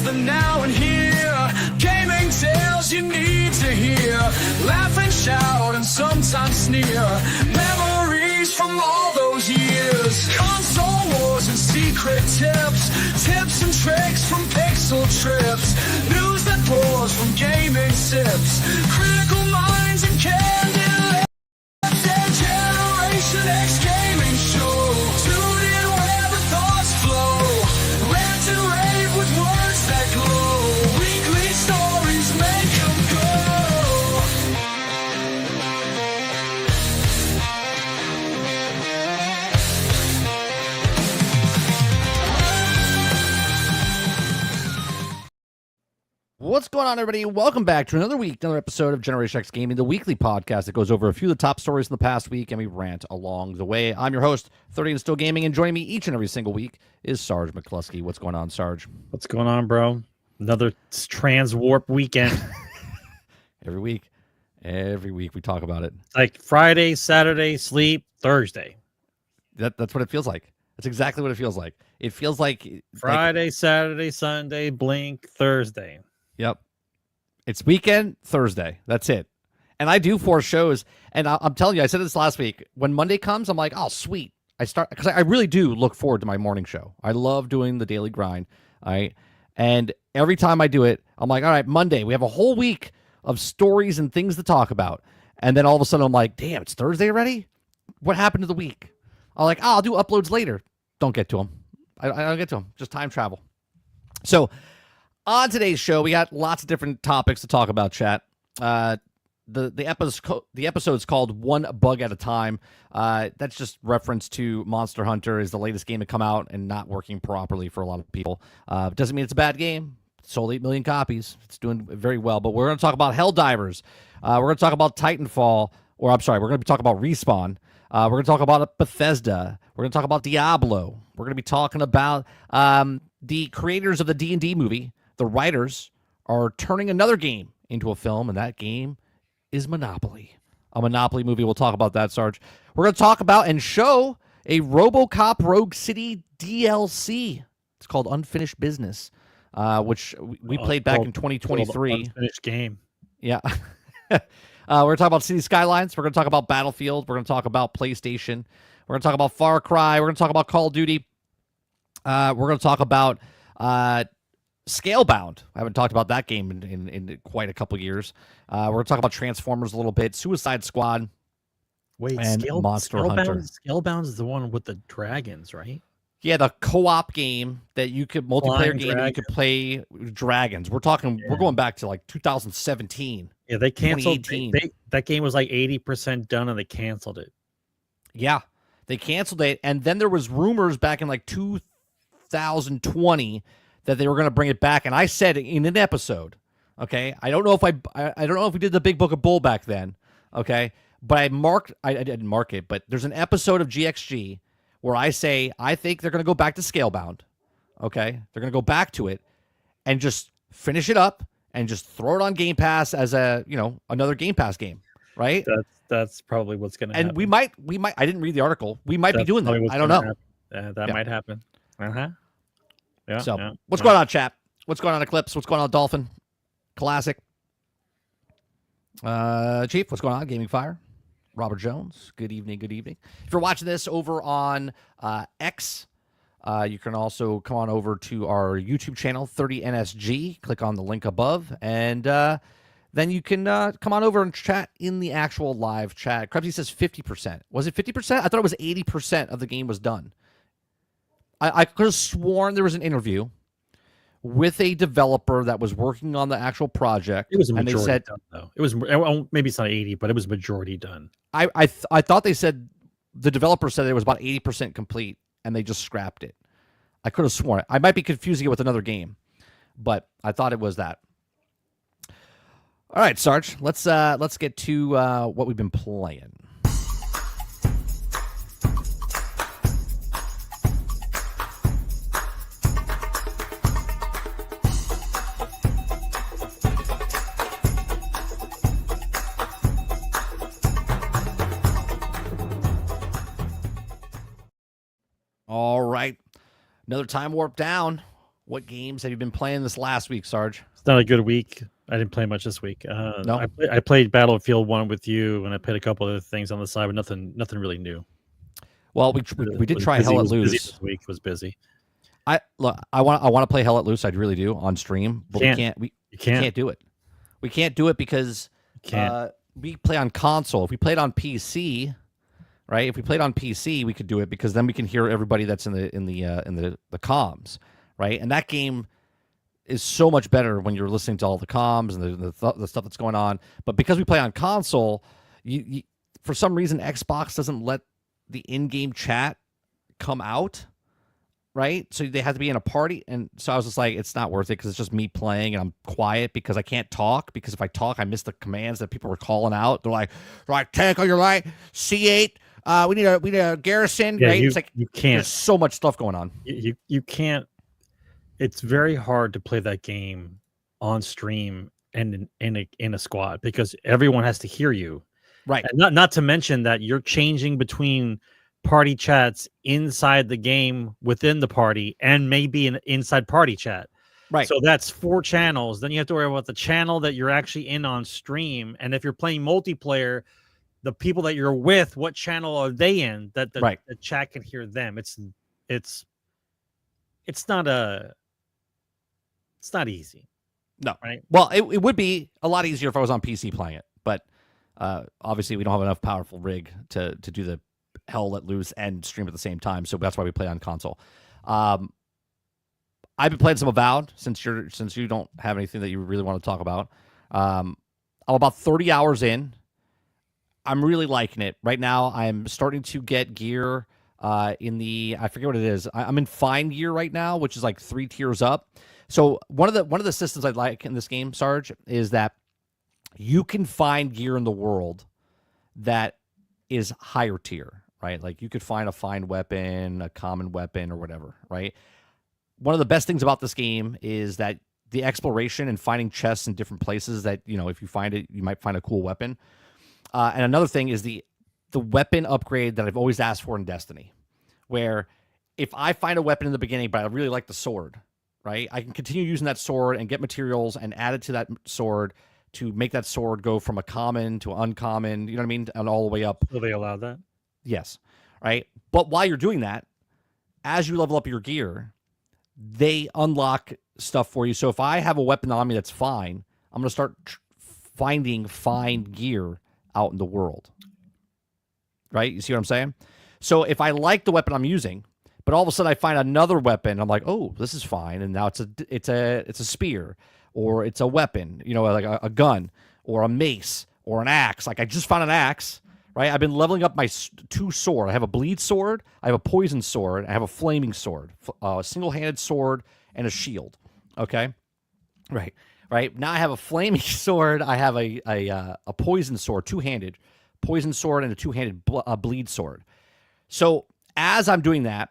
the now and here. Gaming tales you need to hear. Laugh and shout and sometimes sneer. Memories from all those years. Console wars and secret tips. Tips and tricks from pixel trips. News that pours from gaming sips. Critical minds and candid lips. Their Generation X gaming show. Tune in wherever thoughts flow. Rant and rave with words that glow. Weekly stories make them go. What's going on, everybody? Welcome back to another week, another episode of Generation X Gaming, the weekly podcast that goes over a few of the top stories in the past week, and we rant along the way. I'm your host, 30 and Still Gaming, and joining me each and every single week is Sarge McCluskey. What's going on, Sarge? What's going on, bro? Another trans warp weekend. Every week we talk about it. Like Friday, Saturday, sleep, Thursday. That's what it feels like. That's exactly what it feels like. It feels like Friday, Saturday, Sunday, blink, Thursday. Yep. It's weekend, Thursday. That's it. And I do 4 shows. And I'm telling you, I said this last week. When Monday comes, I'm like, oh, sweet. Because I really do look forward to my morning show. I love doing the daily grind. All right. And every time I do it, I'm like, all right, Monday, we have a whole week of stories and things to talk about. And then all of a sudden I'm like, damn, it's Thursday already? What happened to the week? I'm like, oh, I'll do uploads later. Don't get to them. I don't get to them. Just time travel. So on today's show, we got lots of different topics to talk about, chat. The episode's called One Bug at a Time. That's just reference to Monster Hunter is the latest game to come out and not working properly for a lot of people. Doesn't mean it's a bad game. It sold 8 million copies. It's doing very well. But we're going to talk about Helldivers. We're going to talk about Titanfall. Or I'm sorry, we're going to be talking about Respawn. We're going to talk about Bethesda. We're going to talk about Diablo. We're going to be talking about the creators of the D&D movie. The writers are turning another game into a film, and that game is Monopoly. A Monopoly movie. We'll talk about that, Sarge. We're going to talk about and show a RoboCop Rogue City DLC. It's called Unfinished Business, which we played back in 2023. Unfinished game. Yeah. We're going to talk about City Skylines. We're going to talk about Battlefield. We're going to talk about PlayStation. We're going to talk about Far Cry. We're going to talk about Call of Duty. We're going to talk about Scalebound. I haven't talked about that game in quite a couple years. We're going to talk about Transformers a little bit, Suicide Squad, Wait, and Monster Hunter. Scalebound is the one with the dragons, right? Yeah, the co-op game that you could multiplayer game that you could play dragons. We're talking. Yeah. We're going back to like 2017. Yeah, they canceled. That game was like 80% done, and they canceled it. Yeah, they canceled it, and then there was rumors back in like 2020 that they were going to bring it back. And I said in an episode, okay, I don't know if I don't know if we did the Big Book of Bull back then, okay, but I didn't mark it. But there's an episode of GXG where I say I think they're going to go back to Scalebound, okay? They're going to go back to it and just finish it up and just throw it on Game Pass as another Game Pass game, right? That's probably what's going to happen. And we might. I didn't read the article. We might be doing that. I don't know. That might happen. Yeah. So, what's going on, chat? What's going on, Eclipse? What's going on, Dolphin? Classic. Chief, what's going on? Gaming Fire. Robert Jones. Good evening. Good evening. If you're watching this over on X, you can also come on over to our YouTube channel, 30NSG. Click on the link above, and then you can come on over and chat in the actual live chat. Krebsy says 50%. Was it 50%? I thought it was 80% of the game was done. I could have sworn there was an interview with a developer that was working on the actual project. It was a majority done, though. It was maybe it's not 80, but it was majority done. I thought they said the developer said it was about 80% complete, and they just scrapped it. I could have sworn it. I might be confusing it with another game, but I thought it was that. All right, Sarge, let's get to what we've been playing. All right. Another time warp down. What games have you been playing this last week, Sarge? It's not a good week. I didn't play much this week. No? I played Battlefield 1 with you, and I played a couple other things on the side, but nothing really new. Well, we did try Hell at Busy Loose. this week was busy. I want to play Hell at Loose. I really do on stream, but we can't do it. We can't do it because we play on console. If we played on PC, right? If we played on PC, we could do it because then we can hear everybody that's in the comms, right? And that game is so much better when you're listening to all the comms and the stuff that's going on. But because we play on console, you for some reason Xbox doesn't let the in-game chat come out, right? So they have to be in a party, and so I was just like, it's not worth it because it's just me playing and I'm quiet because I can't talk, because if I talk, I miss the commands that people were calling out. They're like, right, tank on your right, C8. We need a garrison, right? It's like you can't. There's so much stuff going on. You can't. It's very hard to play that game on stream and in a squad because everyone has to hear you, right? And not to mention that you're changing between party chats inside the game within the party and maybe an inside party chat, right? So that's 4 channels. Then you have to worry about the channel that you're actually in on stream, and if you're playing multiplayer, the people that you're with, what channel are they in? That the chat can hear them. It's not easy. No. Right. Well, it would be a lot easier if I was on PC playing it, but obviously we don't have enough powerful rig to do the Hell Let Loose and stream at the same time, so that's why we play on console. I've been playing some Avowed since you don't have anything that you really want to talk about. I'm about 30 hours in. I'm really liking it. Right now, I'm starting to get gear in the, I forget what it is. I'm in fine gear right now, which is like 3 tiers up. So one of the systems I like in this game, Sarge, is that you can find gear in the world that is higher tier, right? Like you could find a fine weapon, a common weapon, or whatever, right? One of the best things about this game is that the exploration and finding chests in different places that, if you find it, you might find a cool weapon. And another thing is the weapon upgrade that I've always asked for in Destiny, where if I find a weapon in the beginning, but I really like the sword, right? I can continue using that sword and get materials and add it to that sword to make that sword go from a common to uncommon, you know what I mean? And all the way up. Will they allow that? Yes. Right. But while you're doing that, as you level up your gear, they unlock stuff for you. So if I have a weapon on me that's fine, I'm going to start finding fine gear out in the world. Right? You see what I'm saying? So if I like the weapon I'm using, but all of a sudden I find another weapon, I'm like, oh, this is fine, and now it's a spear, or it's a weapon, like a gun, or a mace, or an axe. Like I just found an axe, right? I've been leveling up my 2 sword. I have a bleed sword, I have a poison sword, I have a flaming sword, a single-handed sword, and a shield. Okay, right. Now I have a flaming sword. I have a poison sword, 2-handed poison sword, and a 2-handed bleed sword. So as I'm doing that,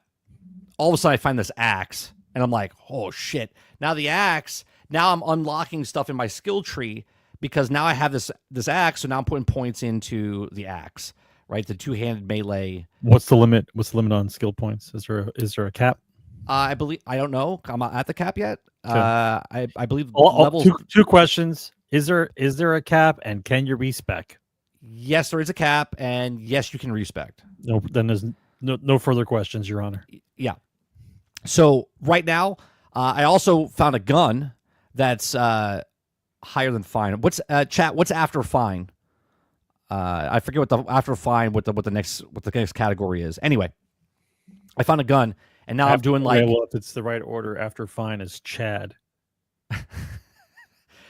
all of a sudden I find this axe, and I'm like, oh shit. Now the axe, now I'm unlocking stuff in my skill tree because now I have this axe, so now I'm putting points into the axe, right? The 2-handed melee. What's the limit? What's the limit on skill points? Is there a cap? I don't know. I'm not at the cap yet. Okay. I believe levels. Two questions. Is there a cap, and can you respec? Yes, there is a cap, and yes, you can respec. No, then there's no further questions, Your Honor. Yeah. So right now, I also found a gun that's higher than fine. What's chat? What's after fine? I forget what the after fine what the next category is. Anyway, I found a gun, and now I'm doing like. Well, if it's the right order, after fine is Chad.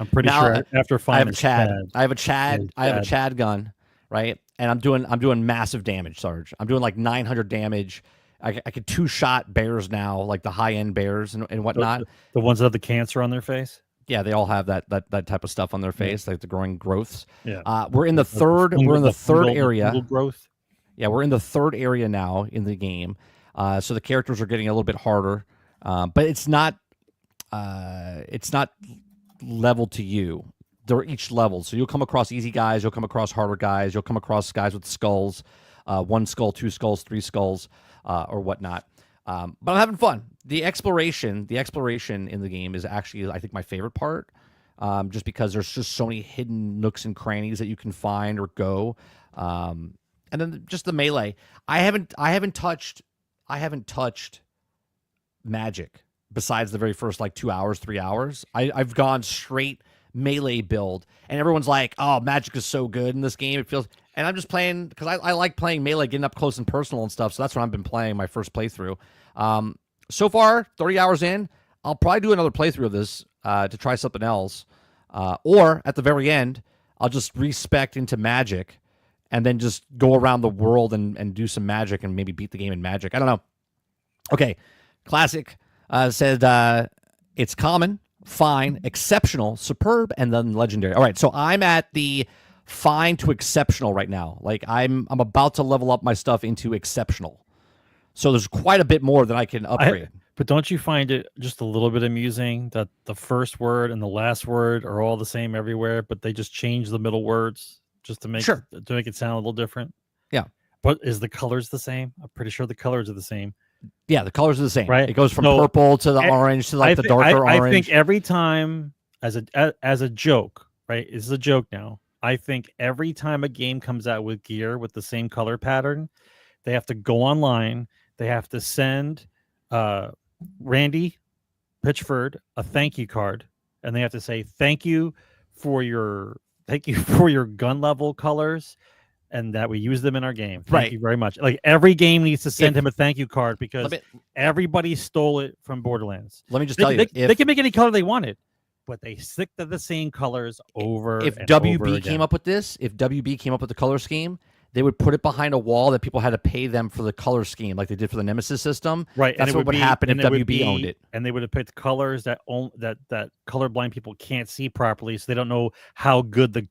I'm pretty sure after fine I have is Chad. Chad. I have a Chad. I have a Chad gun, right? And I'm doing massive damage, Sarge. I'm doing like 900 damage. I could 2-shot bears now, like the high-end bears and whatnot. The ones that have the cancer on their face? Yeah, they all have that type of stuff on their face, like the growing growths. Yeah. We're in the third area. Growth. Yeah, we're in the third area now in the game. So the characters are getting a little bit harder. But it's not level to you. They're each level. So you'll come across easy guys, you'll come across harder guys, you'll come across guys with skulls, 1 skull, 2 skulls, 3 skulls, or whatnot. But I'm having fun. The exploration in the game is actually, I think, my favorite part. Just because there's just so many hidden nooks and crannies that you can find or go. And then just the melee. I haven't touched magic besides the very first like 2 hours, 3 hours. I've gone straight melee build, and everyone's like, "Oh, magic is so good in this game." It feels, and I'm just playing because I like playing melee, getting up close and personal and stuff. So that's what I've been playing my first playthrough. So far, 30 hours in, I'll probably do another playthrough of this to try something else, or at the very end, I'll just respec into magic, and then just go around the world and do some magic and maybe beat the game in magic. I don't know. Okay, classic said it's common, fine, exceptional, superb, and then legendary. All right, so I'm at the fine to exceptional right now. Like I'm about to level up my stuff into exceptional. So there's quite a bit more that I can upgrade. But don't you find it just a little bit amusing that the first word and the last word are all the same everywhere, but they just change the middle words just to make it sound a little different? Yeah. But is the colors the same? I'm pretty sure the colors are the same. Yeah, the colors are the same. Right. It goes from purple to the orange to like the darker orange. I think every time as a joke, right? This is a joke now. I think every time a game comes out with gear with the same color pattern, they have to go online. They have to send Randy Pitchford a thank you card, and they have to say thank you for your gun level colors, and that we use them in our game. Thank you very much. Like every game needs to send him a thank you card because everybody stole it from Borderlands. Let me just tell you, they can make any color they wanted, but they stick to the same colors over. If and WB over came up with this, if WB came up with the color scheme, they would put it behind a wall that people had to pay them for the color scheme, like they did for the Nemesis system. Right, that's what would happen if WB owned it. And they would have picked colors that colorblind people can't see properly, so they don't know how good the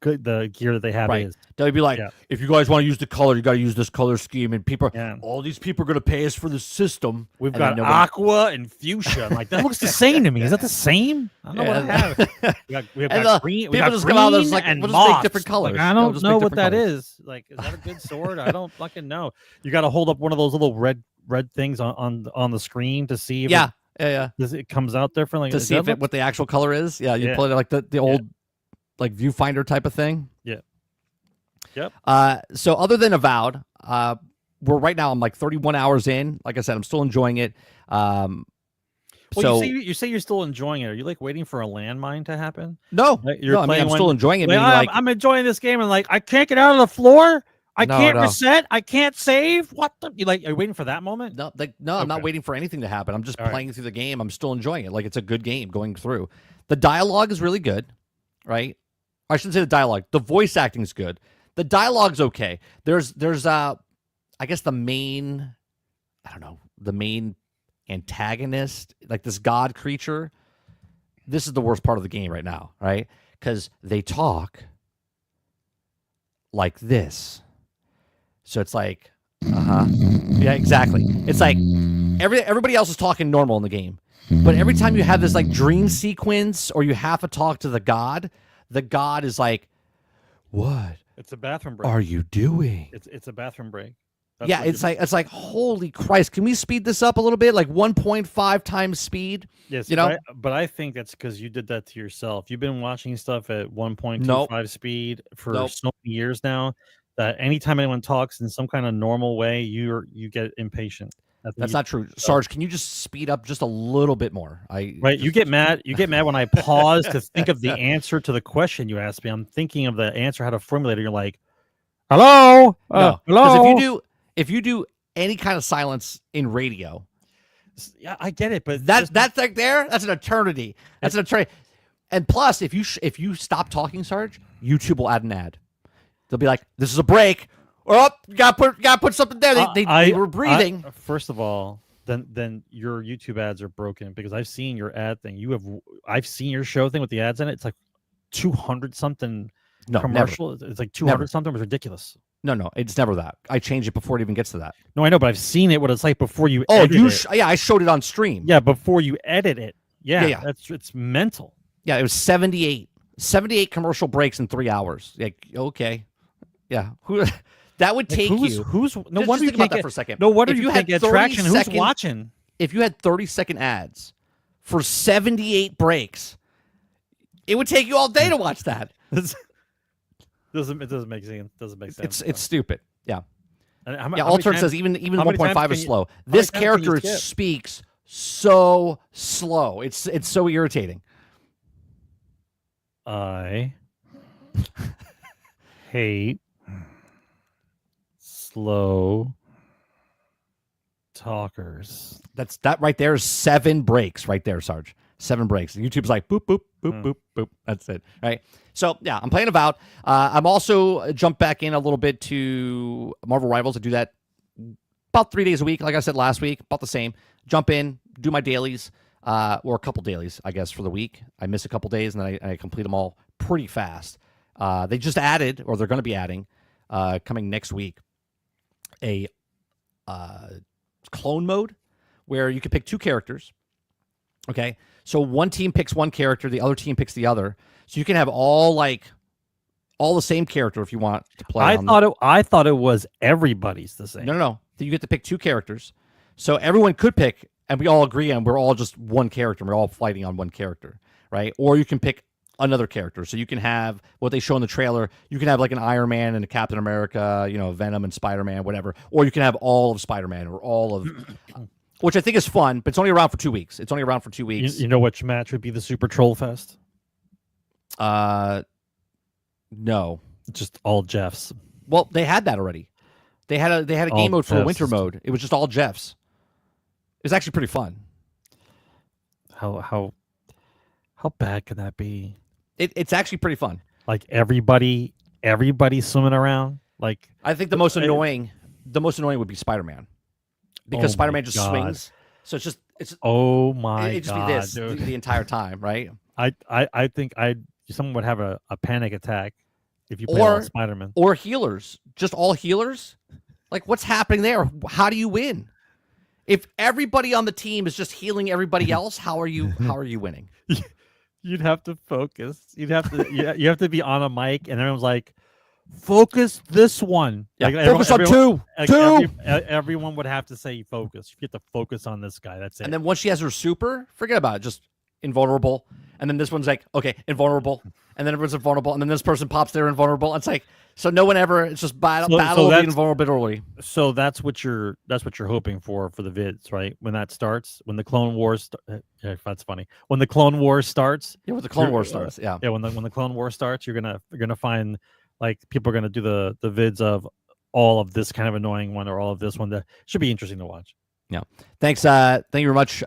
gear that they have is. They'd be like, if you guys want to use the color, you got to use this color scheme, and people, all these people are going to pay us for the system. We've got aqua and fuchsia. I'm like, that looks the same to me. Is that the same? I don't know what I have. We got green. We got just green come out like, and we'll moss. just make different colors. Like, I don't know what that is. Like, is that a good sword? I don't fucking know. You got to hold up one of those little red things on the screen to see if it comes out differently to see what the actual color is. Yeah, you pull it like the old like viewfinder type of thing. Yeah. Yep. So other than Avowed, we're right now I'm like 31 hours in. Like I said, I'm still enjoying it. Well, so you say you're still enjoying it. Are you like waiting for a landmine to happen? No, I'm still enjoying it. I'm enjoying this game, and like I can't get out of the floor. I can't reset. I can't save. What the? Are you waiting for that moment? No, I'm not waiting for anything to happen. I'm just playing through the game. I'm still enjoying it. Like it's a good game going through. The dialogue is really good, right? I shouldn't say the dialogue. The voice acting is good. The dialogue's okay. There's I guess the main antagonist, like this god creature. This is the worst part of the game right now, right? Because they talk like this. So it's like, yeah, exactly. It's like everybody else is talking normal in the game, but every time you have this like dream sequence or you have to talk to the god is like, "What? It's a bathroom break. Are you doing?" It's a bathroom break. That's it's like holy Christ! Can we speed this up a little bit, like 1.5 times speed? Yes, you know. But I think that's because you did that to yourself. You've been watching stuff at 1.25 speed for so many years now. That anytime anyone talks in some kind of normal way, you get impatient. That's not true, Sarge. Can you just speed up just a little bit more? You get mad. You get mad when I pause to think of the answer to the question you asked me. I'm thinking of the answer, how to formulate it. You're like, "Hello, no, hello." If you do any kind of silence in radio, yeah, I get it, but that's like that's an eternity. That's an eternity. And plus, if you stop talking, Sarge, YouTube will add an ad. They'll be like, "This is a break." Oh, got put something there. They were breathing. First of all, then your YouTube ads are broken because I've seen your ad thing. I've seen your show thing with the ads in it. It's like 200 something commercial. Never. It's like 200 something. It was ridiculous. No, it's never that. I change it before it even gets to that. No, I know, but I've seen it. What it's like before you. Edit it. Yeah, I showed it on stream. Yeah, before you edit it. Yeah. It's mental. Yeah, it was 78 commercial breaks in 3 hours. Like, okay, yeah, that would take you. Who's no just wonder think you about can't that for a second. No wonder you can't get traction. Who's watching? if you had 30-second ads for 78 breaks, it would take you all day to watch that. It doesn't make sense. It's stupid. Yeah. And Altered says even how many 1.5 is slow. This character speaks so slow. It's so irritating. I hate slow talkers. That right there is 7 breaks right there, Sarge. 7 breaks. YouTube's like boop boop boop boop boop. That's it, right? So yeah, I'm playing Avowed. I'm also jumped back in a little bit to Marvel Rivals. I do that about 3 days a week. Like I said last week, about the same. Jump in, do my dailies, or a couple dailies, I guess, for the week. I miss a couple days, and then I complete them all pretty fast. They just added, or they're going to be adding, coming next week, a clone mode where you can pick 2 characters. Okay, so one team picks one character, the other team picks the other. So you can have all the same character if you want to play. I thought it was everybody's the same. No. You get to pick 2 characters, so everyone could pick, and we all agree on we're all just one character. We're all fighting on one character, right? Or you can pick another character. So you can have what they show in the trailer. You can have like an Iron Man and a Captain America, Venom and Spider-Man, whatever. Or you can have all of Spider-Man or all of. Which I think is fun, but it's only around for 2 weeks. You know which match would be the Super Troll Fest? No. Just all Jeffs. Well, they had that already. They had a game mode for a winter mode. It was just all Jeffs. It was actually pretty fun. How bad can that be? It's actually pretty fun. Like everybody swimming around. Like I think the most annoying would be Spider-Man. Because Spider-Man just swings. So it's oh my it'd just God, be this dude. the entire time, right? I think someone would have a panic attack if you play all Spider-Man. Or healers. Just all healers. Like what's happening there? How do you win? If everybody on the team is just healing everybody else, how are you winning? You'd have to focus. You have to be on a mic and everyone's like, focus this one. Yeah, like focus on two. Everyone would have to say focus. You get to focus on this guy. That's it. And then once she has her super, forget about it. Just invulnerable. And then this one's like, okay, invulnerable. And then everyone's invulnerable. And then this person pops their invulnerable. It's like, so no one ever. It's just battle of the invulnerability. So that's what you're hoping for the vids, right? When that starts, when the Clone Wars. Yeah, that's funny. When the Clone Wars starts. Yeah, when the Clone Wars starts. Yeah. Yeah. When the Clone Wars starts, you're gonna find like people are gonna do the vids of all of this kind of annoying one or all of this one. That should be interesting to watch. Yeah. Thanks. Thank you very much,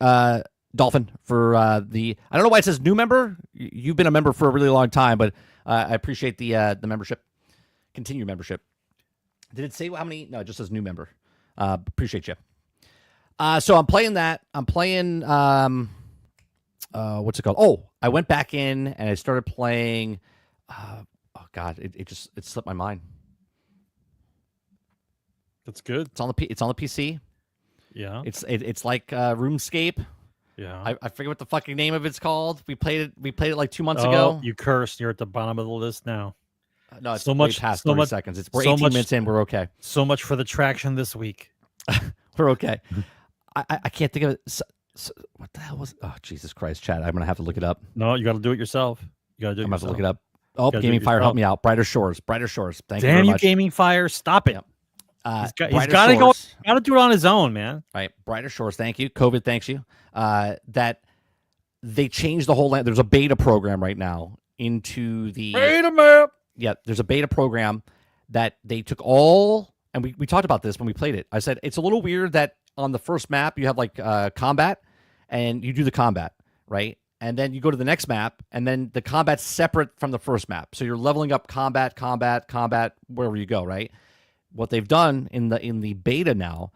Dolphin, for the. I don't know why it says new member. You've been a member for a really long time, but I appreciate the membership. Continue membership. Did it say how many? No, it just says new member. Appreciate you. So I'm playing that. I'm playing. What's it called? Oh, I went back in and I started playing. Oh God, it slipped my mind. That's good. It's on the PC. Yeah. It's like RuneScape. Yeah. I forget what the fucking name of it's called. We played it like 2 months ago. You cursed. You're at the bottom of the list now. No, it's so much past 30 seconds. We're 18 minutes in. We're okay. So much for the traction this week. We're okay. I can't think of it. So, what the hell was? Oh, Jesus Christ, Chad! I'm gonna have to look it up. No, you got to do it yourself. You got to do it. I'm gonna have to look it up. Oh, Gaming Fire, help me out. Brighter Shores. Thank you very much. Gaming Fire, stop it. Yep. He's got to go. Got to do it on his own, man. Right, Brighter Shores. Thank you. COVID, thanks you. That they changed the whole land. There's a beta program right now into the beta map. Yeah, there's a beta program that they took all, and we talked about this when we played it. I said it's a little weird that on the first map you have like combat, and you do the combat, right? And then you go to the next map, and then the combat's separate from the first map. So you're leveling up combat, wherever you go, right? What they've done in the beta now,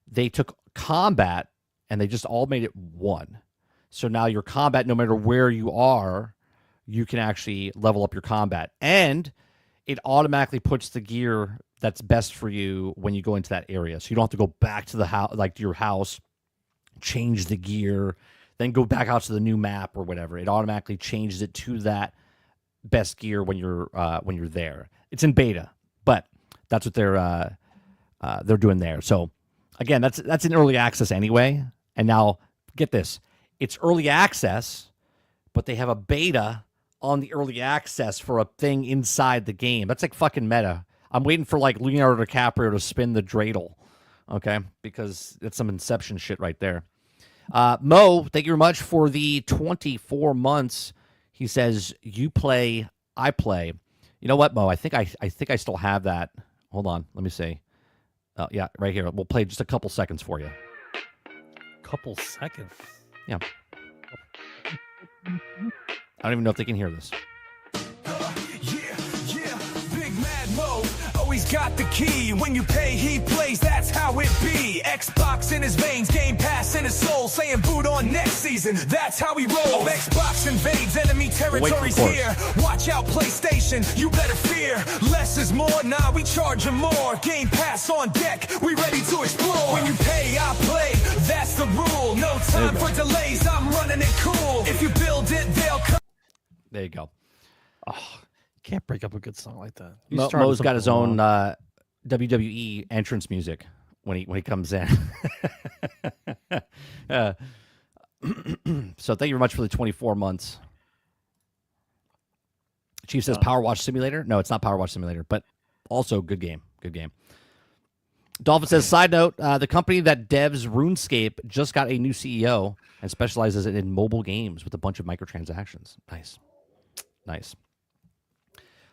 they took combat and they just all made it one. So now your combat, no matter where you are, you can actually level up your combat. And it automatically puts the gear that's best for you when you go into that area. So you don't have to go back to the house, like to your house, change the gear, then go back out to the new map or whatever. It automatically changes it to that best gear when you're there. It's in beta, but that's what they're doing there. So again, that's in early access anyway. And now, get this, it's early access, but they have a beta on the early access for a thing inside the game. That's like fucking meta. I'm waiting for like Leonardo DiCaprio to spin the dreidel, okay? Because it's some Inception shit right there. Mo, thank you very much for the 24 months. He says, you play, I play. You know what, Mo? I think I still have that. Hold on, let me see. Yeah, right here. We'll play just a couple seconds for you. Couple seconds? Yeah. I don't even know if they can hear this. Yeah, Big Mad Mo always got the key. When you pay, he plays, that's how it be. Xbox in his veins, Game Pass in his soul, saying boot on next season, that's how he rolls. Xbox invades enemy territories here. Watch out, PlayStation, you better fear. Less is more, nah, we charging more. Game Pass on deck, we ready to explore. When you pay, I play, that's the rule. No time for delays, I'm running it cool. If you build it, they'll come. There you go. Oh, can't break up a good song like that. Mo's got his own WWE entrance music when he comes in. So thank you very much for the 24 months. Chief says Power Wash Simulator. No, it's not Power Wash Simulator, but also good game. Good game. Dolphin says, side note, the company that devs RuneScape just got a new CEO and specializes in mobile games with a bunch of microtransactions. Nice.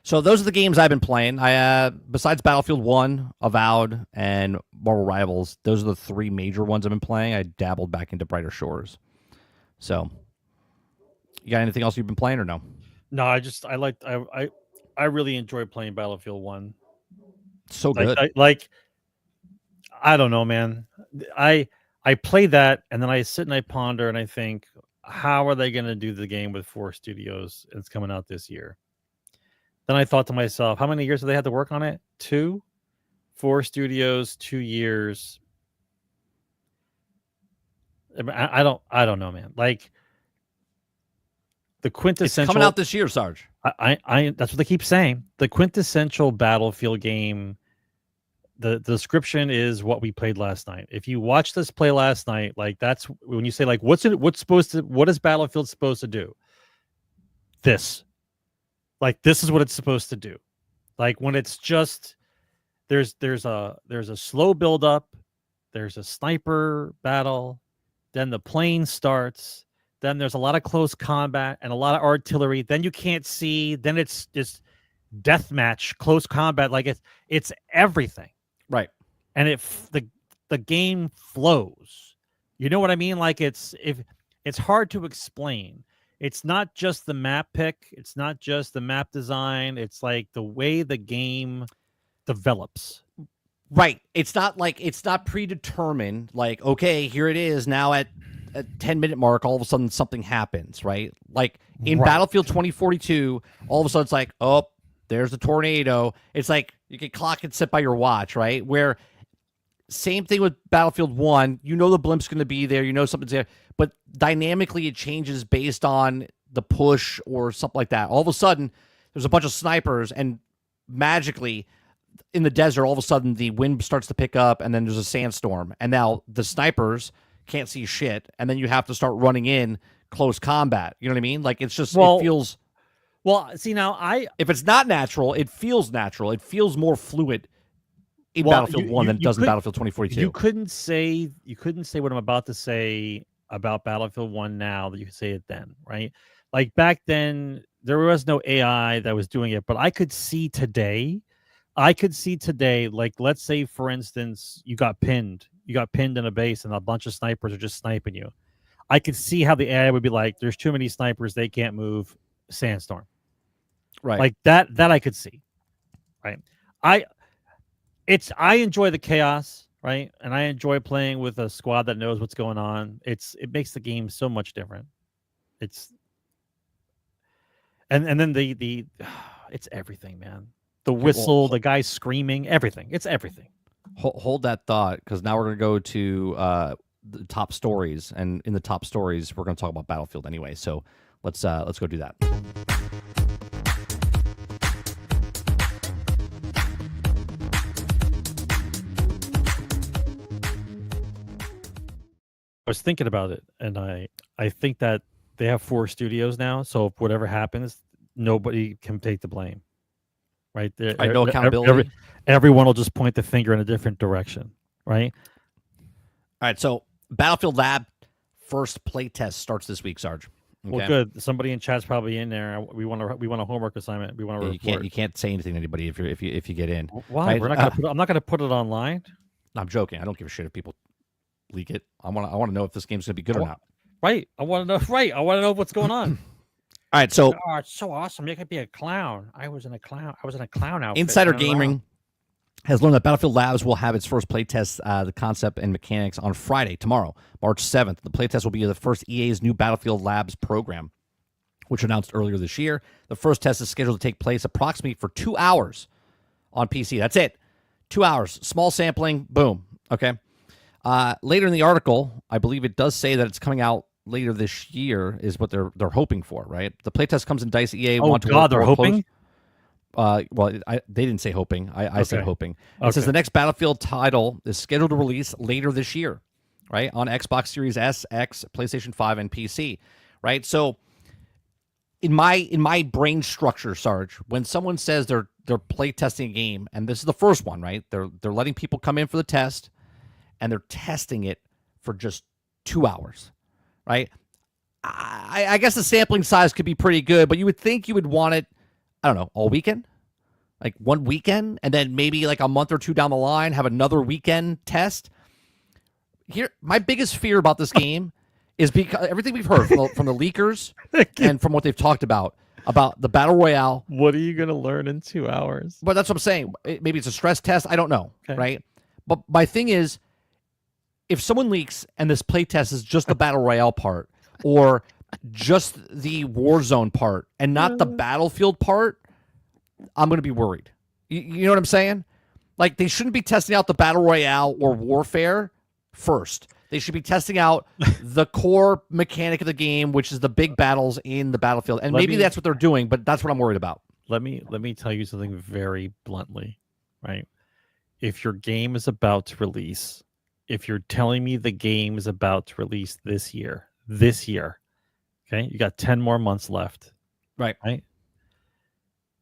So those are the games I've been playing. I besides Battlefield 1, Avowed, and Marvel Rivals, those are the three major ones I've been playing. I dabbled back into Brighter Shores. So, you got anything else you've been playing or no? No, I really enjoy playing Battlefield 1. So good. I don't know, man. I play that and then I sit and I ponder and I think, how are they going to do the game with 4 studios? It's coming out this year. Then I thought to myself, how many years do they have to work on it? 2? 4 studios, 2 years. I don't know, man. Like the quintessential. It's coming out this year, Sarge. I that's what they keep saying. The quintessential Battlefield game. The description is what we played last night. If you watched us play last night, like that's when you say like, what is Battlefield supposed to do? This. Like this is what it's supposed to do. Like when it's just there's a slow build up, there's a sniper battle, then the plane starts, then there's a lot of close combat and a lot of artillery, then you can't see, then it's just deathmatch, close combat, like it's everything. Right. And the game flows. You know what I mean? Like it's hard to explain. It's not just the map pick. It's not just the map design. It's like the way the game develops. Right. It's not predetermined. Like, okay, here it is now at a 10-minute mark. All of a sudden, something happens. Right. Like in Battlefield 2042, all of a sudden it's like, oh, there's the tornado. It's like you can clock and set by your watch. Right. Where same thing with Battlefield 1. You know the blimp's going to be there. You know something's there. But dynamically, it changes based on the push or something like that. All of a sudden, there's a bunch of snipers, and magically, in the desert, all of a sudden, the wind starts to pick up, and then there's a sandstorm. And now the snipers can't see shit, and then you have to start running in close combat. You know what I mean? Like, it's just, it feels... Well, see, now, if it's not natural, it feels natural. It feels more fluid in Battlefield 1 than it does in Battlefield 2042. You couldn't say what I'm about to say about Battlefield 1 now that you could say it then, right? Like back then, there was no AI that was doing it, but I could see today, like let's say, for instance, you got pinned in a base and a bunch of snipers are just sniping you. I could see how the AI would be like, there's too many snipers, they can't move, sandstorm. Right. Like that I could see. Right. I enjoy the chaos. Right. And I enjoy playing with a squad that knows what's going on. It makes the game so much different. And then the it's everything, man. The whistle, the guy screaming, everything. It's everything. Hold that thought, because now we're going to go to the top stories, and in the top stories, we're going to talk about Battlefield anyway. So let's go do that. was thinking about it, and I think that they have 4 studios now, so if whatever happens, nobody can take the blame, right? No accountability. Everyone will just point the finger in a different direction, right? All right, so Battlefield Lab first playtest starts this week, Sarge. Okay. Well, good. Somebody in chat's probably in there. We want a homework assignment. We want to report. You can't say anything to anybody if you get in. Why? Right? I'm not gonna put it online. I'm joking. I don't give a shit if people leak it. I want to know if this game's gonna be good or not. Right. I want to know. Right. I want to know what's going on. All right. So, it's so awesome. You could be a clown. I was in a clown outfit. Insider Gaming has learned that Battlefield Labs will have its first playtest, the concept and mechanics, on Friday, tomorrow, March 7th. The playtest will be the first EA's new Battlefield Labs program, which announced earlier this year. The first test is scheduled to take place approximately for 2 hours on PC. That's it. 2 hours. Small sampling. Boom. Okay. Later in the article, I believe it does say that it's coming out later this year is what they're hoping for, right? The playtest comes in DICE EA. Oh, God, they're hoping? They didn't say hoping. I said hoping. It says the next Battlefield title is scheduled to release later this year, right? On Xbox Series S, X, PlayStation 5, and PC, right? So in my brain structure, Sarge, when someone says they're playtesting a game, and this is the first one, right? They're letting people come in for the test, and they're testing it for just 2 hours, right? I guess the sampling size could be pretty good, but you would think you would want it, I don't know, all weekend? Like one weekend, and then maybe like a month or two down the line, have another weekend test? Here, my biggest fear about this game is because everything we've heard from the leakers and from what they've talked about the Battle Royale. What are you going to learn in 2 hours? But that's what I'm saying. Maybe it's a stress test. I don't know, right? But my thing is, if someone leaks and this playtest is just the Battle Royale part or just the Warzone part and not the Battlefield part, I'm going to be worried. You know what I'm saying? Like, they shouldn't be testing out the Battle Royale or Warfare first. They should be testing out the core mechanic of the game, which is the big battles in the Battlefield. And maybe that's what they're doing, but that's what I'm worried about. Let me tell you something very bluntly, right? If your game is about to release, if you're telling me the game is about to release this year, okay, you got 10 more months left. Right.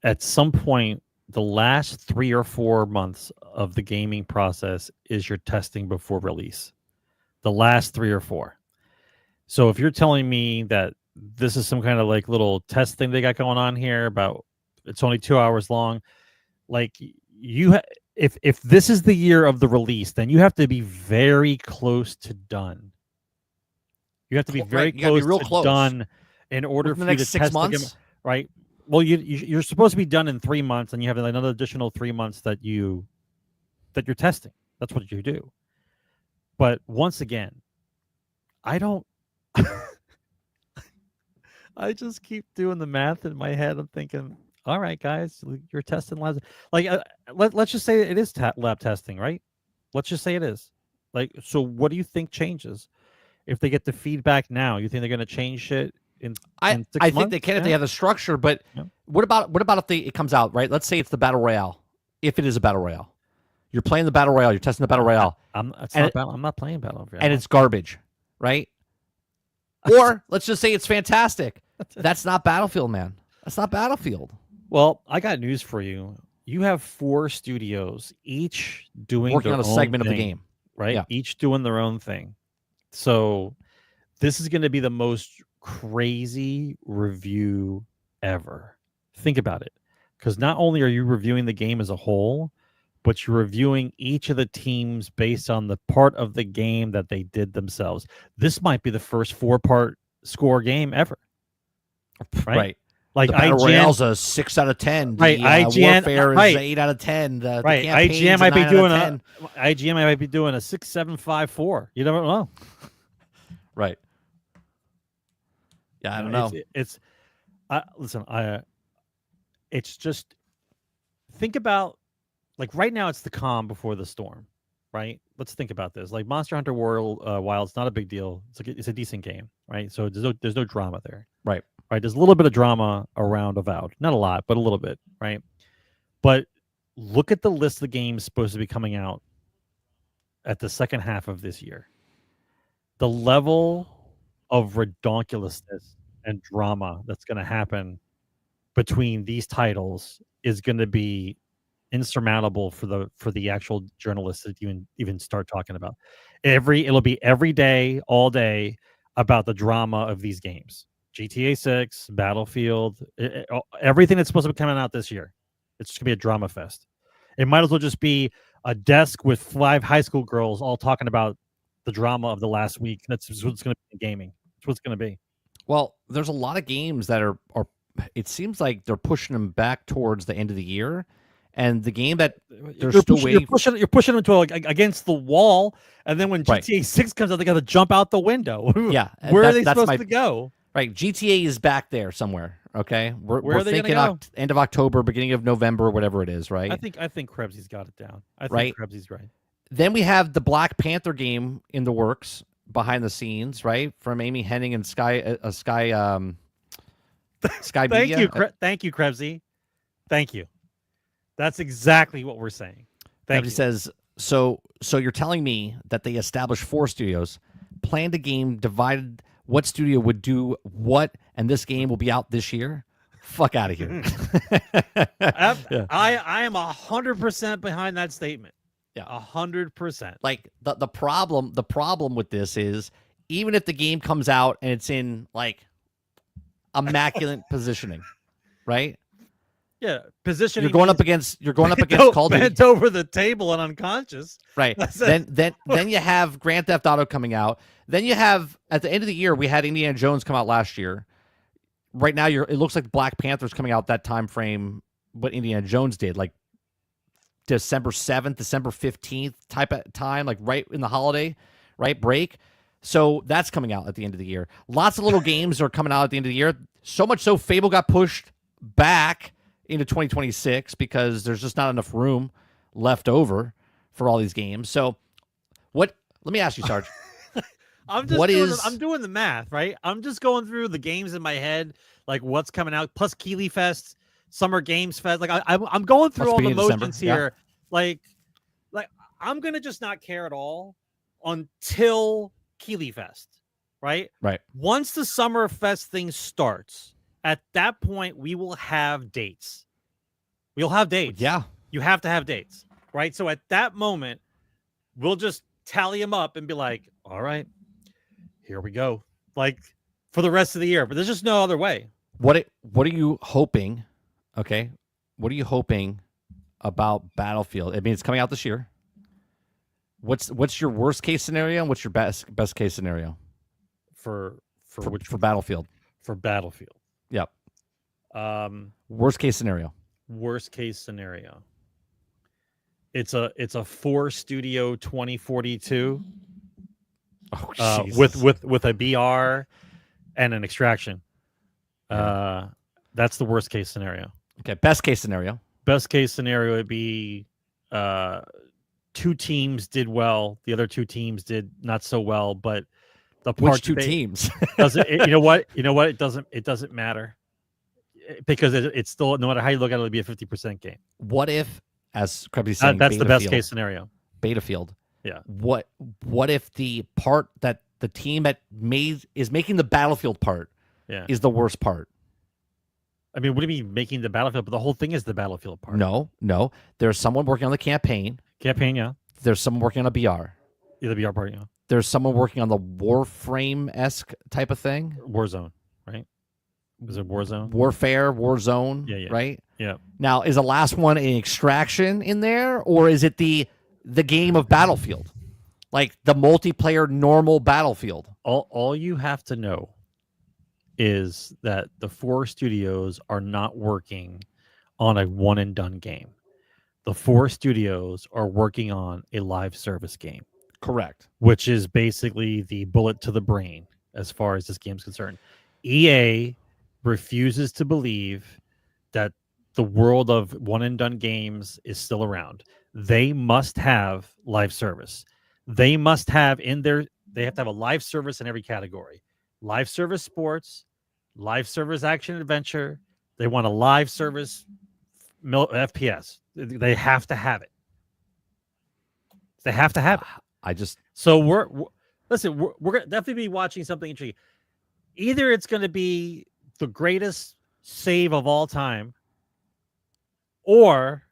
At some point, the last 3 or 4 months of the gaming process is your testing before release. The last 3 or 4. So if you're telling me that this is some kind of like little test thing they got going on here about it's only 2 hours long, like if this is the year of the release, then you have to be very close to done. You have to be very close to done in order for you to 6 months, right? Well, you're supposed to be done in 3 months, and you have another additional 3 months that you're testing. That's what you do. But once again, I don't. I just keep doing the math in my head. I'm thinking, all right, guys, you're testing labs. Like, let's just say it is lab testing, right? Let's just say it is. Like, so what do you think changes if they get the feedback now? You think they're going to change shit in 6 months? I think they can if they have the structure. But what about if it comes out, right? Let's say it's the Battle Royale. If it is a Battle Royale, you're playing the Battle Royale. You're testing the Battle Royale. I'm not playing Battle Royale, and it's garbage, right? Or let's just say it's fantastic. That's not Battlefield, man. That's not Battlefield. Well, I got news for you. You have 4 studios, each working on a segment of the game, right? Yeah. Each doing their own thing. So this is going to be the most crazy review ever. Think about it. Because not only are you reviewing the game as a whole, but you're reviewing each of the teams based on the part of the game that they did themselves. This might be the first 4-part score game ever. Right? Like, the Battle Royale's a 6 out of 10. Right. IGN, Warfare is 8 out of 10. The IGN might be doing a 6, 7, 5, 4. You never know. Right. Yeah, I don't know. It's just, think about, like, right now it's the calm before the storm, right? Let's think about this. Like, Monster Hunter Wild's not a big deal. It's a decent game, right? So there's no drama there. Right. There's a little bit of drama around Avowed. Not a lot, but a little bit, right? But look at the list of games supposed to be coming out at the second half of this year. the level of redonkulousness and drama that's going to happen between these titles is going to be insurmountable for the actual journalists that even start talking about. It'll be every day, all day about the drama of these games. GTA 6, Battlefield, everything that's supposed to be coming out this year. It's just gonna be a drama fest. It might as well just be a desk with 5 high school girls all talking about the drama of the last week. That's what it's going to be in gaming. That's what it's going to be. Well, there's a lot of games that are it seems like they're pushing them back towards the end of the year. And the game that they're still waiting, you're pushing them to against the wall, and then when GTA 6 comes out, they got to jump out the window. Yeah, where are they supposed to go? Right, GTA is back there somewhere. Okay, we're thinking end of October, beginning of November, whatever it is. Right. I think Krebsy's got it down. I think right? Krebsy's right. Then we have the Black Panther game in the works behind the scenes, right? From Amy Hennig and Sky Media. Thank you, Krebsy. Thank you. That's exactly what we're saying. Thank you. Says, so you're telling me that they established 4 studios, planned a game, divided what studio would do what, and this game will be out this year? Fuck out of here. I am 100% behind that statement. Yeah, 100%. Like the problem with this is, even if the game comes out and it's in like immaculate positioning, right? Yeah, positioning. You're going up against Call of Duty. Bent over the table and unconscious. Right. Then you have Grand Theft Auto coming out. Then you have, at the end of the year, we had Indiana Jones come out last year. Right now, it looks like Black Panther's coming out that time frame. What Indiana Jones did, like December 7th, December 15th type of time, like right in the holiday, right break. So that's coming out at the end of the year. Lots of little games are coming out at the end of the year. So much so, Fable got pushed back into 2026 because there's just not enough room left over for all these games. So let me ask you, Sarge. I'm doing the math, right? I'm just going through the games in my head, like what's coming out, plus Keighley Fest, Summer Games Fest. Like I'm going through all the motions here. Yeah. Like I'm gonna just not care at all until Keighley Fest, right? Right. Once the Summer Fest thing starts, at that point we will have dates. We'll have dates. Yeah. You have to have dates, right? So at that moment, we'll just tally them up and be like, all right, here we go. Like for the rest of the year, but there's just no other way. What are you hoping? Okay. What are you hoping about Battlefield? I mean, it's coming out this year. What's your worst case scenario and what's your best case scenario? For Battlefield. For Battlefield. Yep. Worst case scenario. Worst case scenario. It's a 4-studio 2042. Oh, with a BR and an extraction. That's the worst case scenario. Okay, best case scenario. Best case scenario would be 2 teams did well, the other 2 teams did not so well, but the part which 2 teams? you know what? It doesn't matter. Because it's still, no matter how you look at it, it'll be a 50% game. What if, as Krebsy's saying, that's the best case scenario. Betafield. Yeah. What if the part that the team that is making the Battlefield part is the worst part? I mean, what do you mean making the Battlefield? But the whole thing is the Battlefield part. No. There's someone working on the campaign. Yeah. There's someone working on a BR. Yeah, the BR part, yeah. There's someone working on the Warframe-esque type of thing. Warzone, right? Is it Warzone? Warfare, Warzone, yeah. Right? Yeah. Now, is the last one an extraction in there, or is it the game of Battlefield? Like the multiplayer normal Battlefield? All you have to know is that the 4 studios are not working on a one-and-done game. The 4 studios are working on a live service game. Correct. Which is basically the bullet to the brain as far as this game's concerned. EA refuses to believe that the world of one and done games is still around. They must have live service. They have to have a live service in every category. Live service sports, live service action adventure. They want a live service FPS. They have to have it. They have to have it. Listen, we're gonna definitely be watching something interesting. Either it's going to be the greatest save of all time, or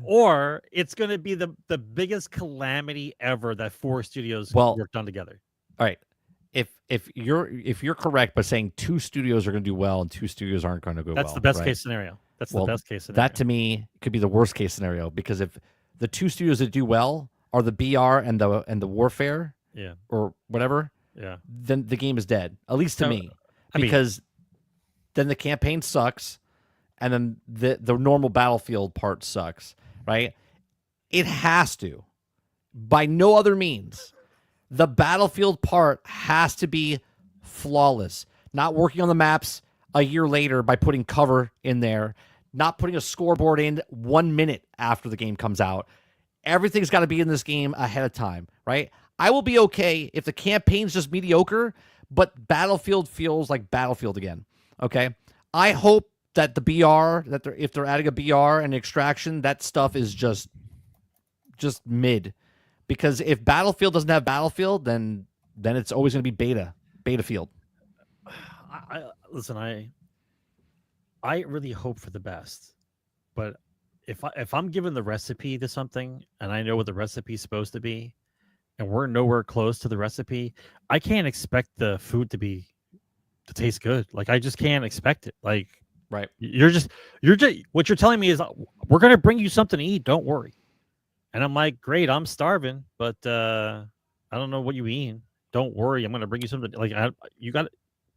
or it's going to be the biggest calamity ever that 4 studios worked on together. All right. If you're correct by saying 2 studios are going to do well and 2 studios aren't going to go well, that's the best right? case scenario. That's the best case scenario. That to me could be the worst case scenario, because if the 2 studios that do well are the BR and the Warfare, or whatever, then the game is dead. At least to me, because then the campaign sucks, and then the normal Battlefield part sucks, right? It has to, by no other means. The Battlefield part has to be flawless. Not working on the maps a year later by putting cover in there, not putting a scoreboard in 1 minute after the game comes out. Everything's got to be in this game ahead of time, right? I will be okay if the campaign's just mediocre, but Battlefield feels like Battlefield again, okay? I hope that the BR, if they're adding a BR and extraction, that stuff is just mid. Because if Battlefield doesn't have Battlefield, then it's always going to be beta field. Listen, I really hope for the best, but if I'm given the recipe to something and I know what the recipe is supposed to be, and we're nowhere close to the recipe, I can't expect the food to taste good. Like, I just can't expect it. Like, right? You're just what you're telling me is we're gonna bring you something to eat. Don't worry. And I'm like, great, I'm starving, but I don't know what you mean. Don't worry, I'm going to bring you something. Like, you got to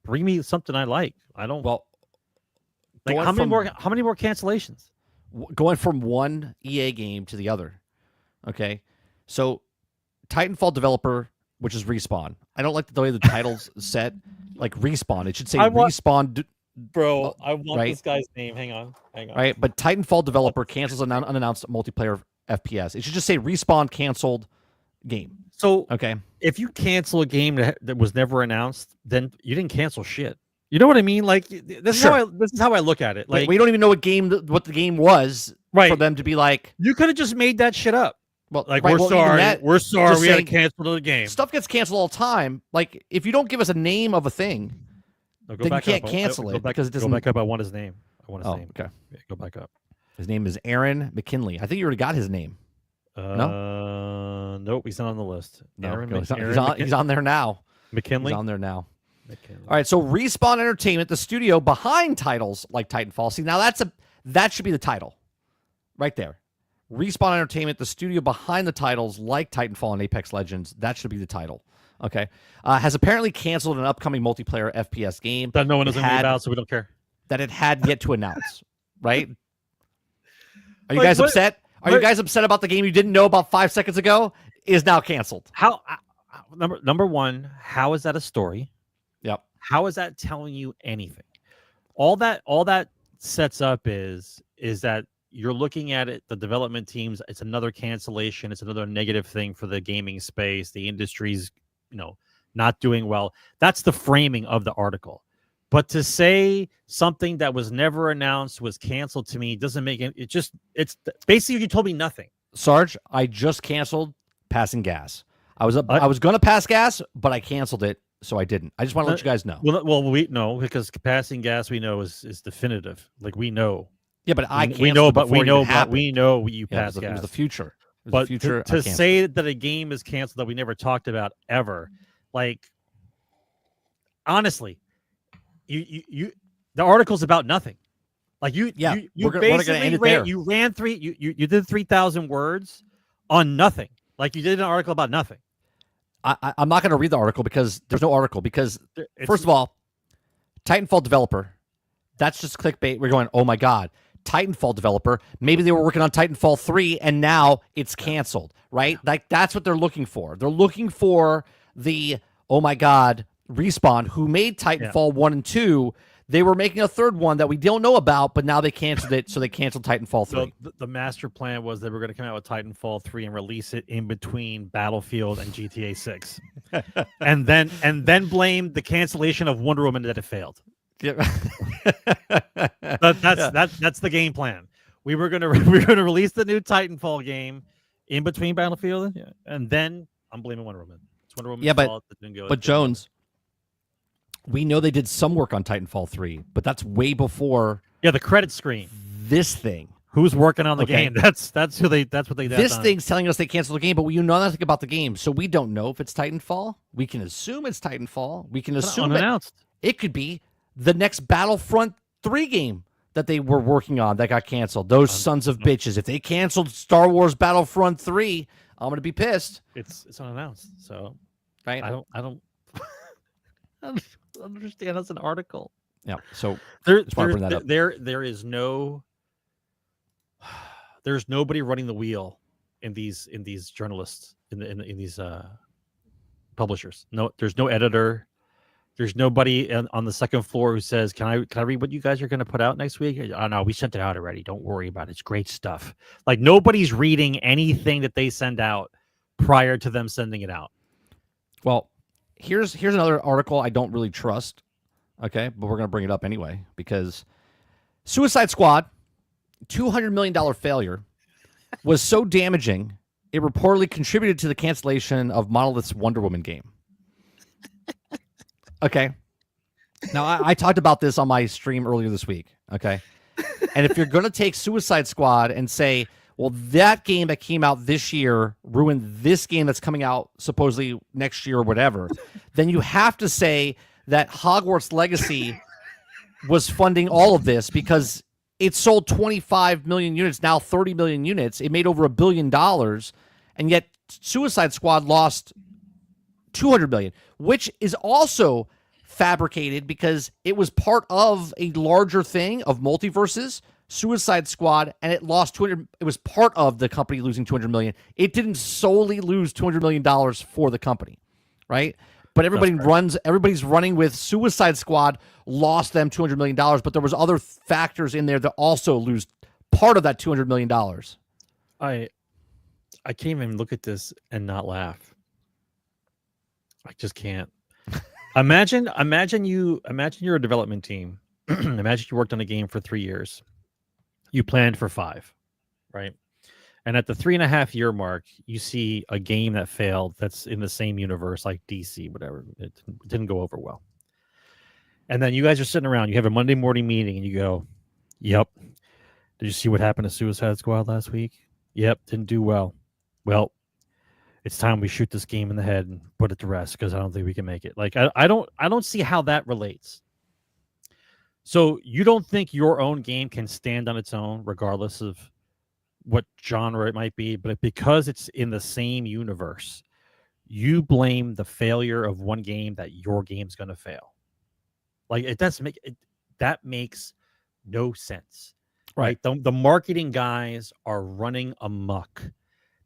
bring me something I like. I don't. Well, like, how many more cancellations? Going from one EA game to the other. Okay, so Titanfall developer, which is Respawn. I don't like the way the title's set. Like Respawn, it should say Respawn. Bro, I want right? This guy's name. Hang on. Right, but Titanfall developer cancels an unannounced multiplayer FPS. It should just say Respawn canceled game. So, okay, if you cancel a game that was never announced, then you didn't cancel shit. You know what I mean? Like, this is how I look at it. Like, we don't even know what the game was, right? For them to be like, you could have just made that shit up. Well, like, we're sorry, we got to cancel the game. Stuff gets canceled all the time. Like, if you don't give us a name of a thing, then you can't cancel it because it doesn't. Go back up. I want his name. Name. Okay. Yeah, go back up. His name is Aaron McKinley. I think you already got his name. No? Nope, he's not on the list. No, he's on there now. McKinley? He's on there now. All right, so Respawn Entertainment, the studio behind titles like Titanfall. See, now that should be the title right there. Respawn Entertainment, the studio behind the titles like Titanfall and Apex Legends. That should be the title. Okay. Has apparently canceled an upcoming multiplayer FPS game that no one knows anything about, so we don't care. That it had yet to announce, right? Are you guys upset? Are you guys upset about the game you didn't know about 5 seconds ago is now canceled? How number one, how is that a story? Yep. How is that telling you anything? All that sets up is that you're looking at it, the development teams, it's another cancellation, it's another negative thing for the gaming space, the industry's, not doing well. That's the framing of the article. But to say something that was never announced was canceled, to me doesn't make it. It's basically, you told me nothing. Sarge, I just canceled Passing Gas. I was going to pass gas, but I canceled it, so I didn't. I just want to let you guys know. Well, we know, because Passing Gas, we know is definitive. Like, we know. Yeah, but we know you passed gas. It was the future. But to say that a game is canceled that we never talked about ever, like, honestly, you the article's about nothing. Like, you basically ran 3,000 words on nothing. Like, you did an article about nothing. I'm not going to read the article because there's no article. Because first of all, Titanfall developer, that's just clickbait. We're going, oh my god, Titanfall developer. Maybe they were working on Titanfall 3 and now it's canceled, right? Like, that's what they're looking for. They're looking for the, oh my god, Respawn, who made Titanfall 1 and 2. They were making a third one that we don't know about, but now they canceled it, so they canceled Titanfall 3. So the master plan was they were going to come out with Titanfall 3 and release it in between Battlefield and GTA 6, and then blame the cancellation of Wonder Woman that it failed. Yeah. That's the game plan. We're gonna release the new Titanfall game in between Battlefield, and then I'm blaming Wonder Woman. It's Wonder Woman's Yeah, fault. That didn't go. but Jones, we know they did some work on Titanfall 3, but that's way before Yeah, the credit screen. this thing. Who's working on the Okay. game? That's what they. This thing's telling us they canceled the game, but we know nothing about the game, so we don't know if it's Titanfall. We can assume it's Titanfall. We can assume that unannounced. it could be the next Battlefront 3 game that they were working on that got canceled. Those sons of bitches. If they canceled Star Wars Battlefront 3, I'm gonna be pissed. It's unannounced. So Right? I don't I don't understand. That's an article. Yeah. So There Just wanna bring that up. there is there's nobody running the wheel in these journalists in these publishers. No, there's no editor. There's nobody on the second floor who says, "Can I read what you guys are going to put out next week?" Oh no, we sent it out already. Don't worry about it. It's great stuff. Like nobody's reading anything that they send out prior to them sending it out. Well, here's another article I don't really trust. Okay, but we're gonna bring it up anyway because Suicide Squad, $200 million failure, was so damaging it reportedly contributed to the cancellation of Monolith's Wonder Woman game. Okay, now I talked about this on my stream earlier this week. Okay, and if you're gonna take Suicide Squad and say, well, that game that came out this year ruined this game that's coming out supposedly next year or whatever, then you have to say that Hogwarts Legacy was funding all of this because it sold 25 million units, now 30 million units. It made over $1 billion, and yet Suicide Squad lost 200 million, which is also fabricated because it was part of a larger thing of multiverses, Suicide Squad, and it lost 200. It was part of the company losing 200 million. It didn't solely lose $200 million for the company, right? But everybody's running with Suicide Squad lost them $200 million, but there was other factors in there that also lose part of that $200 million. I can't even look at this and not laugh. I just can't. Imagine you're a development team. Imagine you worked on a game for 3 years. You planned for 5, right? And at the 3.5 year mark, you see a game that failed that's in the same universe like DC, whatever. It didn't go over well. And then you guys are sitting around. You have a Monday morning meeting and you go, yep. Did you see what happened to Suicide Squad last week? Yep, didn't do well. Well, it's time we shoot this game in the head and put it to rest because I don't think we can make it. Like I don't see how that relates. So you don't think your own game can stand on its own, regardless of what genre it might be, but because it's in the same universe, you blame the failure of one game that your game's going to fail. Like it doesn't make it. That makes no sense, right? The marketing guys are running amok.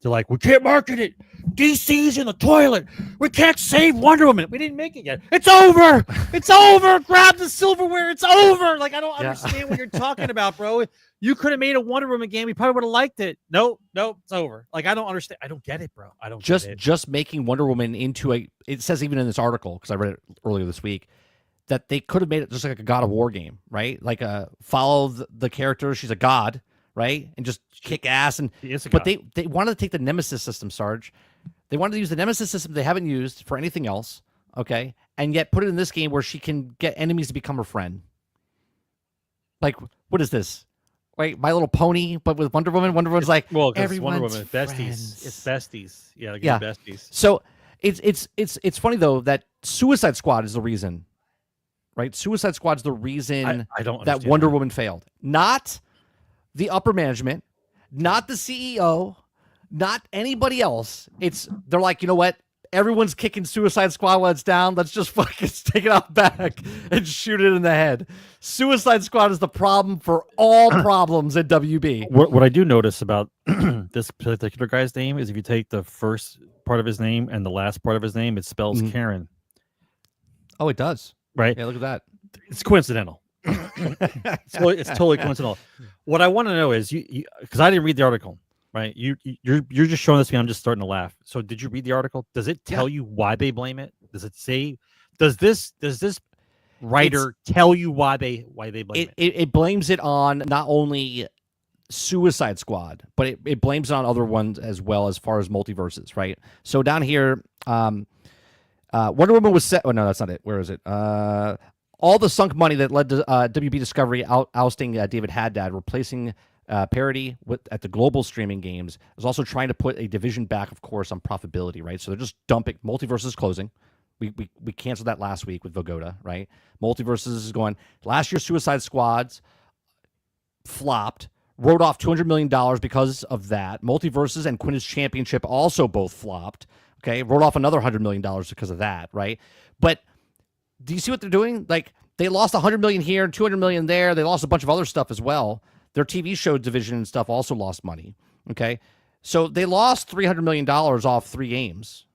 They're like, we can't market it. DC's in the toilet. We can't save Wonder Woman. We didn't make it yet. It's over. It's over. Grab the silverware. It's over. Like, I don't understand what you're talking about, bro. You could have made a Wonder Woman game. We probably would have liked it. Nope, it's over. Like, I don't understand. I don't get it, bro. I don't get it. Just making Wonder Woman into it says even in this article, because I read it earlier this week, that they could have made it just like a God of War game, right? Like follow the character. She's a god, right? And just kick ass. But they wanted to take the Nemesis system, Sarge. They wanted to use the Nemesis system they haven't used for anything else, okay? And yet put it in this game where she can get enemies to become her friend. Like, what is this? Right, My Little Pony, but with Wonder Woman. Wonder Woman's like, well, everyone's Wonder Woman, friends. Besties. It's besties. Yeah, besties. So it's funny though that Suicide Squad is the reason, right? Suicide Squad's the reason I don't that Wonder Woman failed. Not the upper management, not the CEO, not anybody else. They're like, you know what? Everyone's kicking Suicide Squad when it's down. Let's just fucking take it out back and shoot it in the head. Suicide Squad is the problem for all problems at WB. What I do notice about this particular guy's name is if you take the first part of his name and the last part of his name, it spells Karen. Oh, it does. Right? Yeah, look at that. It's coincidental. It's totally coincidental. What I want to know is you because I didn't read the article. Right, you're just showing this to me. I'm just starting to laugh. So, did you read the article? Does it tell you why they blame it? Does it say? Does this writer tell you why they blame it? It blames it on not only Suicide Squad, but it blames it on other ones as well as far as multiverses, right? So down here, Wonder Woman was set. Oh no, that's not it. Where is it? All the sunk money that led to WB Discovery ousting David Haddad, replacing parity at the global streaming games, is also trying to put a division back, of course, on profitability, right? So they're just dumping. Multiverse is closing. We canceled that last week with Vogoda, right? Multiverses is going. Last year's Suicide Squads flopped. Wrote off $200 million because of that. Multiverses and Quinn's Championship also both flopped. Okay, wrote off another $100 million because of that, right? But do you see what they're doing? Like, they lost $100 million here, $200 million there. They lost a bunch of other stuff as well. Their TV show division and stuff also lost money. Okay, so they lost $300 million off 3 games.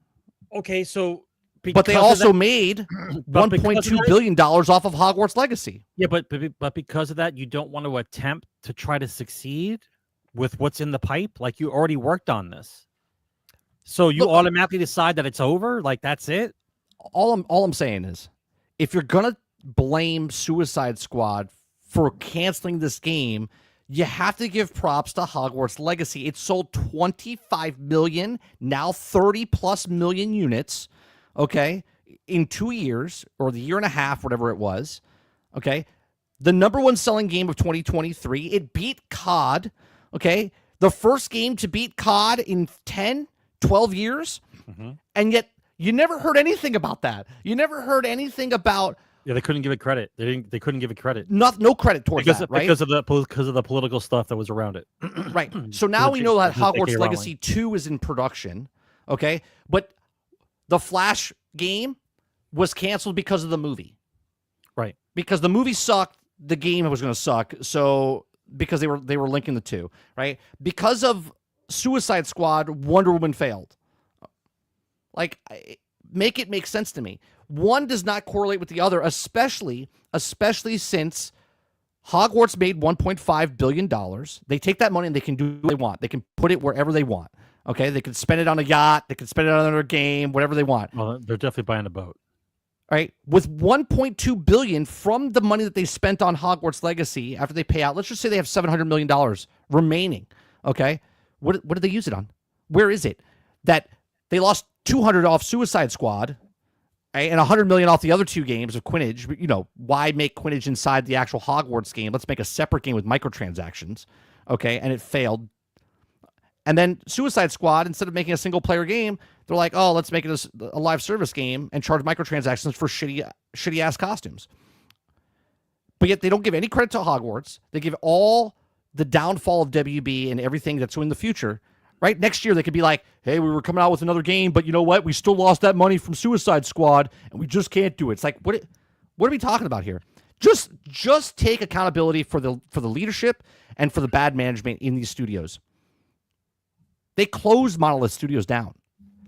Okay, so but they also made $1.2 billion off of Hogwarts Legacy. Yeah, but because of that, you don't want to attempt to try to succeed with what's in the pipe. Like, you already worked on this, so you automatically decide that it's over. Like, that's it. All I'm saying is, if you're gonna blame Suicide Squad for canceling this game, you have to give props to Hogwarts Legacy. It sold 25 million, now 30+ million units. Okay, in 2 years, or the year and a half, whatever it was. Okay, the #1 selling game of 2023. It beat COD. Okay, the first game to beat COD in 10, 12 years. And yet you never heard anything about that. You never heard anything about. Yeah, they couldn't give it credit. They couldn't give it credit. No credit towards that, right? Because of the political stuff that was around it. Right. So now we know that Hogwarts Legacy 2 is in production. Okay, but the Flash game was canceled because of the movie. Right. Because the movie sucked, the game was going to suck. So because they were linking the two, right? Because of Suicide Squad, Wonder Woman failed. Like, make it make sense to me. One does not correlate with the other, especially since Hogwarts made $1.5 billion. They take that money and they can do what they want. They can put it wherever they want. Okay, they could spend it on a yacht. They could spend it on another game, whatever they want. Well, they're definitely buying a boat. All right, with $1.2 billion from the money that they spent on Hogwarts Legacy after they pay out, let's just say they have $700 million remaining. Okay, what did they use it on? Where is it? That they lost 200 off Suicide Squad, right, and 100 million off the other 2 games of Quidditch. You know, why make Quidditch inside the actual Hogwarts game? Let's make a separate game with microtransactions. Okay, and it failed. And then Suicide Squad, instead of making a single-player game, they're like, oh, let's make it a live service game and charge microtransactions for shitty-ass costumes. But yet they don't give any credit to Hogwarts. They give all the downfall of WB and everything that's in the future. Right? Next year, they could be like, hey, we were coming out with another game, but you know what? We still lost that money from Suicide Squad, and we just can't do it. It's like, what are we talking about here? Just take accountability for the leadership and for the bad management in these studios. They closed Monolith Studios down.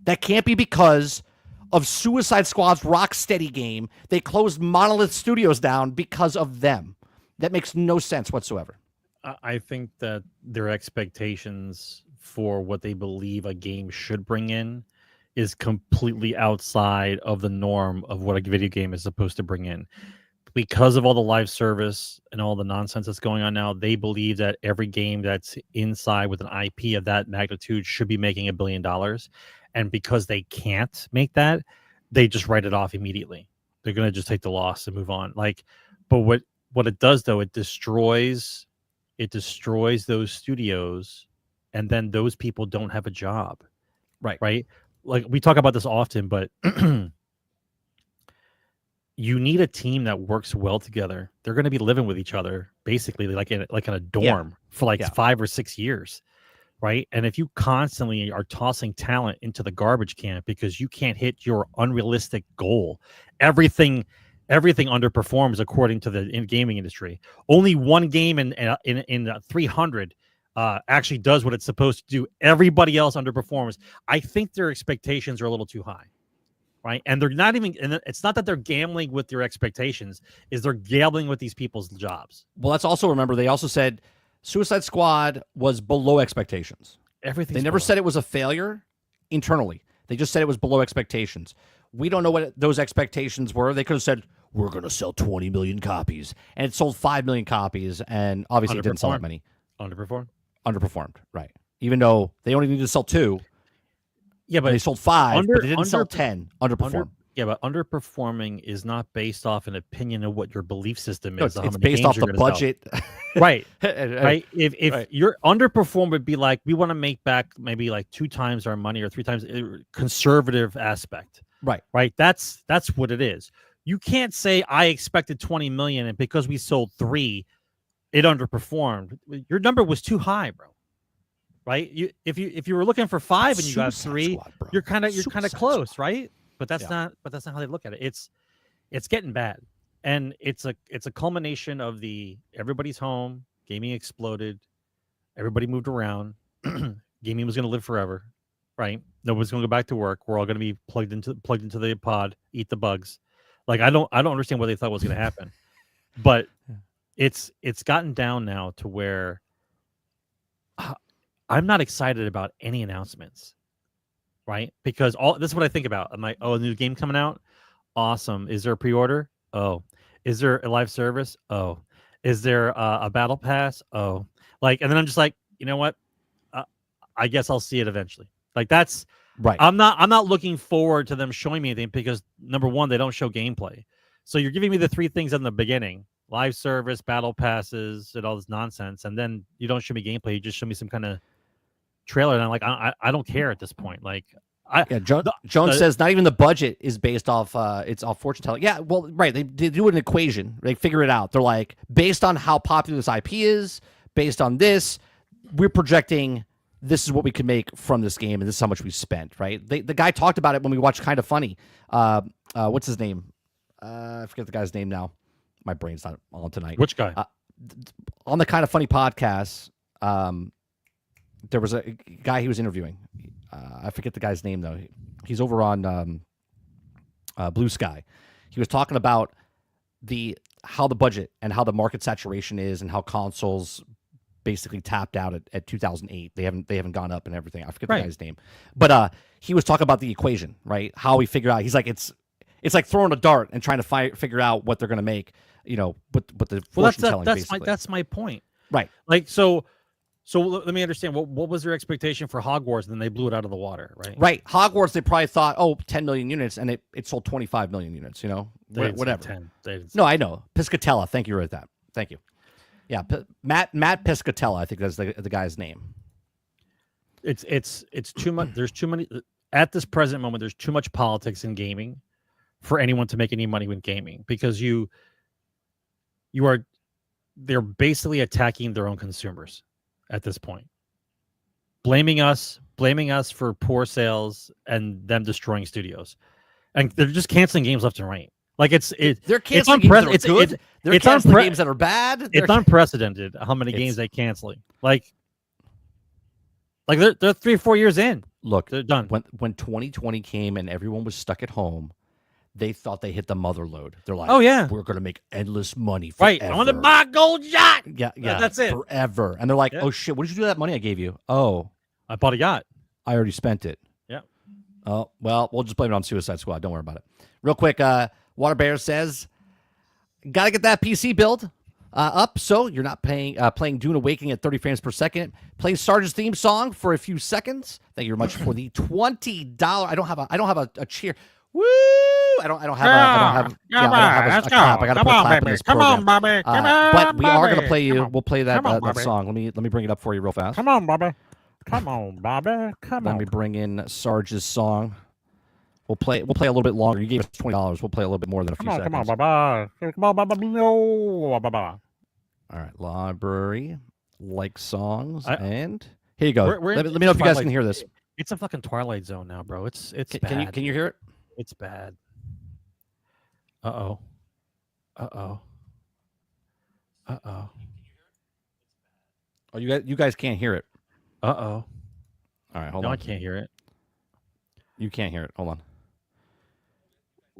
That can't be because of Suicide Squad's Rocksteady game. They closed Monolith Studios down because of them. That makes no sense whatsoever. I think that their expectations for what they believe a game should bring in is completely outside of the norm of what a video game is supposed to bring in. Because of all the live service and all the nonsense that's going on now, they believe that every game that's inside with an IP of that magnitude should be making $1 billion. And because they can't make that, they just write it off immediately. They're going to just take the loss and move on. Like, but what it does, though, it destroys those studios, and then those people don't have a job. Right. Like, we talk about this often, but you need a team that works well together. They're going to be living with each other, basically, like in a dorm for 5 or 6 years, right? And if you constantly are tossing talent into the garbage can because you can't hit your unrealistic goal, everything underperforms according to the gaming industry. Only one game in 300 actually does what it's supposed to do. Everybody else underperforms. I think their expectations are a little too high. Right. And they're not even, and it's not that they're gambling with their expectations, is they're gambling with these people's jobs. Well, let's also remember they also said Suicide Squad was below expectations. They never said it was a failure internally. They just said it was below expectations. We don't know what those expectations were. They could have said, we're going to sell 20 million copies. And it sold 5 million copies. And obviously it didn't sell that many. Underperformed, right? Even though they only needed to sell 2. Yeah, but they sold 5, but they didn't sell 10. Underperformed. Yeah, but underperforming is not based off an opinion of what your belief system is. No, it's based off the budget. Right. Right. If right. your underperform would be like, we want to make back maybe like 2 times our money or 3 times conservative aspect. Right. Right. That's what it is. You can't say I expected 20 million and because we sold 3, it underperformed. Your number was too high, bro. Right? If you were looking for 5 and you got 3, Squad, you're kind of close, Squad. right? But that's not how they look at it. It's getting bad. And it's a culmination of everybody's home, gaming exploded, everybody moved around, gaming was going to live forever, right? Nobody's going to go back to work. We're all going to be plugged into the pod, eat the bugs. Like I don't understand what they thought was going to happen, but it's gotten down now to where I'm not excited about any announcements, right? Because this is what I think about. I'm like, oh, a new game coming out, awesome. Is there a pre-order? Oh. Is there a live service? Oh. Is there a battle pass? Oh. Like, and then I'm just like, you know what? I guess I'll see it eventually. Like that's right. I'm not looking forward to them showing me anything because number one, they don't show gameplay. So you're giving me the 3 things in the beginning: live service, battle passes, and all this nonsense, and then you don't show me gameplay. You just show me some kind of trailer, and I'm like, I don't care at this point. Like, Jones says not even the budget is based off. It's off fortune telling. Yeah, well, right. They do an equation. They figure it out. They're like, based on how popular this IP is, based on this, we're projecting this is what we could make from this game, and this is how much we spent. Right. The guy talked about it when we watched Kind of Funny. What's his name? I forget the guy's name now. My brain's not on tonight. Which guy? On the Kind of Funny podcast, there was a guy he was interviewing. I forget the guy's name, though. He's over on Blue Sky. He was talking about how the budget and how the market saturation is and how consoles basically tapped out at 2008. They haven't gone up and everything. I forget the guy's name. But he was talking about the equation, right? How we figure out. He's like, it's like throwing a dart and trying to figure out what they're going to make, but the fortune telling, basically. That's my point. Right. Like, so let me understand, what was their expectation for Hogwarts, and then they blew it out of the water, right? Right. Hogwarts, they probably thought, 10 million units, and it sold 25 million units, whatever. 10. No, I know. Piscatella. Thank you for that. Thank you. Yeah, Matt Piscatella, I think that's the guy's name. It's too much. There's too many, at this present moment, there's too much politics in gaming for anyone to make any money with gaming, because they're basically attacking their own consumers at this point, blaming us for poor sales and them destroying studios, and they're just canceling games left and right. Like they're canceling games that are good. They're canceling games that are bad. It's unprecedented how many games they're canceling. Like they're 3 or 4 years in. Look, they're done. When 2020 came and everyone was stuck at home, they thought they hit the mother load. They're like, oh yeah, we're gonna make endless money forever. Right, I want to buy a gold yacht. Yeah, that's it, forever. And they're like, oh shit, what did you do with that money I gave you? Oh, I bought a yacht. I already spent it. Yeah. Oh well, we'll just blame it on Suicide Squad. Don't worry about it. Real quick, Water Bear says, gotta get that PC build up so you're not playing Dune Awakening at 30 frames per second. Play Sarge's theme song for a few seconds. Thank you very much for the $20. I don't have a cheer. Woo! I don't have a clap. I gotta put a clap in this program. Come on, Bobby. But we are gonna play you. We'll play that song. Let me bring it up for you real fast. Come on, Bobby. Come on, Bobby. Come on. Let me bring in Sarge's song. We'll play a little bit longer. You gave us $20. We'll play a little bit more than a few seconds. Come on, Baba. Come on, Baba. No, Baba. All right, library, like songs, and here you go. Let me know if you guys can hear this. It's a fucking Twilight Zone now, bro. It's bad. Can you hear it? It's bad. Uh-oh. Oh, you guys can't hear it. Uh-oh. All right, hold on. No, I can't hear it. You can't hear it. Hold on.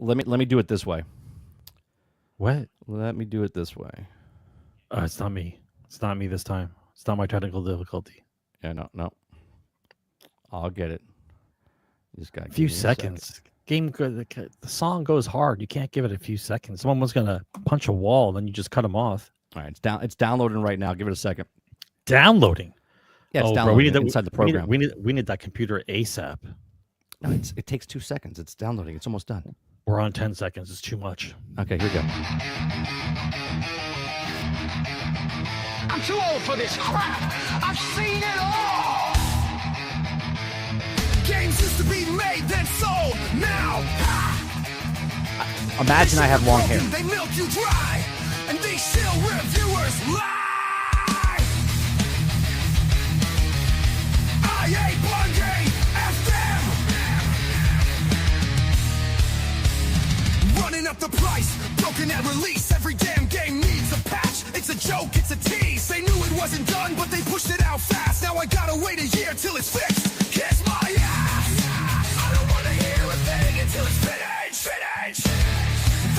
Let me do it this way. What? Let me do it this way. It's not me. It's not me this time. It's not my technical difficulty. Yeah, no. I'll get it. Just got a few seconds. Game good. The song goes hard. You can't give it a few seconds. Someone's gonna punch a wall, then you just cut them off. All right, it's downloading right now. Give it a second. downloading. Yeah, it's bro, downloading we need that inside the program. We need that computer ASAP. No, it takes 2 seconds. It's downloading. It's almost done. We're on 10 seconds. It's too much. Okay, here we go. I'm too old for this crap. I've seen it all. Games used to be made, then sold. Now, Imagine I have long hair. They milk you dry, and these shill reviewers lie. I ain't Bungie, F them. Running up the price, broken at release. Every damn game needs a patch. It's a joke, it's a tease. They knew it wasn't done, but they pushed it out fast. Now I gotta wait a year till it's fixed. Kiss my ass. I don't wanna hear a thing until it's finished.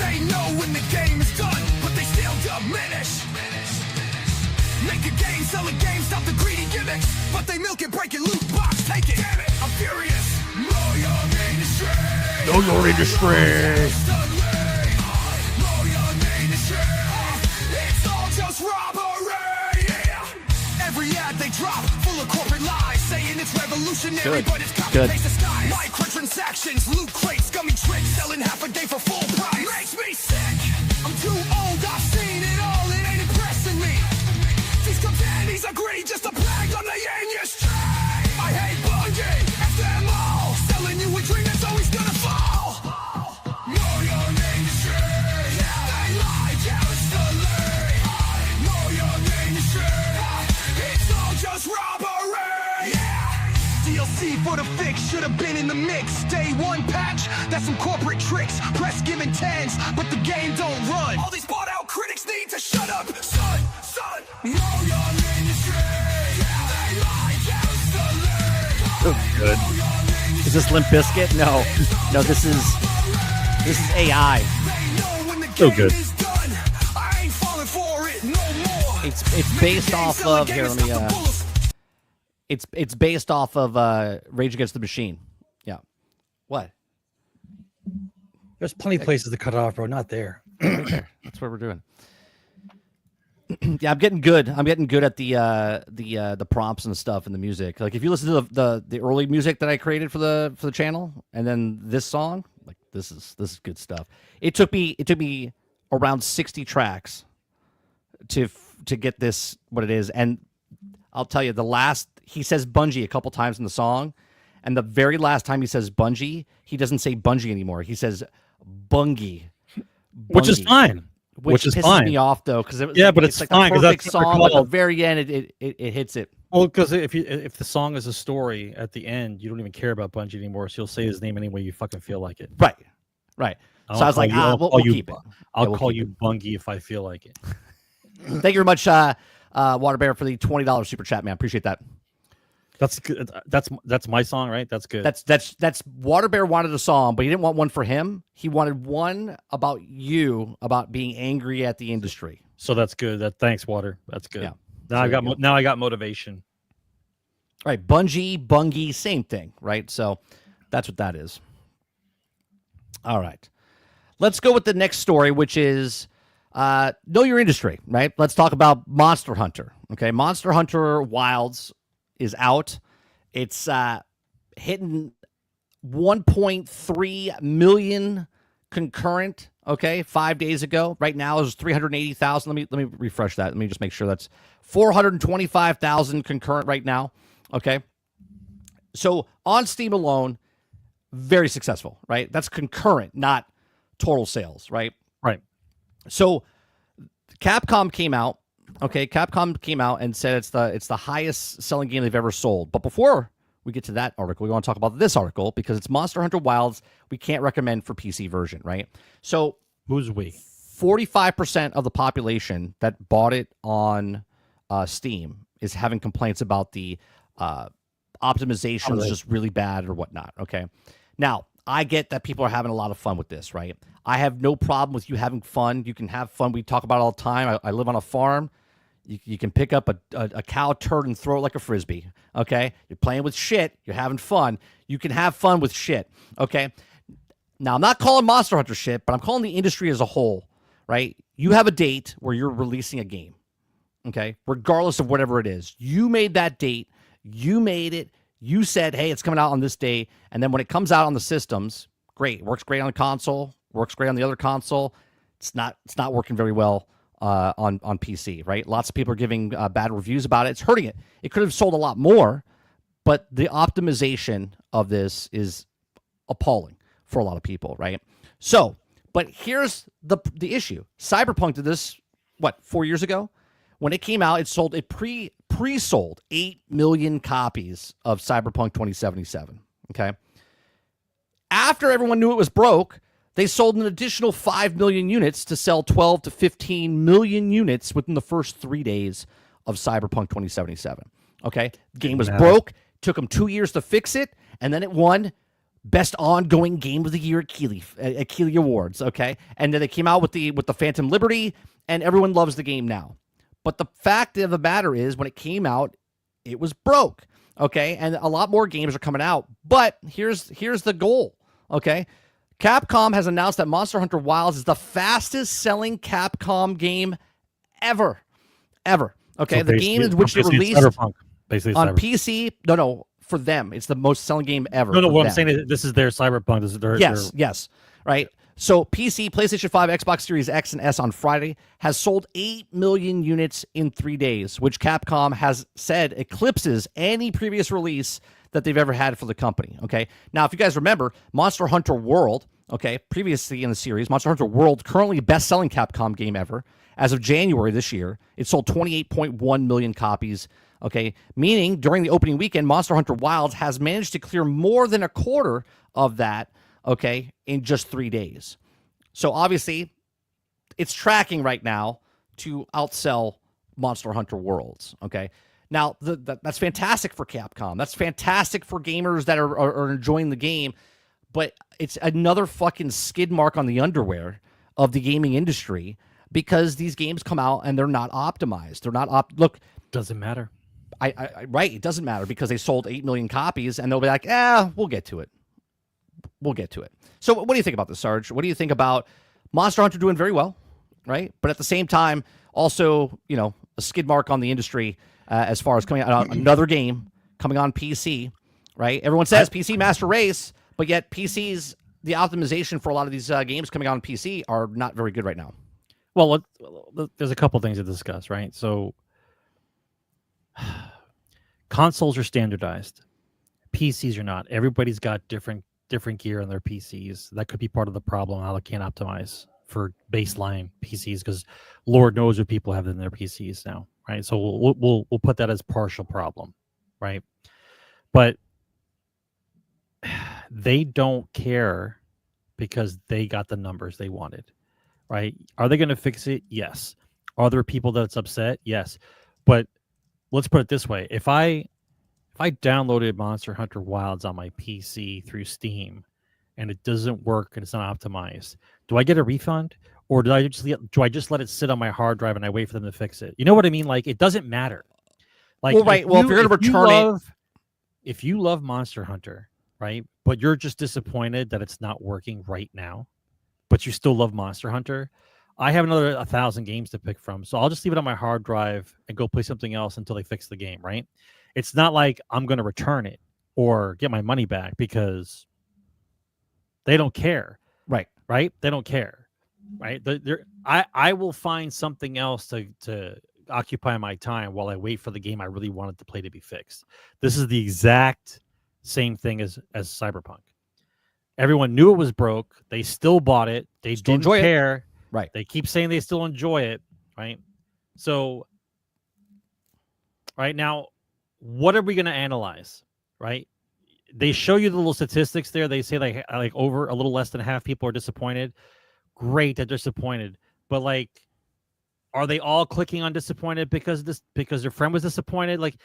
They know when the game is done, but they still diminish. Make a game, sell a game, stop the greedy gimmicks. But they milk it, break it, loot box, take it. Damn it, I'm furious. Know your industry. Know your industry. It's all just robbery. Every ad they drop, full of corporate lies, saying it's revolutionary, Good. but it's copy paste disguise. Microtransactions, loot crates, gummy tricks, selling half a day for full price. Makes me sick. I'm too old, I've seen it all. It ain't impressing me. These companies are greedy, just a plague on the industry. I hate Bungie, F them all. Selling you a dream that's always gonna fall. Know your industry. They lie constantly. Know your industry. It's all just robbery. DLC for the fix should have been in the mix. Day one patch, that's some corporate tricks. Press giving tens, but the game don't run. All these bought out critics need to shut up. Son, know your industry. They lie constantly. Good. Is this Limp Bizkit? No. No, this is AI. So good. It's based off of here. Let me. It's based off of Rage Against the Machine. Yeah. What? There's plenty of places to cut off, bro. Not there. Right there. That's what we're doing. Yeah, I'm getting good. I'm getting good at the prompts and stuff and the music. Like if you listen to the early music that I created for the channel, and then this song, like this is good stuff. It took me around 60 tracks to get this what it is, and I'll tell you, he says Bungie a couple times in the song, and the very last time he says Bungie, he doesn't say Bungie anymore. He says Bungie. Which is fine. Which is pisses fine. me off though, because but it's like fine the because perfect that's song. But at the very end, it hits it. Well, because if the song is a story at the end, you don't even care about Bungie anymore. So you'll say his name any way you fucking feel like it. Right. So I was like, we'll keep it. I'll call you Bungie if I feel like it. Thank you very much, Water Bear, for the $20 super chat, man. Appreciate that. That's good. That's my song, right? That's good. That's Water Bear wanted a song, but he didn't want one for him. He wanted one about you, about being angry at the industry. So that's good. Thanks, Water. That's good. Yeah. Now I got motivation. All right, Bungie, same thing, right? So that's what that is. All right. Let's go with the next story, which is know your industry, right? Let's talk about Monster Hunter. Okay, Monster Hunter Wilds is out. It's hitting 1.3 million concurrent. Okay, 5 days ago. Right now is 380,000. Let me refresh that. Let me just make sure that's 425,000 concurrent right now. Okay, so on Steam alone, very successful. Right, that's concurrent, not total sales. Right. Right. So Capcom came out. Okay, Capcom came out and said it's the highest selling game they've ever sold. But before we get to that article, we want to talk about this article because it's Monster Hunter Wilds. We can't recommend for PC version, right? So who's we? 45% of the population that bought it on Steam is having complaints about the optimization is just really bad or whatnot. Okay, now I get that people are having a lot of fun with this, right? I have no problem with you having fun. You can have fun. We talk about it all the time. I live on a farm. You can pick up a cow turd and throw it like a Frisbee, okay? You're playing with shit. You're having fun. You can have fun with shit, okay? Now, I'm not calling Monster Hunter shit, but I'm calling the industry as a whole, right? You have a date where you're releasing a game, Okay, regardless of whatever it is, you made that date, you made it, you said, hey, it's coming out on this day, and then when it comes out on the systems, great, it works great on the console, works great on the other console. It's not working very well on PC, right? Lots of people are giving bad reviews about it. It's hurting it. It could have sold a lot more, but the optimization of this is appalling for a lot of people, right? So, but here's the issue. Cyberpunk did this, 4 years ago? When it came out, it pre-sold 8 million copies of Cyberpunk 2077, okay? After everyone knew it was broke, they sold an additional 5 million units to sell 12 to 15 million units within the first 3 days of Cyberpunk 2077, okay? The game was broke, took them 2 years to fix it, and then it won Best Ongoing Game of the Year at Keighley Awards, okay? And then they came out with the Phantom Liberty, and everyone loves the game now. But the fact of the matter is, when it came out, it was broke, okay? And a lot more games are coming out. But here's the goal, okay? Capcom has announced that Monster Hunter Wilds is the fastest-selling Capcom game ever. Okay, So the game in which it released on PC. No, for them, it's the most selling game ever. No, what I'm saying is this is their Cyberpunk. This is their yes, right. So PC, PlayStation 5, Xbox Series X and S on Friday has sold 8 million units in 3 days, which Capcom has said eclipses any previous release that they've ever had for the company, okay? Now, if you guys remember, Monster Hunter World, okay, previously in the series, Monster Hunter World, currently best-selling Capcom game ever. As of January this year, it sold 28.1 million copies, okay? Meaning, during the opening weekend, Monster Hunter Wilds has managed to clear more than a quarter of that, okay, in just 3 days. So, obviously, it's tracking right now to outsell Monster Hunter Worlds, okay? Now, that's fantastic for Capcom. That's fantastic for gamers that are enjoying the game, but it's another fucking skid mark on the underwear of the gaming industry because these games come out and they're not optimized. They're not look. Doesn't matter. Right, it doesn't matter because they sold 8 million copies and they'll be like, we'll get to it. We'll get to it. So what do you think about this, Sarge? What do you think about Monster Hunter doing very well, right? But at the same time, also, a skid mark on the industry as far as coming out another game coming on PC, right? Everyone says PC Master Race, but yet PCs, the optimization for a lot of these games coming out on PC are not very good right now. Well, there's a couple things to discuss, right? So consoles are standardized. PCs are not. Everybody's got different gear on their PCs. That could be part of the problem how they can't optimize for baseline PCs because Lord knows what people have in their PCs now, right? So we'll put that as partial problem, right? But they don't care because they got the numbers they wanted, right? Are they going to fix it? Yes. Are there people that's upset? Yes. But let's put it this way: if I downloaded Monster Hunter Wilds on my PC through Steam and it doesn't work and it's not optimized, do I get a refund or do I just let it sit on my hard drive and I wait for them to fix it? You know what I mean? Like, it doesn't matter. Like, well, right. If you're going to return it, if you love Monster Hunter, right, but you're just disappointed that it's not working right now, but you still love Monster Hunter, I have another 1,000 games to pick from, so I'll just leave it on my hard drive and go play something else until they fix the game, right? It's not like I'm going to return it or get my money back because they don't care. Right? They don't care. Right? I will find something else to occupy my time while I wait for the game I really wanted to play to be fixed. This is the exact same thing as Cyberpunk. Everyone knew it was broke. They still bought it. They still didn't care. It. Right. They keep saying they still enjoy it. Right. So right now, what are we going to analyze? Right. They show you the little statistics there. They say like over a little less than half people are disappointed. Great that they're disappointed. But like, are they all clicking on disappointed because their friend was disappointed? Like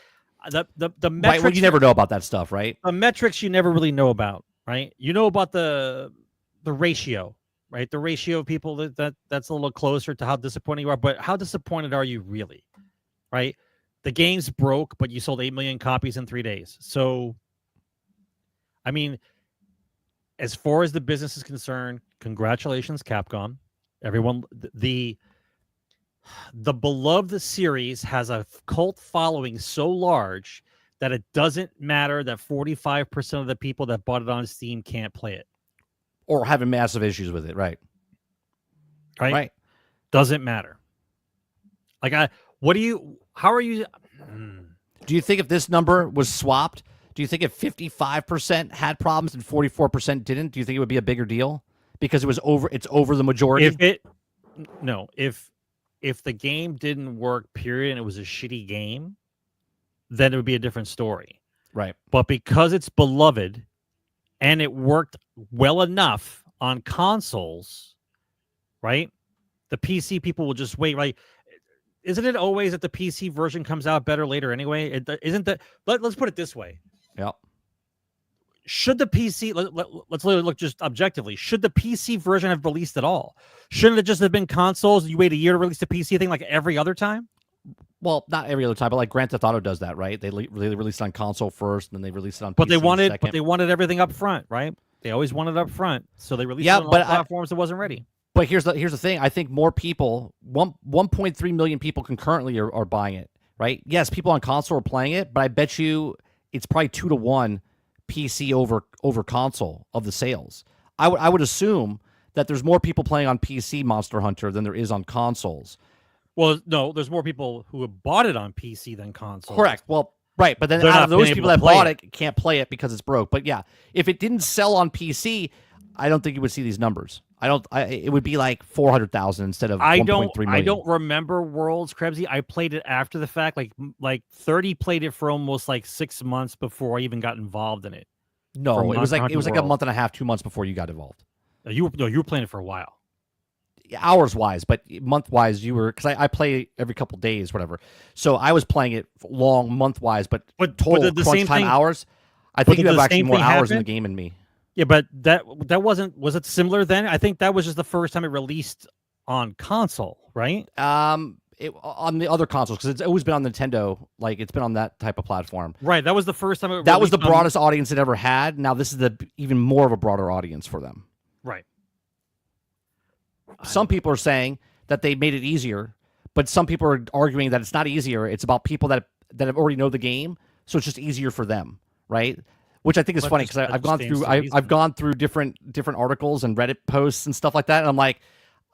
the metrics. Right, well, you never know about that stuff, right? The metrics you never really know about, right? You know about the ratio, right? The ratio of people that's a little closer to how disappointed you are. But how disappointed are you really, right? The game's broke, but you sold 8 million copies in 3 days. So, I mean, as far as the business is concerned, congratulations, Capcom. Everyone, The beloved series has a cult following so large that it doesn't matter that 45% of the people that bought it on Steam can't play it. Or having massive issues with it, right? Right. Doesn't matter. Like, how are you? Do you think if this number was swapped, do you think if 55% had problems and 44% didn't, do you think it would be a bigger deal? Because it's over the majority? If the game didn't work, period, and it was a shitty game, then it would be a different story. Right. But because it's beloved and it worked well enough on consoles, right? The PC people will just wait, right? Isn't it always that the PC version comes out better later anyway? Isn't that? Let's put it this way. Yeah. Should the PC? Let's look just objectively. Should the PC version have released at all? Shouldn't it just have been consoles? You wait a year to release the PC thing like every other time? Well, not every other time, but like Grand Theft Auto does that, right? They released it on console first, and then they released it on. But PC they wanted everything up front, right? They always wanted it up front, so they released it on all platforms that wasn't ready. But here's the thing. I think more people, 1.3 million people concurrently are buying it, right? Yes, people on console are playing it, but I bet you it's probably 2 to 1 PC over console of the sales. I would assume that there's more people playing on PC Monster Hunter than there is on consoles. Well, no, there's more people who have bought it on PC than console. Correct. Well, right, but then out of those people that bought it can't play it because it's broke. But yeah, if it didn't sell on PC, I don't think you would see these numbers. It would be like 400,000 instead of 1.3 million. I don't remember Worlds, Krebsy. I played it after the fact. Like 30 played it for almost like 6 months before I even got involved in it. No, it was like a month and a half, 2 months before you got involved. You were playing it for a while. Hours wise, but month wise, you were, because I play every couple days, whatever. So I was playing it long month wise, but total the crunch same time thing, hours. I think you have actually more hours in happened? the game than me. Yeah, but that wasn't. Was it similar then? I think that was just the first time it released on console, right? On the other consoles, because it's always been on Nintendo. Like, it's been on that type of platform. Right. That was the first time. That was the broadest audience it ever had. Now this is the even more of a broader audience for them. Right. Some people are saying that they made it easier, but some people are arguing that it's not easier. It's about people that have already know the game, so it's just easier for them, right? Which I think is funny because I've gone through different articles and Reddit posts and stuff like that, and I'm like,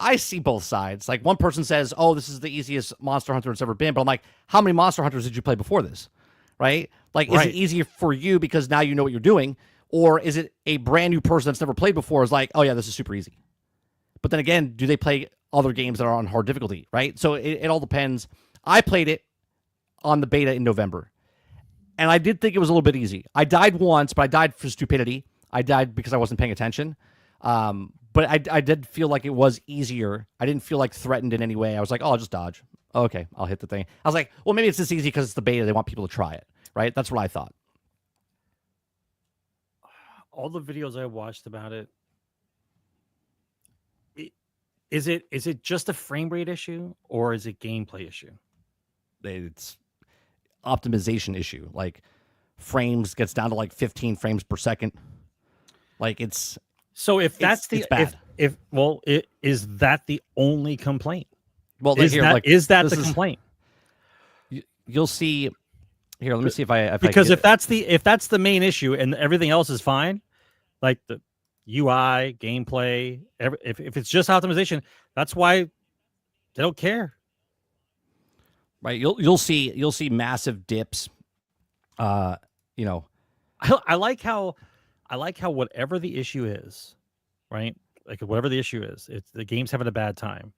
I see both sides. Like, one person says, "Oh, this is the easiest Monster Hunter it's ever been," but I'm like, how many Monster Hunters did you play before this, right? Like, is it easier for you because now you know what you're doing, or is it a brand new person that's never played before is like, "Oh yeah, this is super easy"? But then again, do they play other games that are on hard difficulty, right? So it all depends. I played it on the beta in November, and I did think it was a little bit easy. I died once, but I died for stupidity. I died because I wasn't paying attention. But I did feel like it was easier. I didn't feel like threatened in any way. I was like, oh, I'll just dodge. Oh, okay, I'll hit the thing. I was like, well, maybe it's this easy because it's the beta. They want people to try it, right? That's what I thought. All the videos I watched about it, is it just a frame rate issue or is it gameplay issue? It's optimization issue. Like, frames gets down to like 15 frames per second. Like, it's so if that's it's bad. Is that the only complaint? Well, is that the complaint? You'll see. Here, let me see if that's the main issue and everything else is fine, like the UI, gameplay, if it's just optimization, that's why they don't care. Right. You'll see massive dips. I like how whatever the issue is, right? Like, whatever the issue is, it's the game's having a bad time.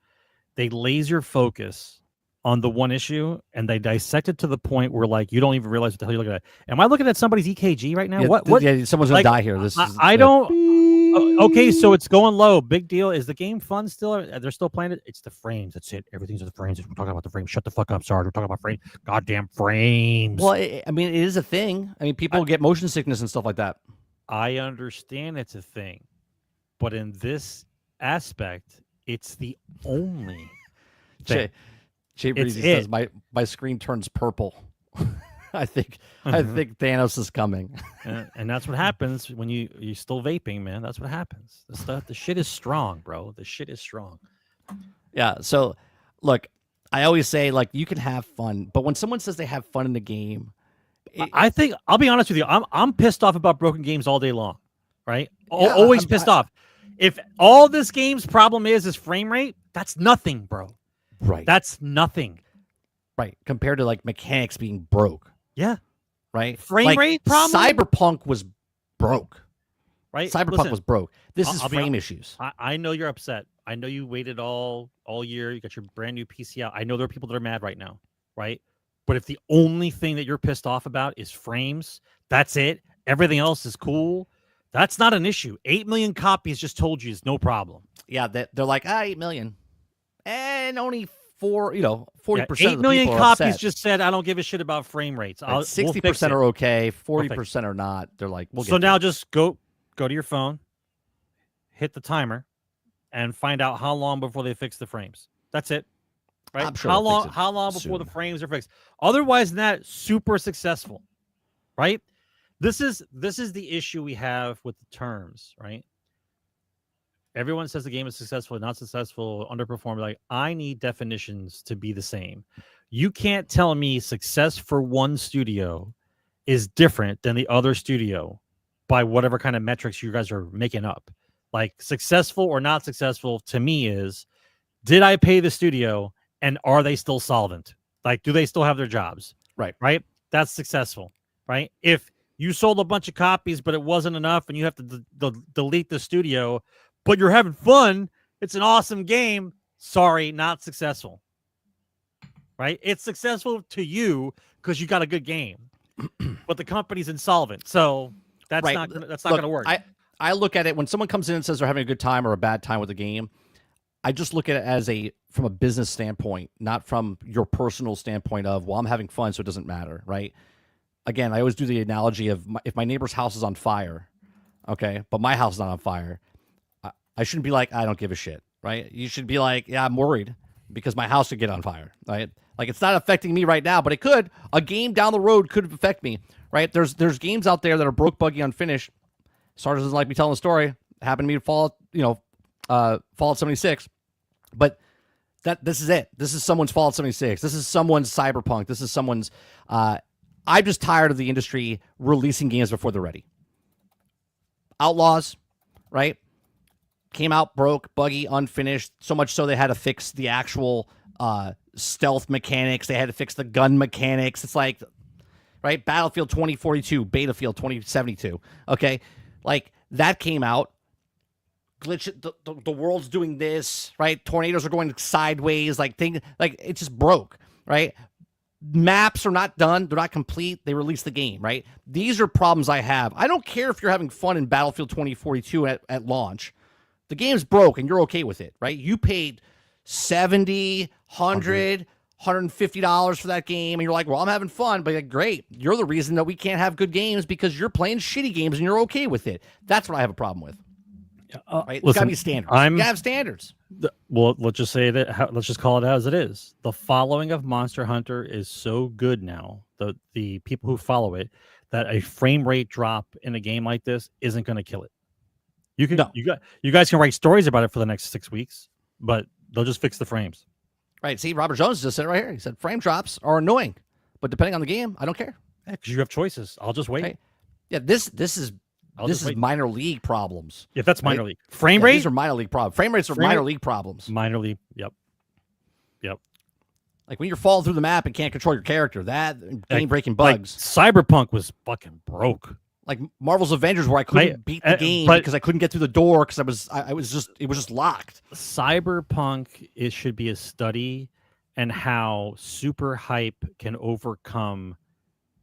They laser focus on the one issue and they dissect it to the point where, like, you don't even realize what the hell you're looking at. Am I looking at somebody's EKG right now? Yeah, what? Yeah, someone's gonna die here. I don't. Okay, so it's going low. Big deal. Is the game fun still? They're still playing it. It's the frames. That's it. Everything's the frames. We're talking about the frames. Shut the fuck up, Sarge. We're talking about frames. Goddamn frames. Well, I mean, it is a thing. I mean, people get motion sickness and stuff like that. I understand it's a thing, but in this aspect, it's the only thing. Jay Breezy says my screen turns purple. I think Thanos is coming. And that's what happens when you're still vaping, man. That's what happens. The shit is strong, bro. The shit is strong. Yeah. So, look, I always say, like, you can have fun, but when someone says they have fun in the game, I think I'll be honest with you. I'm pissed off about broken games all day long, right? Yeah, Always pissed off. If all this game's problem is frame rate, that's nothing, bro. right, That's nothing. right, compared to like mechanics being broke, Yeah, right? frame Like, rate problem. Cyberpunk was broke. Right? Cyberpunk Listen, was broke. This is I'll be frame hon- issues. I know you're upset. I know you waited all year. You got your brand new PC out. I know there are people that are mad right now, right? But if the only thing that you're pissed off about is frames, that's it. Everything else is cool. That's not an issue. 8 million copies just told you is no problem. Yeah, they're like 8 million, and only 40%. Yeah, of the 8 million people are copies upset. just said, I don't give a shit about frame rates. 60% are okay, 40% are not. They're like, we'll get so to now it. just go to your phone, hit the timer, and find out how long before they fix the frames. That's it. Right? I'm sure how they'll fix it long before the soon. frames are fixed? Otherwise than that, super successful. Right? This is the issue we have with the terms, right? Everyone says the game is successful, not successful, underperformed. Like, I need definitions to be the same. You can't tell me success for one studio is different than the other studio by whatever kind of metrics you guys are making up. Like, successful or not successful to me is, did I pay the studio and are they still solvent? Like, do they still have their jobs? Right. Right? That's successful. Right? If you sold a bunch of copies, but it wasn't enough and you have to delete the studio, but you're having fun, it's an awesome game. Sorry, not successful. Right? It's successful to you because you got a good game, but the company's insolvent. So that's Right. not going to work. I look at it when someone comes in and says they're having a good time or a bad time with the game. I just look at it as from a business standpoint, not from your personal standpoint of, well, I'm having fun, so it doesn't matter, right? Again, I always do the analogy of if my neighbor's house is on fire, okay, but my house is not on fire, I shouldn't be like, I don't give a shit, right? You should be like, yeah, I'm worried because my house could get on fire, right? Like, it's not affecting me right now, but it could. A game down the road could affect me, right? There's games out there that are broke, buggy, unfinished. Sarge doesn't like me telling the story. It happened to me to Fallout 76. But this is it. This is someone's Fallout 76. This is someone's Cyberpunk. This is someone's... I'm just tired of the industry releasing games before they're ready. Outlaws, right? Came out broke, buggy, unfinished, so much so they had to fix the actual stealth mechanics. They had to fix the gun mechanics. It's like, right? Battlefield 2042, Betafield 2072. Okay? Like, that came out. Glitch, the world's doing this, right? Tornadoes are going sideways, like it just broke, right? Maps are not done, they're not complete. They released the game, right? These are problems I have. I don't care if you're having fun in Battlefield 2042 at launch. The game's broke and you're okay with it, right? You paid $70, $100, $150 for that game, and you're like, well, I'm having fun, but like, great. You're the reason that we can't have good games because you're playing shitty games and you're okay with it. That's what I have a problem with. Right? It's got to be standards. You gotta have standards. Well, let's just say that. Let's just call it as it is. The following of Monster Hunter is so good now. The people who follow it, that a frame rate drop in a game like this isn't going to kill it. You guys can write stories about it for the next 6 weeks, but they'll just fix the frames. Right. See, Robert Jones just said it right here. He said frame drops are annoying, but depending on the game, I don't care. Yeah, because you have choices. I'll just wait. Okay. Yeah, this is minor league problems. Yeah, that's minor league. Frame rate? These are minor league problems. Frame rates are minor league problems. Minor league. Yep. Like when you're falling through the map and can't control your character, that game-breaking bugs. Like Cyberpunk was fucking broke. Like Marvel's Avengers, where I couldn't beat the game because I couldn't get through the door because it was just locked. Cyberpunk, it should be a study in how super hype can overcome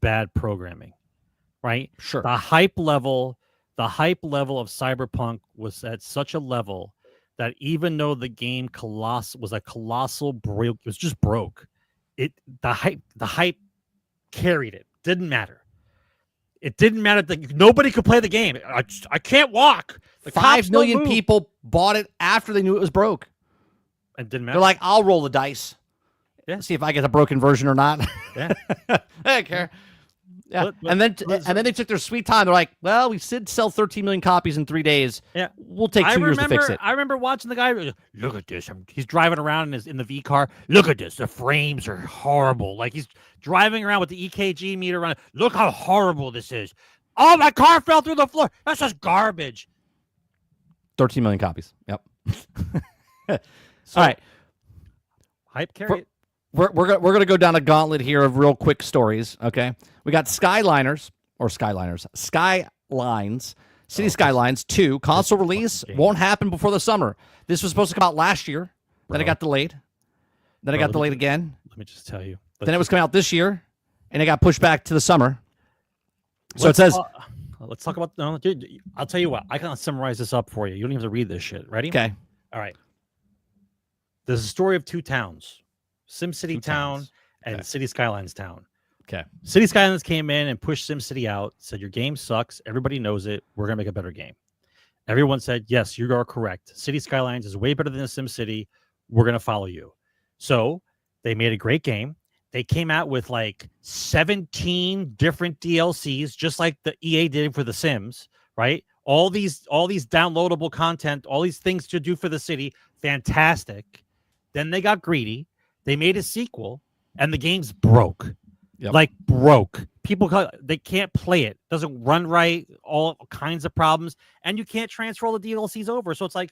bad programming. Right? Sure. The hype level of Cyberpunk was at such a level that even though the game was a colossal break, it was just broke. The hype carried it. Didn't matter. It didn't matter that nobody could play the game. I can't walk. 5 million people bought it after they knew it was broke. It didn't matter. They're like, I'll roll the dice. Yeah. See if I get a broken version or not. Yeah. I don't care. Yeah, and then they took their sweet time. They're like, well, we did sell 13 million copies in 3 days. Yeah, we'll take 2 years to fix it. I remember watching the guy. Look at this. He's driving around in the V car. Look at this. The frames are horrible. Like he's driving around with the EKG meter running. Look how horrible this is. Oh, my car fell through the floor. That's just garbage. 13 million copies. Yep. So, all right. Hype carry it. We're gonna go down a gauntlet here of real quick stories. Okay, we got Skylines, City Skylines 2 console release won't happen before the summer. This was supposed to come out last year, then it got delayed, then it got delayed again. Let me just tell you. Then it was coming out this year, and it got pushed back to the summer. So it says. Let's talk about. No, dude, I'll tell you what. I can summarize this up for you. You don't even have to read this shit. Ready? Okay. All right. There's a story of 2 towns. SimCity Town and City Skylines Town. Okay. City Skylines came in and pushed SimCity out, said your game sucks. Everybody knows it. We're going to make a better game. Everyone said, yes, you are correct. City Skylines is way better than SimCity. We're going to follow you. So they made a great game. They came out with like 17 different DLCs, just like the EA did for The Sims, right? All these downloadable content, all these things to do for the city. Fantastic. Then they got greedy. They made a sequel, and the game's broke. Yep. Like broke. People they can't play it. Doesn't run right. All kinds of problems, and you can't transfer all the DLCs over. So it's like,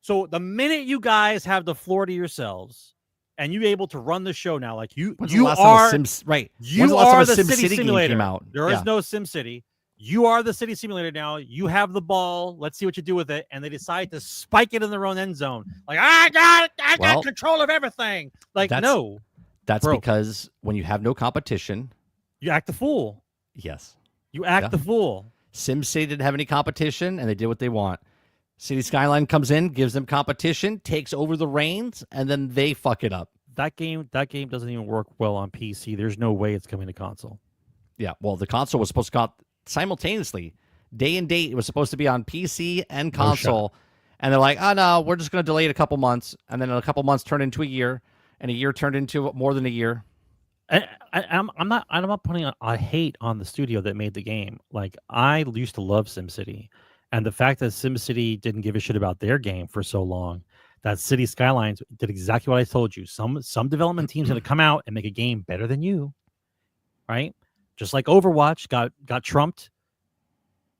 so the minute you guys have the floor to yourselves, and you're able to run the show now, like you are the City Simulator. There is no SimCity. You are the City Simulator now. You have the ball. Let's see what you do with it. And they decide to spike it in their own end zone. Like, I got control of everything. Like, no. That's because when you have no competition, you act the fool. Yes. You act the fool. SimCity didn't have any competition, and they did what they want. City Skyline comes in, gives them competition, takes over the reins, and then they fuck it up. That game doesn't even work well on PC. There's no way it's coming to console. Yeah, well, the console was supposed to come out simultaneously, day and date. It was supposed to be on PC and console, and they're like, oh no, we're just going to delay it a couple months, and then a couple months turned into a year, and a year turned into more than a year. I'm not putting a hate on the studio that made the game. Like, I used to love SimCity, and the fact that SimCity didn't give a shit about their game for so long, that City Skylines did exactly what I told you. Some development team's going to come out and make a game better than you, right? Just like Overwatch got trumped.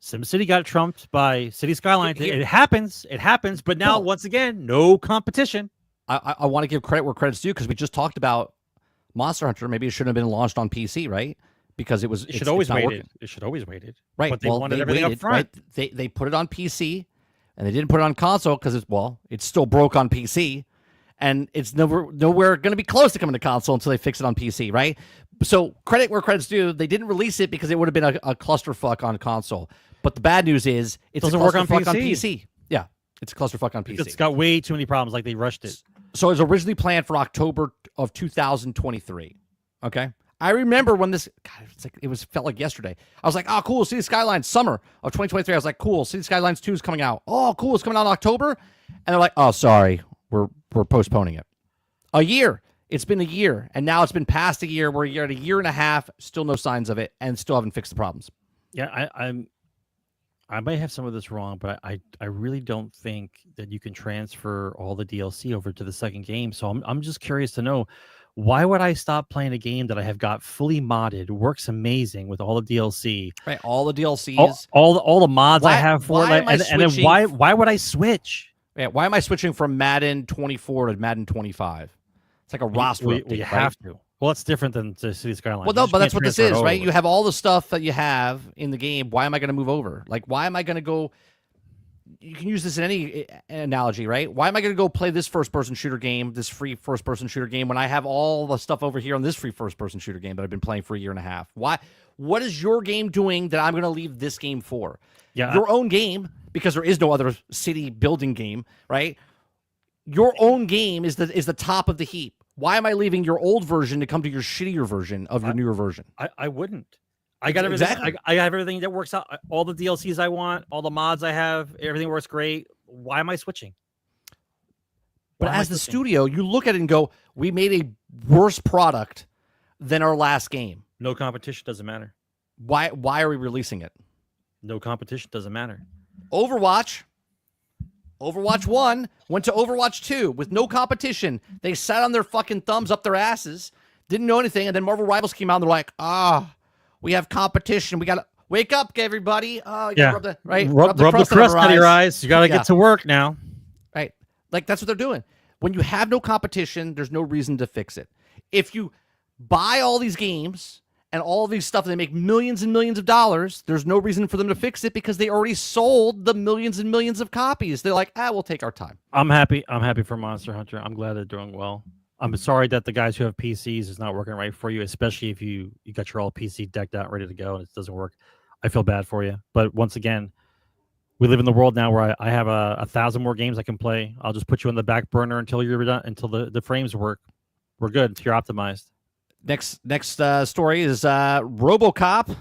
SimCity got trumped by City Skylines. It happens. But now, once again, no competition. I want to give credit where credit's due, because we just talked about Monster Hunter. Maybe it shouldn't have been launched on PC, right? Because it should always waited. It should always waited. Right. But they wanted everything up front. Right? They put it on PC, and they didn't put it on console because it's still broke on PC, and it's nowhere going to be close to coming to console until they fix it on PC, right? So credit where credit's due. They didn't release it because it would have been a clusterfuck on console. But the bad news is it doesn't work on PC. Yeah, it's a clusterfuck on PC. It's got way too many problems. Like, they rushed it. So it was originally planned for October of 2023. Okay, I remember when this. God, felt like yesterday. I was like, oh, cool, City Skylines summer of 2023. I was like, cool, City Skylines 2 is coming out. Oh, cool, it's coming out in October. And they're like, oh, sorry, we're postponing it. A year. It's been a year, and now it's been past a year. We're at a year and a half, still no signs of it, and still haven't fixed the problems. Yeah, I might have some of this wrong, but I really don't think that you can transfer all the DLC over to the second game. So I'm just curious to know, why would I stop playing a game that I have got fully modded, works amazing with all the DLC, right? All the DLCs, all the mods I have for it, and then why would I switch? Yeah, why am I switching from Madden 24 to Madden 25? It's like a roster update, you have to. Well, it's different than the City Skylines. Well, no, but that's what this is, right? You have all the stuff that you have in the game. Why am I going to move over? Like, why am I going to go? You can use this in any analogy, right? Why am I going to go play this first-person shooter game, this free first-person shooter game, when I have all the stuff over here on this free first-person shooter game that I've been playing for a year and a half? Why? What is your game doing that I'm going to leave this game for? Yeah, your own game, because there is no other city building game, right? Your own game is the top of the heap. Why am I leaving your old version to come to your shittier version of your newer version? I wouldn't. I got everything. Exactly. I have everything that works out. All the DLCs I want, all the mods I have, everything works great. Why am I switching? But as the studio, you look at it and go, we made a worse product than our last game. No competition, doesn't matter. Why are we releasing it? No competition, doesn't matter. Overwatch 1 went to Overwatch 2 with no competition. They sat on their fucking thumbs up their asses, didn't know anything, and then Marvel Rivals came out and they're like, we have competition. We got to wake up, everybody. Rub the crust out of your eyes. You got to get to work now. Right. Like, that's what they're doing. When you have no competition, there's no reason to fix it. If you buy all these games and all these stuff, and they make millions and millions of dollars, there's no reason for them to fix it because they already sold the millions and millions of copies. They're like, we'll take our time. I'm happy for Monster Hunter. I'm glad they're doing well. I'm sorry that the guys who have PCs is not working right for you, especially if you got your all PC decked out, ready to go, and it doesn't work. I feel bad for you. But once again, we live in the world now where I have 1,000 more games I can play. I'll just put you on the back burner until you're done, until the frames work. We're good. You're optimized. Next story is RoboCop.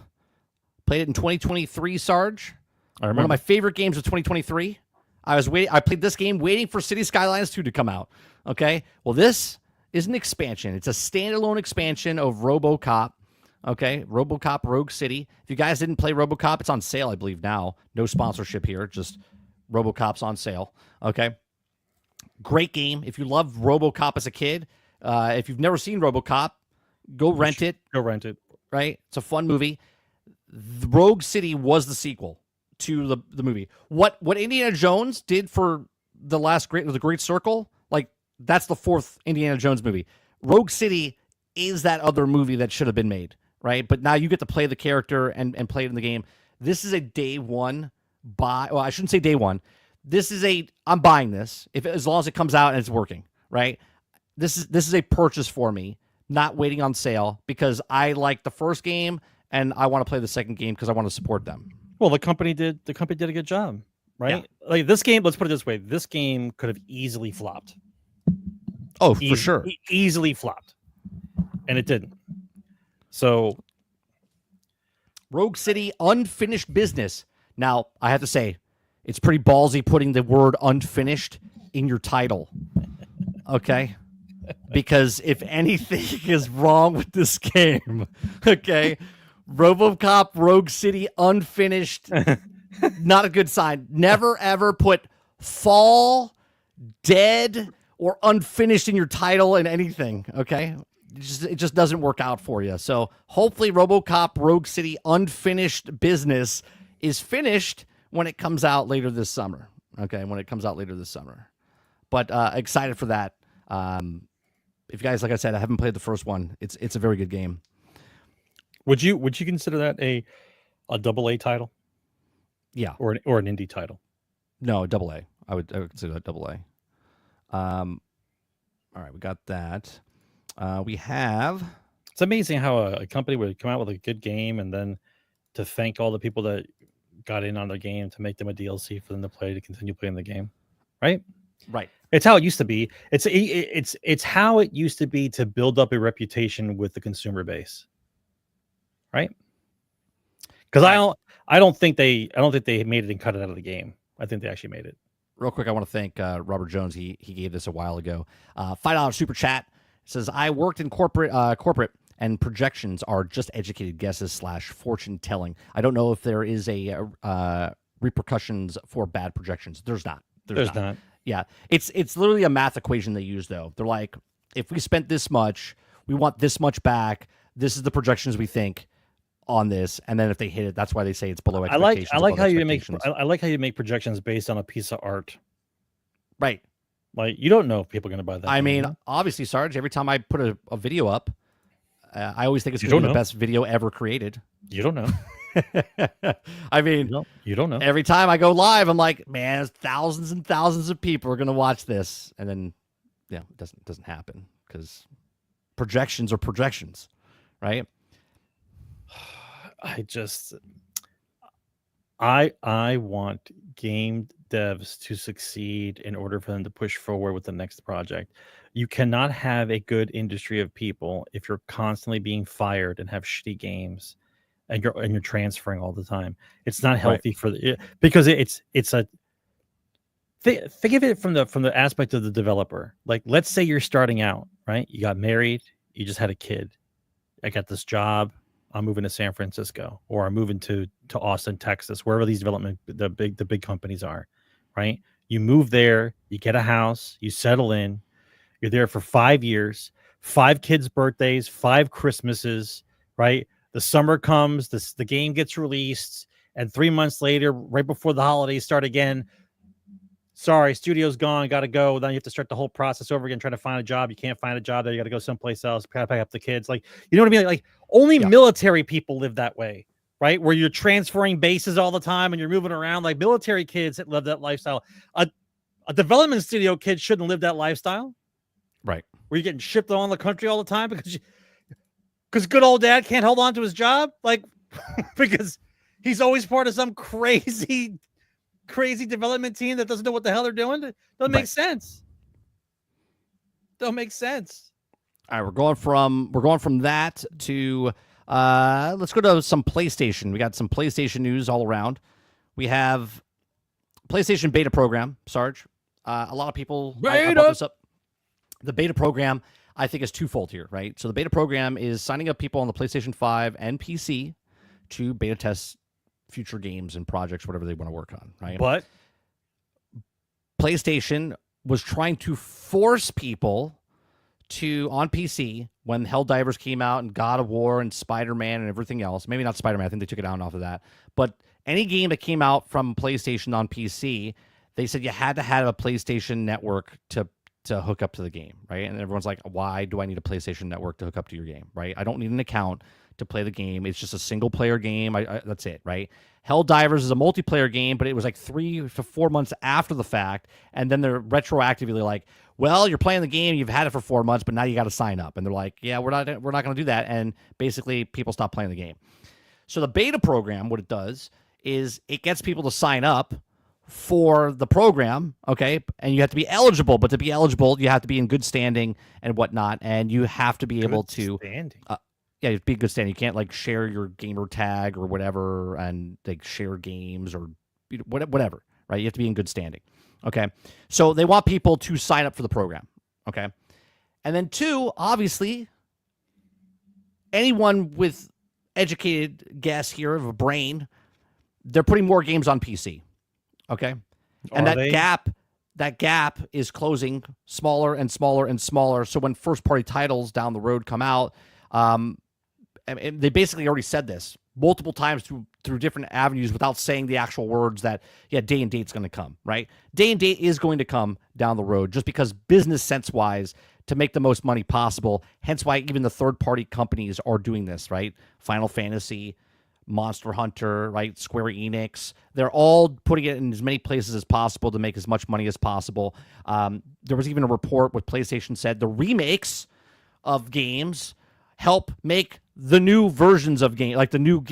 Played it in 2023, Sarge. I remember. One of my favorite games of 2023. I played this game waiting for City Skylines 2 to come out. Okay? Well, this is an expansion. It's a standalone expansion of RoboCop. Okay? RoboCop Rogue City. If you guys didn't play RoboCop, it's on sale, I believe, now. No sponsorship here. Just RoboCop's on sale. Okay? Great game. If you loved RoboCop as a kid, if you've never seen RoboCop, go rent it. Go rent it. Right? It's a fun movie. The Rogue City was the sequel to the movie. What Indiana Jones did for the Great Circle, like, that's the fourth Indiana Jones movie. Rogue City is that other movie that should have been made, right? But now you get to play the character and play it in the game. This is a day one buy. Well, I shouldn't say day one. I'm buying this as long as it comes out and it's working, right? This is a purchase for me, not waiting on sale, because I like the first game and I want to play the second game because I want to support them. Well, the company did a good job, right? Yeah. Like, this game, let's put it this way. This game could have easily flopped. Oh, for sure. Easily flopped. And it didn't. So, Rogue City, unfinished business. Now, I have to say, it's pretty ballsy putting the word unfinished in your title. Okay? Because if anything is wrong with this game, okay, RoboCop Rogue City unfinished, not a good sign. Never, ever put fall, dead, or unfinished in your title in anything, okay? It just doesn't work out for you. So hopefully RoboCop Rogue City unfinished business is finished when it comes out later this summer, okay, But excited for that. If you guys, like I said, I haven't played the first one. It's a very good game. Would you consider that a AA title? Yeah, or an indie title? No, AA. I would consider that AA. All right, we got that. We have. It's amazing how a company would come out with a good game and then to thank all the people that got in on the game to make them a DLC for them to play to continue playing the game, right? Right. It's how it used to be. It's how it used to be to build up a reputation with the consumer base, right? Because I don't think they made it and cut it out of the game. I think they actually made it. Real quick, I want to thank Robert Jones. He gave this a while ago. $5 super chat. It says, I worked in corporate and projections are just educated guesses / fortune telling. I don't know if there is a repercussions for bad projections. There's not. There's not. Yeah, it's literally a math equation they use, though. They're like, if we spent this much, we want this much back. This is the projections we think on this, and then if they hit it, that's why they say it's below expectations. I like how you make projections based on a piece of art. Right. Like, you don't know if people are going to buy that. I mean, obviously, Sarge, every time I put a video up, I always think it's going to be the best video ever created. You don't know. I mean, you don't know. Every time I go live, I'm like, man, thousands and thousands of people are going to watch this. And then, yeah, it doesn't happen because projections are projections, right? I want game devs to succeed in order for them to push forward with the next project. You cannot have a good industry of people if you're constantly being fired and have shitty games and you're transferring all the time. It's not healthy because it's a think of it from the aspect of the developer. Like, let's say you're starting out, right? You got married, you just had a kid. I got this job, I'm moving to San Francisco, or I'm moving to Austin, Texas, wherever these the big companies are, right? You move there, you get a house, you settle in, you're there for 5 years, 5 kids' birthdays, 5 Christmases, right? The summer comes, the game gets released, and 3 months later, right before the holidays start again, sorry, studio's gone, got to go. Then you have to start the whole process over again, trying to find a job. You can't find a job there. You got to go someplace else, pack up the kids. Like, you know what I mean? Like only military people live that way, right? Where you're transferring bases all the time and you're moving around. Like military kids that live that lifestyle. A development studio kid shouldn't live that lifestyle. Right. Where you're getting shipped around the country all the time because good old dad can't hold on to his job. Like, because he's always part of some crazy development team that doesn't know what the hell they're doing. It doesn't make sense. Don't make sense. All right, we're going from that to let's go to some PlayStation. We got some PlayStation news all around. We have PlayStation beta program, Sarge. A lot of people I brought this up. The beta program, I think, is twofold here, right? So the beta program is signing up people on the PlayStation 5 and PC to beta test future games and projects, whatever they want to work on, right? But PlayStation was trying to force people to, on PC, when Helldivers came out and God of War and Spider-Man and everything else, maybe not Spider-Man, I think they took it down off of that, but any game that came out from PlayStation on PC, they said you had to have a PlayStation network to hook up to the game, right? And everyone's like, why do I need a PlayStation network to hook up to your game, right? I don't need an account to play the game. It's just a single-player game. That's it, right? Helldivers is a multiplayer game, but it was like 3 to 4 months after the fact, and then they're retroactively like, well, you're playing the game, you've had it for 4 months, but now you got to sign up. And they're like, yeah, we're not going to do that. And basically, people stop playing the game. So the beta program, what it does is it gets people to sign up for the program, okay? And you have to be eligible, but to be eligible, you have to be in good standing and whatnot, and you have to be able to... yeah, you have to be in good standing. You can't like share your gamer tag or whatever and like share games or whatever, right? You have to be in good standing, okay? So they want people to sign up for the program, okay? And then 2, obviously, anyone with educated guess here of a brain, they're putting more games on PC. Okay. And that gap is closing smaller and smaller and smaller. So when first party titles down the road come out, and they basically already said this multiple times through different avenues without saying the actual words that, yeah, day and date's going to come, right? Day and date is going to come down the road just because business sense wise to make the most money possible. Hence why even the third party companies are doing this, right? Final Fantasy, Monster Hunter, right? Square Enix. They're all putting it in as many places as possible to make as much money as possible. There was even a report what PlayStation said the remakes of games help make the new versions of game, like the new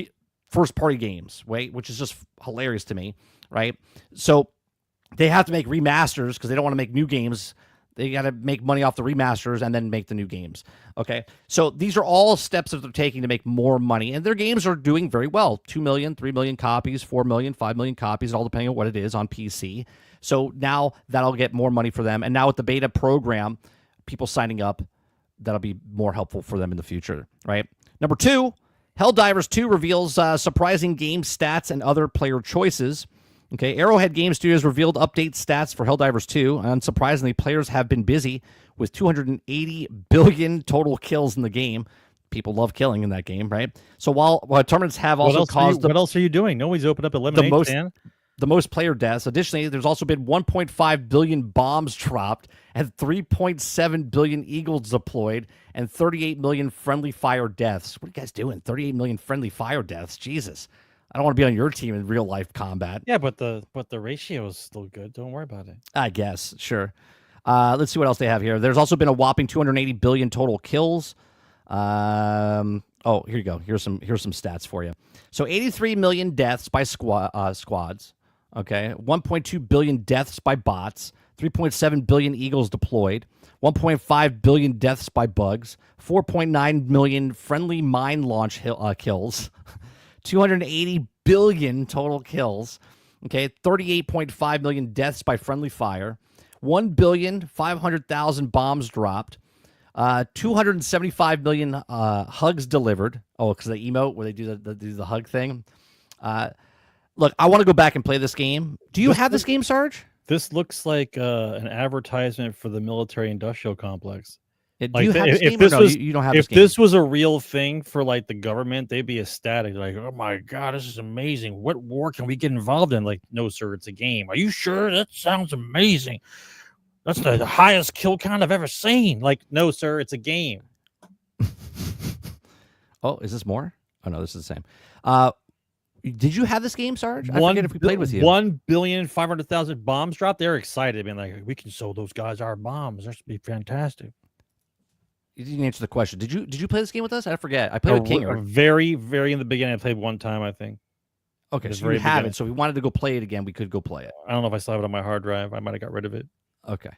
first-party games, right? Which is just hilarious to me, right? So they have to make remasters because they don't want to make new games. They got to make money off the remasters and then make the new games. Okay. So these are all steps that they're taking to make more money. And their games are doing very well. 2 million, 3 million copies, 4 million, 5 million copies, all depending on what it is on PC. So now that'll get more money for them. And now with the beta program, people signing up, that'll be more helpful for them in the future, right? Number 2, Helldivers 2 reveals surprising game stats and other player choices. Okay, Arrowhead Game Studios revealed update stats for Helldivers 2. Unsurprisingly, players have been busy with 280 billion total kills in the game. People love killing in that game, right? So while tournaments have also caused... What else are you doing? Nobody's opened up Eliminate, the most player deaths. Additionally, there's also been 1.5 billion bombs dropped and 3.7 billion eagles deployed and 38 million friendly fire deaths. What are you guys doing? 38 million friendly fire deaths? Jesus. I don't want to be on your team in real life combat. Yeah, but the ratio is still good. Don't worry about it. I guess, sure. Let's see what else they have here. There's also been a whopping 280 billion total kills. Here you go. Here's some stats for you. So 83 million deaths by squads. Okay, 1.2 billion deaths by bots. 3.7 billion eagles deployed. 1.5 billion deaths by bugs. 4.9 million friendly mine launch kills. 280 billion total kills. Okay, 38.5 million deaths by friendly fire. 1,500,000 bombs dropped. 275 million hugs delivered. Oh, because they emote where they do the hug thing. Look, I want to go back and play this game. Do you have this game, Sarge? This looks like an advertisement for the military-industrial complex. Do you have this game or no? You don't have this game? If this was a real thing for like the government, they'd be ecstatic. Like, oh my God, this is amazing. What war can we get involved in? Like, no, sir, it's a game. Are you sure? That sounds amazing. That's the highest kill count I've ever seen. Like, no, sir, it's a game. Oh, is this more? Oh, no, this is the same. Did you have this game, Sarge? I forget if we played with you. 1,500,000 bombs dropped. They're excited, being like, we can sell those guys our bombs. That's be fantastic. You didn't answer the question. Did you play this game with us? I forget. I played with King. Very, very in the beginning. I played one time, I think. Okay, so you have it. So if we wanted to go play it again, we could go play it. I don't know if I still have it on my hard drive. I might have got rid of it. Okay.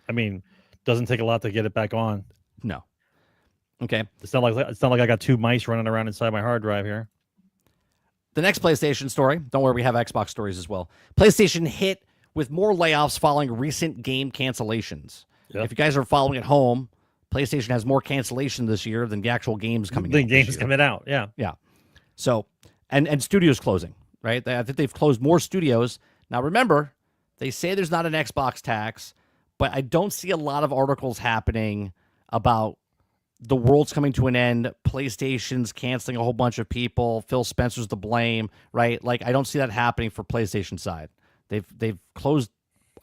I mean, doesn't take a lot to get it back on. No. Okay. It's not like I got two mice running around inside my hard drive here. The next PlayStation story. Don't worry, we have Xbox stories as well. PlayStation hit with more layoffs following recent game cancellations. Yep. If you guys are following at home, PlayStation has more cancellation this year than the actual games coming out. The games coming out, yeah. Yeah. So, and studios closing, right? I think they've closed more studios. Now, remember, they say there's not an Xbox tax, but I don't see a lot of articles happening about the world's coming to an end, PlayStation's canceling a whole bunch of people, Phil Spencer's to blame, right? Like, I don't see that happening for PlayStation side. They've closed,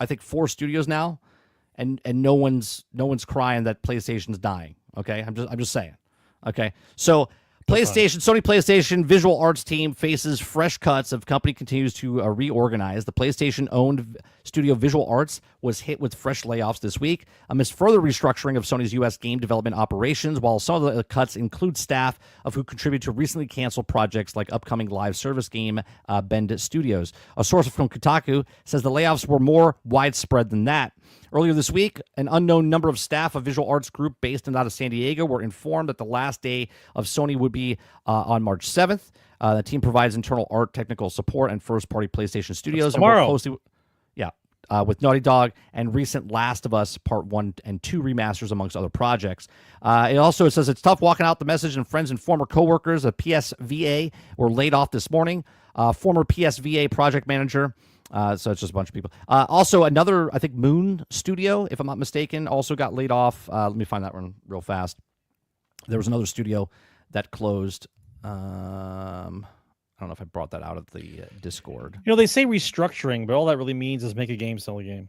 I think, 4 studios now. And no one's crying that PlayStation's dying. Okay, I'm just saying. Okay, so Sony PlayStation Visual Arts team faces fresh cuts as company continues to reorganize. The PlayStation-owned studio Visual Arts was hit with fresh layoffs this week amidst further restructuring of Sony's U.S. game development operations, while some of the cuts include staff who contribute to recently canceled projects like upcoming live service game Bend Studios. A source from Kotaku says the layoffs were more widespread than that. Earlier this week, an unknown number of staff of Visual Arts Group based out of San Diego were informed that the last day of Sony would be on March 7th. The team provides internal art, technical support, and first-party PlayStation studios. That's tomorrow. With Naughty Dog and recent Last of Us Part 1 and 2 remasters, amongst other projects. It says it's tough walking out the message, and friends and former coworkers of PSVA were laid off this morning. Former PSVA project manager. So it's just a bunch of people. Also, another, I think, Moon Studio, if I'm not mistaken, also got laid off. Let me find that one real fast. There was another studio that closed. I don't know if I brought that out of the Discord. You know, they say restructuring, but all that really means is make a game, sell a game.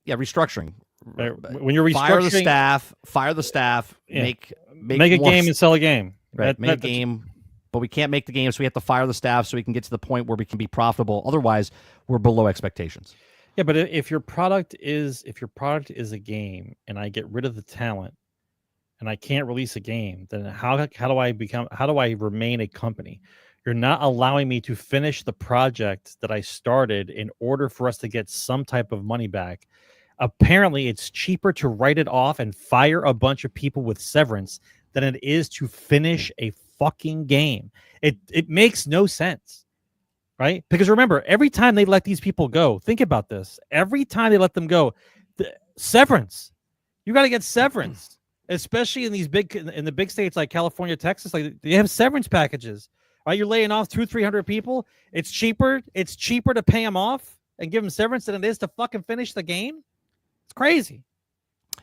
Yeah, restructuring. When you're restructuring, fire the staff, yeah. make a game and sell a game. Right, make a game. But we can't make the game, so we have to fire the staff so we can get to the point where we can be profitable. Otherwise, we're below expectations. Yeah, but if your product is a game, and I get rid of the talent, and I can't release a game, then how do I remain a company? You're not allowing me to finish the project that I started in order for us to get some type of money back. Apparently, it's cheaper to write it off and fire a bunch of people with severance than it is to finish a fucking game. It makes no sense, right? Because remember, every time they let these people go, think about this. Every time they let them go, severance. You got to get severance, especially in the big states like California, Texas. Like, they have severance packages. Right? You're laying off 200-300 people. It's cheaper to pay them off and give them severance than it is to fucking finish the game. It's crazy.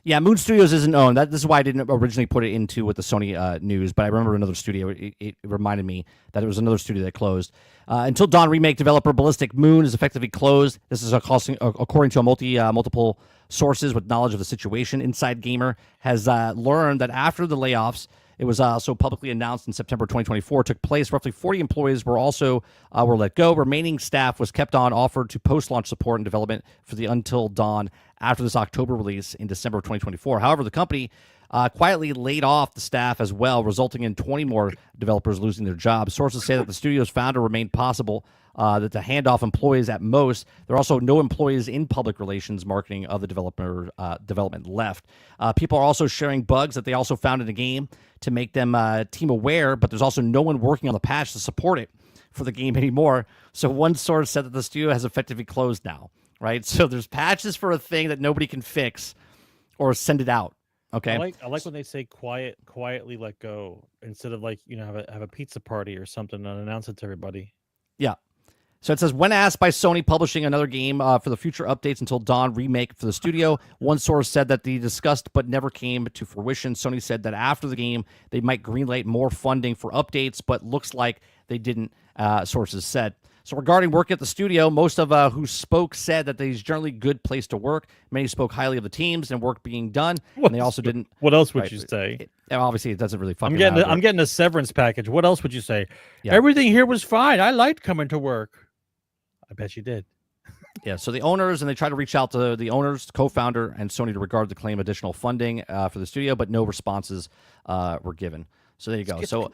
Yeah, Moon Studios isn't owned. This is why I didn't originally put it into with the Sony news, but I remember another studio. It reminded me that it was another studio that closed. Until Dawn remake developer Ballistic Moon is effectively closed. This is according to multiple sources with knowledge of the situation. Inside Gamer has learned that after the layoffs, it was also publicly announced in September 2024 took place. Roughly 40 employees were were let go. Remaining staff was kept on, offered to post-launch support and development for the Until Dawn after this October release in December of 2024. However, the company quietly laid off the staff as well, resulting in 20 more developers losing their jobs. Sources say that the studio's founder remained possible that to hand off employees at most. There are also no employees in public relations marketing of the development left. People are also sharing bugs that they also found in the game to make them team aware, but there's also no one working on the patch to support it for the game anymore. So one source said that the studio has effectively closed now, right? So there's patches for a thing that nobody can fix or send it out. Okay. I like when they say quietly let go instead of like, have a pizza party or something and announce it to everybody. Yeah. So it says, when asked by Sony publishing another game for the future updates until Dawn remake for the studio, one source said that they discussed but never came to fruition. Sony said that after the game, they might greenlight more funding for updates, but looks like they didn't, sources said. So regarding work at the studio, most of who spoke said that it's generally a good place to work. Many spoke highly of the teams and work being done, and they also didn't. What else would you say? Obviously, it doesn't really fucking I'm getting a severance package. What else would you say? Yeah. Everything here was fine. I liked coming to work. I bet you did. Yeah, so the owners, and they tried to reach out to the owners, co-founder, and Sony to regard the claim additional funding for the studio, but no responses were given. So there you go. So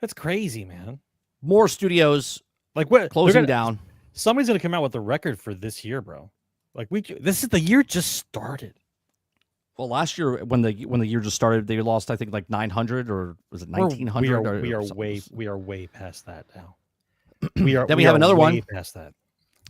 that's crazy, man. More studios like what closing down. Somebody's gonna come out with a record for this year, bro. Like this is the year just started. Well, last year when the year just started, they lost I think like 900 or was it 1900? We are way past that now. We have another one. Past that.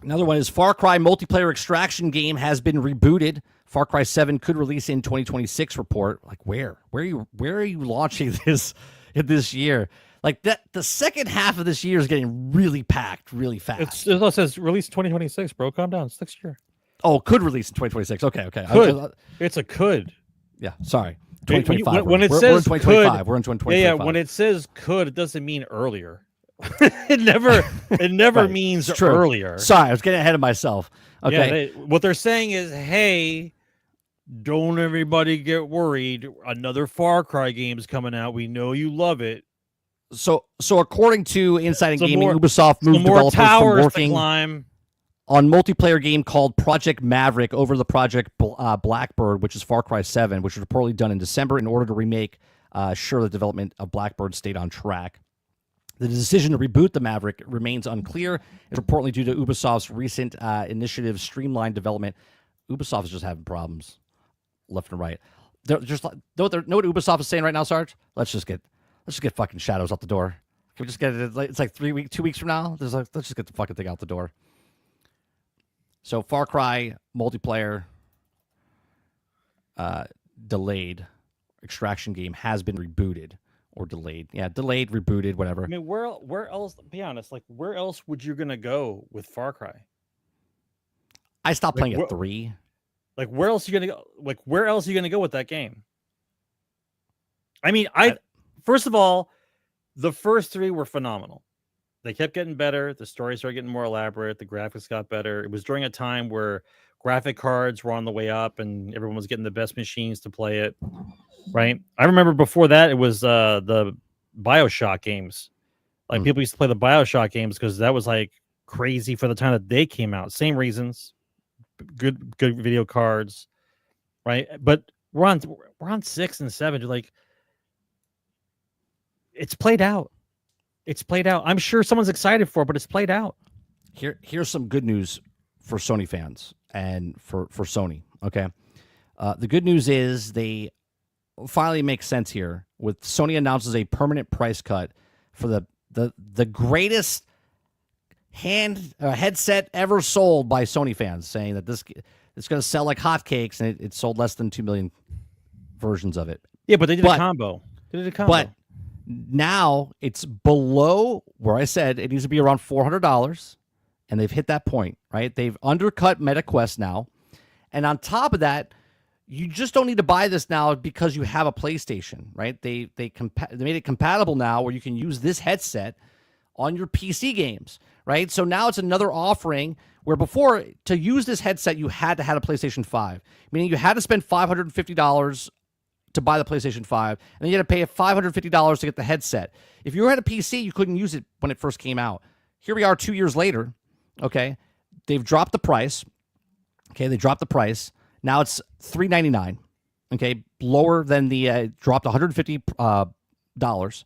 Another one is Far Cry multiplayer extraction game has been rebooted. Far Cry 7 could release in 2026 report. Like where are you launching this in this year? Like that the second half of this year is getting really packed really fast. It says release 2026, bro. Calm down. It's next year. Oh, could release in 2026. Okay. Could. It's a could. Yeah, sorry. 2025. When it we're says in 2025. could, we're in 2025. Yeah, when it says could, it doesn't mean earlier. it never right. means earlier. Sorry, I was getting ahead of myself. Okay. Yeah, what they're saying is, hey, don't everybody get worried. Another Far Cry game is coming out. We know you love it. So according to Inside Gaming, Ubisoft moved developers from working on multiplayer game called Project Maverick over the Project Blackbird, which is Far Cry 7, which was reportedly done in December in order to remake sure the development of Blackbird stayed on track. The decision to reboot the Maverick remains unclear. It's reportedly due to Ubisoft's recent initiative streamline development. Ubisoft is just having problems left and right. They're just like, know what Ubisoft is saying right now, Sarge? Let's just get fucking Shadows out the door. Can we just get it? It's like 2 weeks from now. Let's just get the fucking thing out the door. So Far Cry multiplayer delayed. Extraction game has been rebooted or delayed. Yeah, delayed, rebooted, whatever. I mean, where else? Be honest. Like, where else would you gonna go with Far Cry? I stopped playing at 3. Like, where else are you gonna go? Like, where else are you gonna go with that game? I mean, first of all, the first 3 were phenomenal. They kept getting better. The stories started getting more elaborate. The graphics got better. It was during a time where graphic cards were on the way up and everyone was getting the best machines to play it. Right. I remember before that, it was the BioShock games. Like people used to play the BioShock games because that was like crazy for the time that they came out. Same reasons. Good video cards. Right. But we're on 6 and 7. You're like, it's played out. It's played out. I'm sure someone's excited for it, but it's played out. Here's some good news for Sony fans and for Sony. Okay. The good news is they finally make sense here with Sony announces a permanent price cut for the greatest headset ever sold by Sony fans, saying that it's going to sell like hotcakes, and it sold less than 2 million versions of it. Yeah, but they did a combo. But now it's below where I said it needs to be around $400, and they've hit that point, right? They've undercut MetaQuest now, and on top of that, you just don't need to buy this now because you have a PlayStation, right? They made it compatible now where you can use this headset on your PC games, right? So now it's another offering where before, to use this headset, you had to have a PlayStation 5, meaning you had to spend $550 to buy the PlayStation 5, and then you had to pay $550 to get the headset. If you had a PC, you couldn't use it when it first came out. Here we are 2 years later, okay? They've dropped the price. Okay, they dropped the price. Now it's $399, okay? Lower than the dropped $150.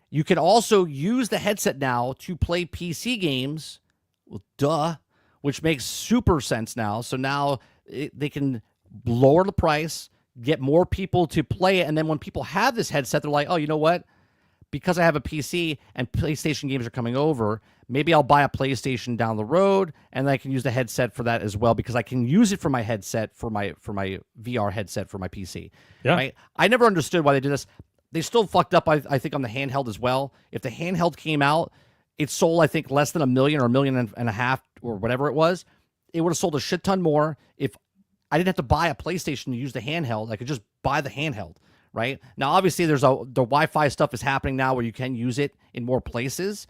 You can also use the headset now to play PC games. Well, duh, which makes super sense now. So now they can lower the price, get more people to play it, and then when people have this headset, they're like, oh, you know what? Because I have a PC and PlayStation games are coming over, maybe I'll buy a PlayStation down the road, and I can use the headset for that as well, because I can use it for my headset, for my VR headset for my PC. Yeah. Right? I never understood why they did this. They still fucked up, I think, on the handheld as well. If the handheld came out, it sold, I think, less than 1 million or 1.5 million or whatever it was. It would have sold a shit ton more if I didn't have to buy a PlayStation to use the handheld. I could just buy the handheld, right? Now, obviously, the Wi-Fi stuff is happening now where you can use it in more places.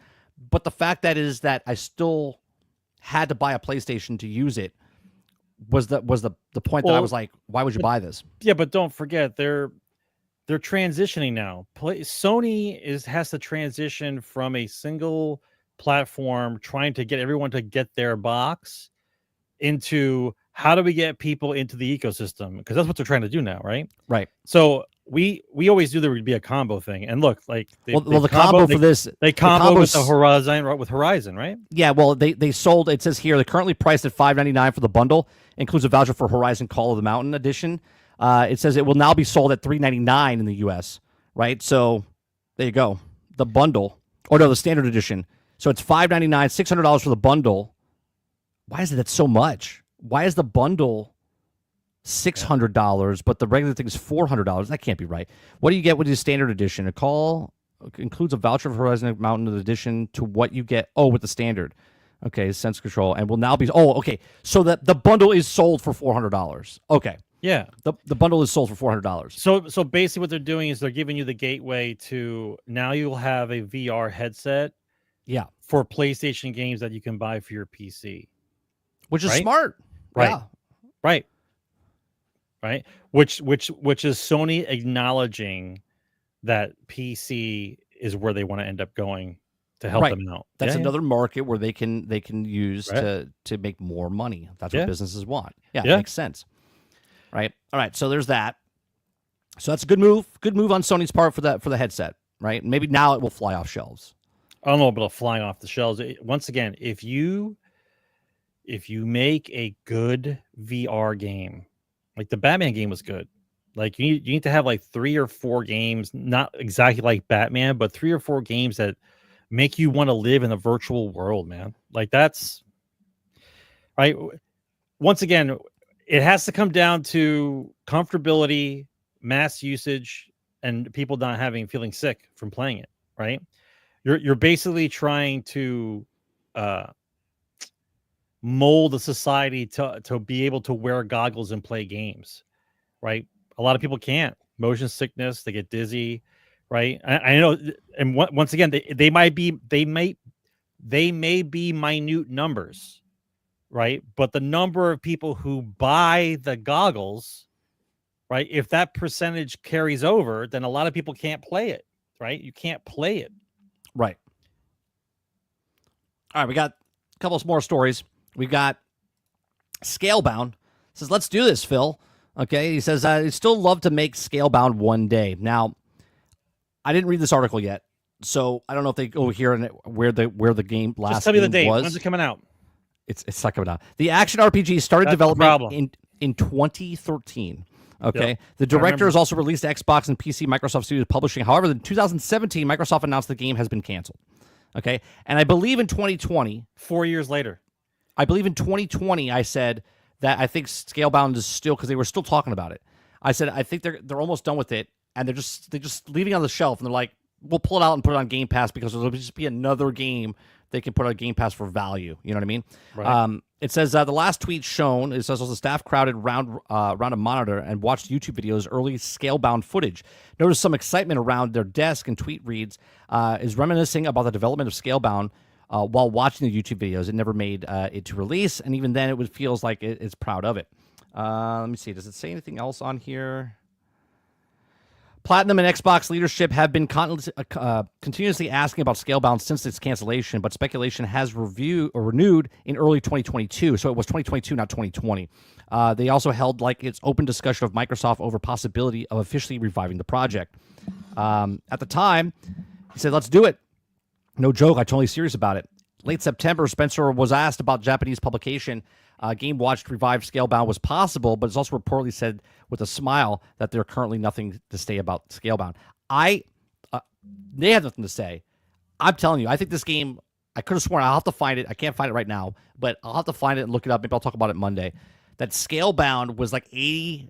But the fact that is that I still had to buy a PlayStation to use it was the point that I was like, why would you buy this? Yeah, but don't forget they're transitioning now. Sony has to transition from a single platform, trying to get everyone to get their box, into how do we get people into the ecosystem? Because that's what they're trying to do now, right? Right. So we always knew there would be a combo thing, and look, like the combo for this, they combo with the Horizon, right? Yeah, well, they sold. It says here they're currently priced at $5.99 for the bundle, includes a voucher for Horizon Call of the Mountain edition. It says it will now be sold at $3.99 in the U.S. Right, so there you go. The bundle, or no, the standard edition. So it's $5.99, $600 for the bundle. Why is it that so much? Why is the bundle $600, but the regular thing is $400? That can't be right. What do you get with the standard edition? A call includes a voucher for Horizon Mountain edition to what you get. Oh, with the standard. Okay, sense control, and will now be. Oh, okay. So the bundle is sold for $400. Okay. Yeah. The bundle is sold for $400. So basically, what they're doing is they're giving you the gateway to, now you'll have a VR headset. Yeah. For PlayStation games that you can buy for your PC. Which is right? Smart. Right. Yeah. Right. Which is Sony acknowledging that PC is where they want to end up going to help them out. That's another market where they can use to make more money. That's what businesses want. Yeah, it makes sense. Right. All right. So there's that. So that's a good move. Good move on Sony's part for the headset. Right. Maybe now it will fly off shelves. I don't know about flying off the shelves. Once again, if you make a good VR game, like the Batman game was good. Like you need to have like 3 or 4 games, not exactly like Batman, but 3 or 4 games that make you want to live in a virtual world, man. Like that's right. Once again, it has to come down to comfortability, mass usage, and people not feeling sick from playing it, right? You're basically trying to mold a society to be able to wear goggles and play games, right? A lot of people can't. Motion sickness, they get dizzy, right? I know, and once again, they may be minute numbers, right? But the number of people who buy the goggles, right? If that percentage carries over, then a lot of people can't play it, right? You can't play it. Right. All right, we got a couple more stories. We got Scalebound. Says, let's do this, Phil. Okay, he says, I'd still love to make Scalebound one day. Now, I didn't read this article yet, so I don't know if they go here and where the game last Just tell me the date. Was. When's it coming out? It's not coming out. The action RPG started development in 2013. Okay. Yep. The director has also released Xbox and PC Microsoft Studios Publishing. However, in 2017, Microsoft announced the game has been canceled. Okay. And I believe in 2020, 4 years later, I believe in 2020, I said that I think Scalebound is still, because they were still talking about it. I said I think they're almost done with it, and they're just leaving it on the shelf, and they're like, we'll pull it out and put it on Game Pass because it'll just be another game they can put on Game Pass for value. You know what I mean? Right. It says the last tweet shown, it says the staff crowded around a monitor and watched YouTube videos, early Scalebound footage. Noticed some excitement around their desk, and tweet reads, is reminiscing about the development of Scalebound while watching the YouTube videos. It never made it to release, and even then it feels like it's proud of it. Let me see. Does it say anything else on here? Platinum and Xbox leadership have been continuously asking about Scalebound since its cancellation, but speculation has renewed in early 2022. So it was 2022, not 2020. They also held its open discussion of Microsoft over possibility of officially reviving the project. At the time, he said, let's do it. No joke, I'm totally serious about it. Late September, Spencer was asked about Japanese publication. Game Watch to revive Scalebound was possible, but it's also reportedly said with a smile that there are currently nothing to say about Scalebound. They have nothing to say. I'm telling you, I think this game, I could have sworn, I'll have to find it. I can't find it right now, but I'll have to find it and look it up. Maybe I'll talk about it Monday. That Scalebound was like 80%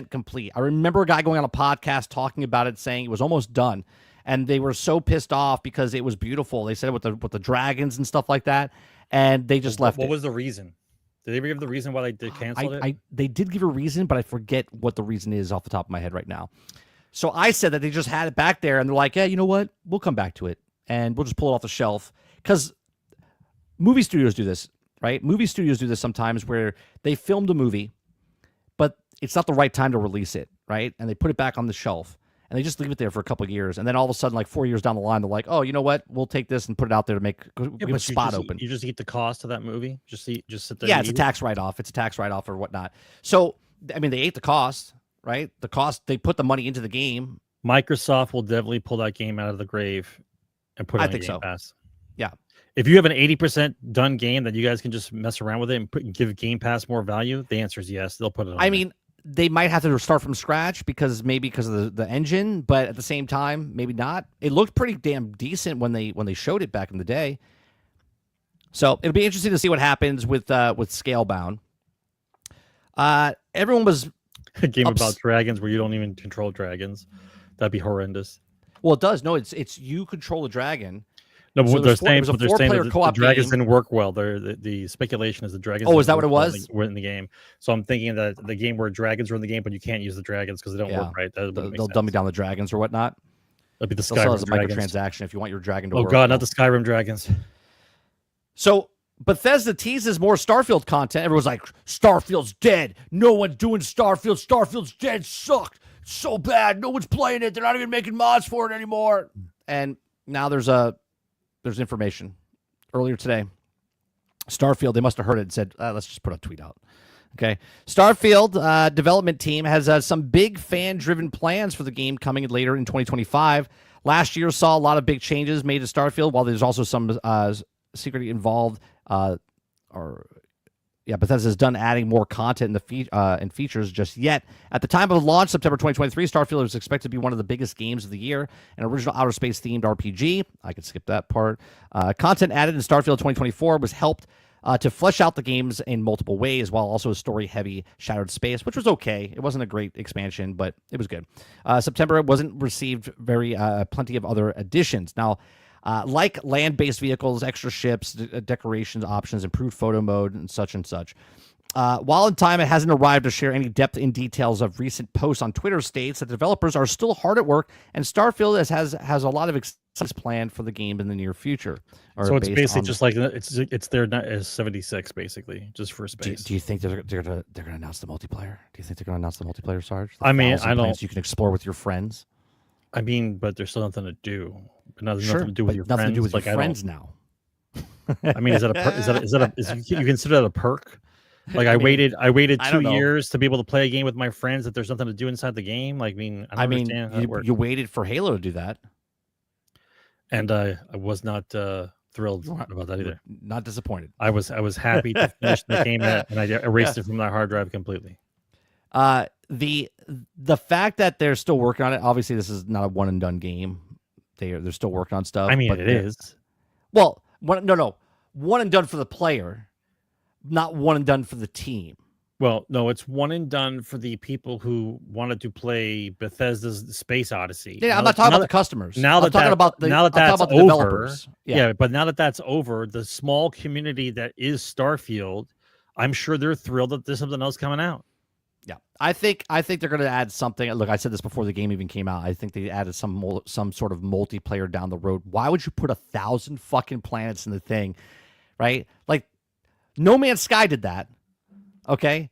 complete. I remember a guy going on a podcast talking about it, saying it was almost done. And they were so pissed off because it was beautiful. They said it with the dragons and stuff like that. And they just left it. What was the reason? Did they ever give the reason why they canceled it? They did give a reason, but I forget what the reason is off the top of my head right now. So I said that they just had it back there, and they're like, yeah, you know what? We'll come back to it, and we'll just pull it off the shelf. Because movie studios do this, right? Movie studios do this sometimes where they filmed a movie, but it's not the right time to release it, right? And they put it back on the shelf, and they just leave it there for a couple of years. And then all of a sudden, like 4 years down the line, they're like, oh, you know what? We'll take this and put it out there to give a spot open. You just eat the cost of that movie? Just sit there. Yeah, it's a tax write-off. It's a tax write-off or whatnot. So, I mean, they ate the cost, right? The cost, they put the money into the game. Microsoft will definitely pull that game out of the grave and put it on Game Pass. Yeah. If you have an 80% done game that you guys can just mess around with it and give Game Pass more value, the answer is yes. They'll put it on. I mean, they might have to start from scratch because of the engine, but at the same time, maybe not. It looked pretty damn decent when they showed it back in the day. So it'll be interesting to see what happens with Scalebound. Everyone was a game about dragons where you don't even control dragons. That'd be horrendous. Well, it does. No, it's you control the dragon. No, but so they're saying that the dragons didn't work well. The speculation is the dragons. Oh, is that what it was? Were in the game. So I'm thinking that the game where dragons were in the game, but you can't use the dragons because they don't work right. They'll dummy down the dragons or whatnot. That'd be the Skyrim as a microtransaction if you want your dragon to work. Oh god, not the Skyrim dragons. So Bethesda teases more Starfield content. Everyone's like, Starfield's dead. No one's doing Starfield. Starfield's dead. Sucked. So bad. No one's playing it. They're not even making mods for it anymore. And now there's information. Earlier today, Starfield, they must have heard it and said, let's just put a tweet out. Okay. Starfield development team has some big fan-driven plans for the game coming later in 2025. Last year saw a lot of big changes made to Starfield, while there's also some secretly involved Bethesda's done adding more content and features just yet. At the time of launch, September 2023, Starfield was expected to be one of the biggest games of the year, an original outer space-themed RPG. I could skip that part. Content added in Starfield 2024 was helped to flesh out the games in multiple ways, while also a story-heavy Shattered Space, which was okay. It wasn't a great expansion, but it was good. September wasn't received plenty of other additions. Now, like land-based vehicles, extra ships, decorations options, improved photo mode, and such and such. While in time, it hasn't arrived to share any depth in details of recent posts on Twitter states that developers are still hard at work, and Starfield has a lot of exciting planned for the game in the near future. So it's basically just like it's their S76 basically, just for space. Do you think they're gonna announce the multiplayer? Do you think they're gonna announce the multiplayer, Sarge? I mean, I don't. You can explore with your friends. I mean, but there's still nothing to do. Nothing to do with your nothing friends. to do with your friends now. I mean, is you consider that a perk? Like I waited 2 years to be able to play a game with my friends that there's nothing to do inside the game. Like, I mean, you waited for Halo to do that, and I was not thrilled about that either. Not disappointed. I was happy to finish the game, and I erased it from my hard drive completely. The fact that they're still working on it, obviously, this is not a one and done game. They're still working on stuff. I mean, it is. Well, one and done for the player, not one and done for the team. Well, no, it's one and done for the people who wanted to play Bethesda's Space Odyssey. Yeah, I'm not talking about the customers. Now that that's over, developers. Yeah, but now that that's over, the small community that is Starfield, I'm sure they're thrilled that there's something else coming out. Yeah, I think they're going to add something. Look, I said this before the game even came out. I think they added some sort of multiplayer down the road. Why would you put 1,000 fucking planets in the thing, right? Like, No Man's Sky did that, okay?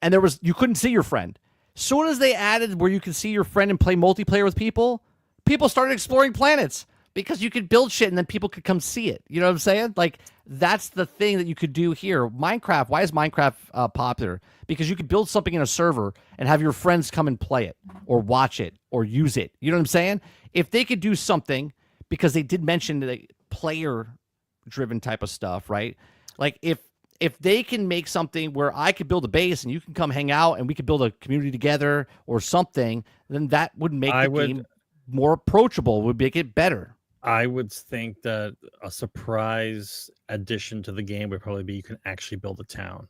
And you couldn't see your friend. Soon as they added where you can see your friend and play multiplayer with people started exploring planets because you could build shit and then people could come see it. You know what I'm saying? Like, that's the thing that you could do here. Minecraft, why is Minecraft popular? Because you could build something in a server and have your friends come and play it or watch it or use it. You know what I'm saying? If they could do something, because they did mention the player-driven type of stuff, right? Like, if they can make something where I could build a base and you can come hang out and we could build a community together or something, then that would make the game more approachable, would make it better. I would think that a surprise addition to the game would probably be you can actually build a town.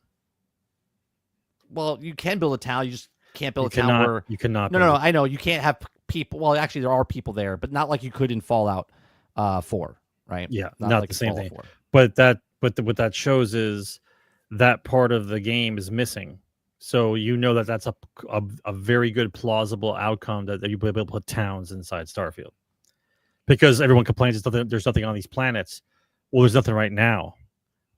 Well, you can build a town. You just can't build You a town cannot. where You cannot. No, build no, a- I know you can't have people. Well, actually, there are people there, but not like you could in Fallout 4, right? Yeah, not like the in same Fallout thing. 4. But what that shows is that part of the game is missing. So you know that that's a very good plausible outcome that you will be able to put towns inside Starfield, because everyone complains there's nothing on these planets. Well, there's nothing right now,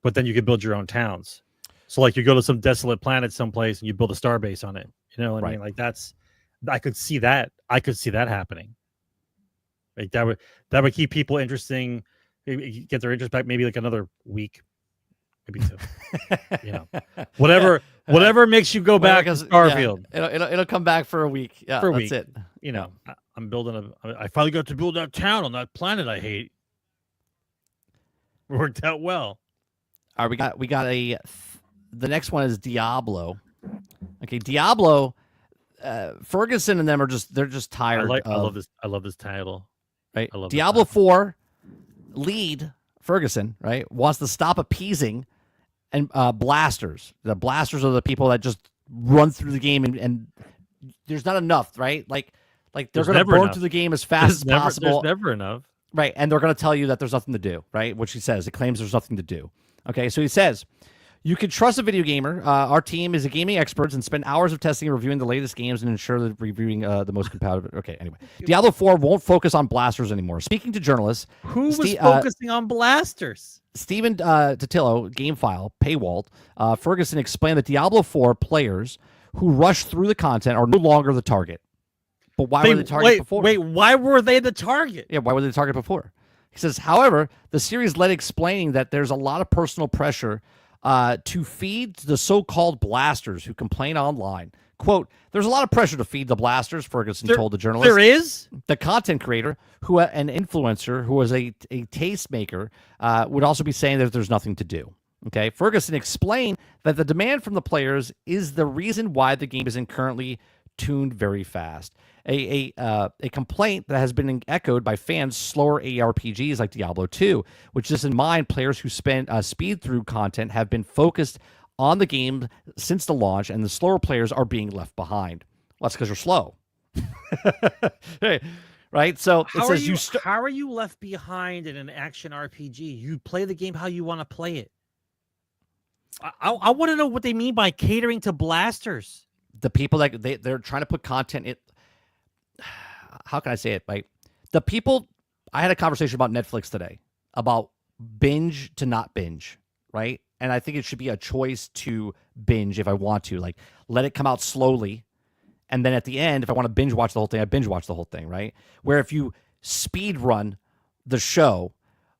but then you can build your own towns. So like you go to some desolate planet someplace and you build a star base on it. You know what I mean? Like I could see that. I could see that happening. Like that would keep people interesting, get their interest back maybe like another week, maybe two. You know, whatever makes you go back to Starfield. Yeah, it'll come back for a week. Yeah, For a that's week. it. You know, I'm building I finally got to build that town on that planet I hate. Worked out well. All right, we got the next one is Diablo. Okay, Diablo. Ferguson and them they're just tired. I love this title. Right, I love Diablo 4 lead Ferguson, right, wants to stop appeasing and blasters. The blasters are the people that just run through the game and there's not enough, right? Like they're going to burn through the game as fast as possible. There's never enough. Right, and they're going to tell you that there's nothing to do, right? Which he says. It claims there's nothing to do. Okay, so he says, you can trust a video gamer. Our team is a gaming experts and spend hours of testing and reviewing the latest games and ensure that reviewing the most compatible. Okay, anyway. Diablo 4 won't focus on blasters anymore. Speaking to journalists. Who was focusing on blasters? Stephen Totillo, GameFile, Paywall, Ferguson explained that Diablo 4 players who rush through the content are no longer the target. But why were they the target before? Wait, why were they the target? Yeah, why were they the target before? He says, however, the series led explaining that there's a lot of personal pressure to feed the so-called blasters who complain online. Quote, there's a lot of pressure to feed the blasters, Ferguson told the journalist. There is? The content creator, an influencer who was a tastemaker, would also be saying that there's nothing to do. Okay, Ferguson explained that the demand from the players is the reason why the game isn't currently tuned very fast. A complaint that has been echoed by fans slower ARPGs like Diablo 2, which is in mind players who spend speed through content have been focused on the game since the launch, and the slower players are being left behind. Well, that's because you're slow. Right? So it says how are you left behind in an action RPG? You play the game how you want to play it. I want to know what they mean by catering to blasters. The people that they're trying to put content in. How can I say it? Like the people, I had a conversation about Netflix today about binge to not binge, right? And I think it should be a choice to binge if I want to, like let it come out slowly. And then at the end, if I want to binge watch the whole thing, I binge watch the whole thing, right? Where if you speed run the show,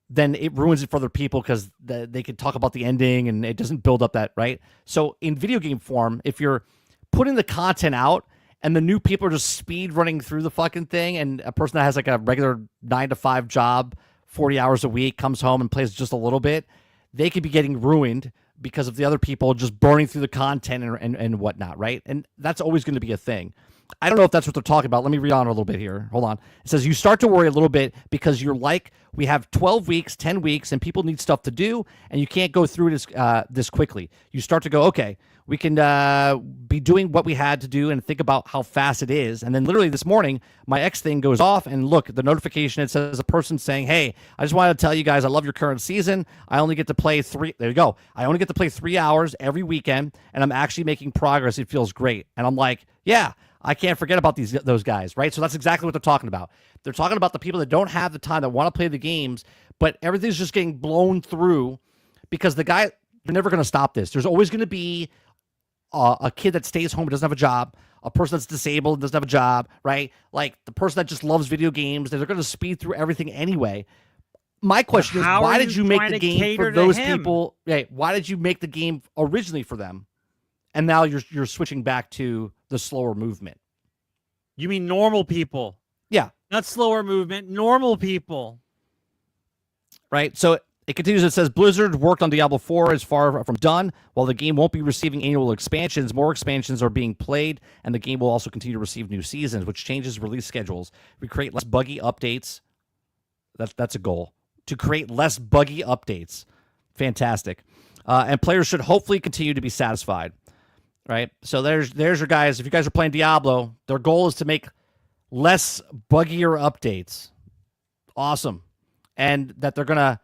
then it ruins it for other people because they can talk about the ending and it doesn't build up that, right? So in video game form, if you're putting the content out and the new people are just speed running through the fucking thing, and a person that has like a regular 9-to-5 job, 40 hours a week, comes home and plays just a little bit, they could be getting ruined because of the other people just burning through the content and whatnot, right? And that's always going to be a thing. I don't know if that's what they're talking about. Let me read on a little bit here. Hold on. It says, you start to worry a little bit because you're like, we have 12 weeks, 10 weeks, and people need stuff to do, and you can't go through this quickly. You start to go, okay, we can be doing what we had to do and think about how fast it is. And then literally this morning, my X thing goes off, and look, the notification, it says a person saying, hey, I just wanted to tell you guys I love your current season. I only get to play there you go. I only get to play 3 hours every weekend, and I'm actually making progress. It feels great. And I'm like, yeah, I can't forget about those guys, right? So that's exactly what they're talking about. They're talking about the people that don't have the time, that want to play the games, but everything's just getting blown through because they're never going to stop this. There's always going to be a kid that stays home and doesn't have a job, a person that's disabled and doesn't have a job, right? Like the person that just loves video games, they're going to speed through everything anyway. My question is, why did you make the game for those people? Right? Why did you make the game originally for them? And now you're switching back to the slower movement. You mean normal people? Yeah. Not slower movement, normal people. Right? So it continues. It says, Blizzard worked on Diablo 4 is far from done. While the game won't be receiving annual expansions, more expansions are being played, and the game will also continue to receive new seasons, which changes release schedules. We create less buggy updates. That's a goal. To create less buggy updates. Fantastic. And players should hopefully continue to be satisfied. Right? So there's your guys. If you guys are playing Diablo, their goal is to make less buggier updates. Awesome. And that they're going to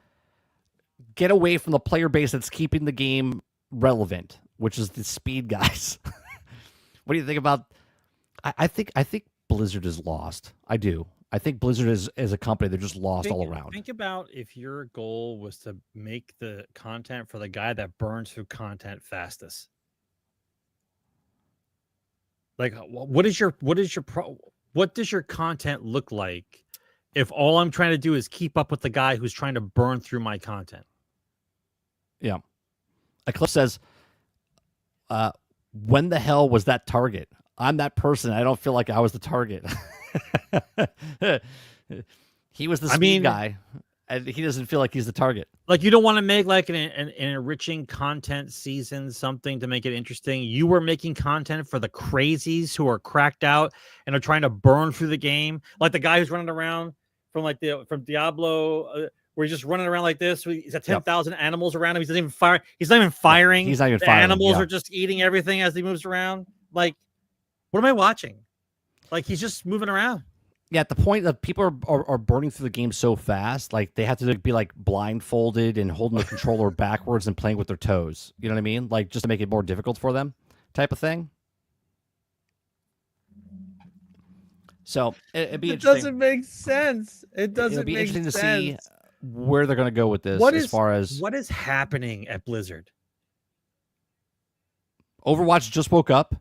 get away from the player base that's keeping the game relevant, which is the speed guys. What do you think about... I think Blizzard is lost. I do. I think Blizzard is a company, they're just lost all around. Think about if your goal was to make the content for the guy that burns through content fastest. Like, what does your content look like if all I'm trying to do is keep up with the guy who's trying to burn through my content? Yeah. Eclipse says, when the hell was that target? I'm that person. I don't feel like I was the target. He was the speed guy, and he doesn't feel like he's the target. Like, you don't want to make like an enriching content season, something to make it interesting. You were making content for the crazies who are cracked out and are trying to burn through the game, like the guy who's running around from Diablo, where he's just running around like this. He's got 10,000 animals around him. He doesn't even fire. He's not even firing. He's not even the firing. Animals are just eating everything as he moves around. Like, what am I watching? Like, he's just moving around. Yeah, at the point that people are burning through the game so fast, like they have to be like blindfolded and holding the controller backwards and playing with their toes. You know what I mean? Like, just to make it more difficult for them, type of thing. So it'd be interesting. It doesn't make sense. It doesn't. It'll be make interesting sense. to see where they're going to go with this. Far as what is happening at Blizzard? Overwatch just woke up.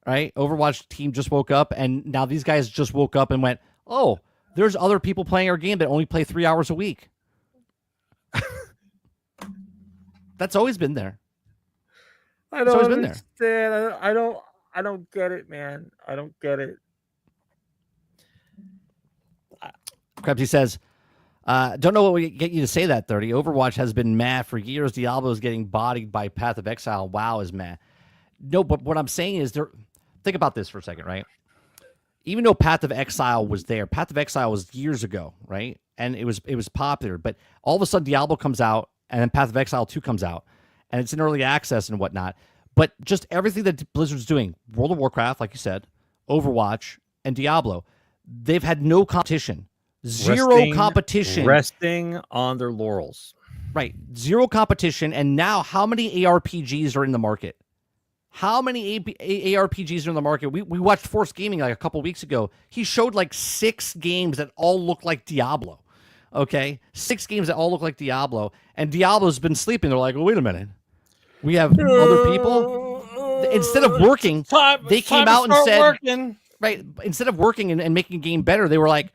Right? Overwatch team just woke up, and now these guys just woke up and went, oh, there's other people playing our game that only play 3 hours a week. That's always been there. I don't understand. I don't get it, man. I don't get it. Krebsy says, don't know what would get you to say that, 30. Overwatch has been mad for years. Diablo is getting bodied by Path of Exile. WoW is mad. No, but what I'm saying is think about this for a second, right? Even though Path of Exile was there, Path of Exile was years ago, right? And it was popular, but all of a sudden Diablo comes out, and then Path of Exile 2 comes out, and it's in early access and whatnot. But just everything that Blizzard's doing, World of Warcraft, like you said, Overwatch, and Diablo, they've had no competition. Zero competition. Resting on their laurels. Right. Zero competition. And now how many ARPGs are in the market? How many ARPGs are in the market? We watched Force Gaming like a couple weeks ago. He showed like 6 games that all look like Diablo. Okay? 6 games that all look like Diablo. And Diablo's been sleeping. They're like, well, wait a minute. We have other people. Instead of working, they came out and said, right, instead of working and making a game better, they were like,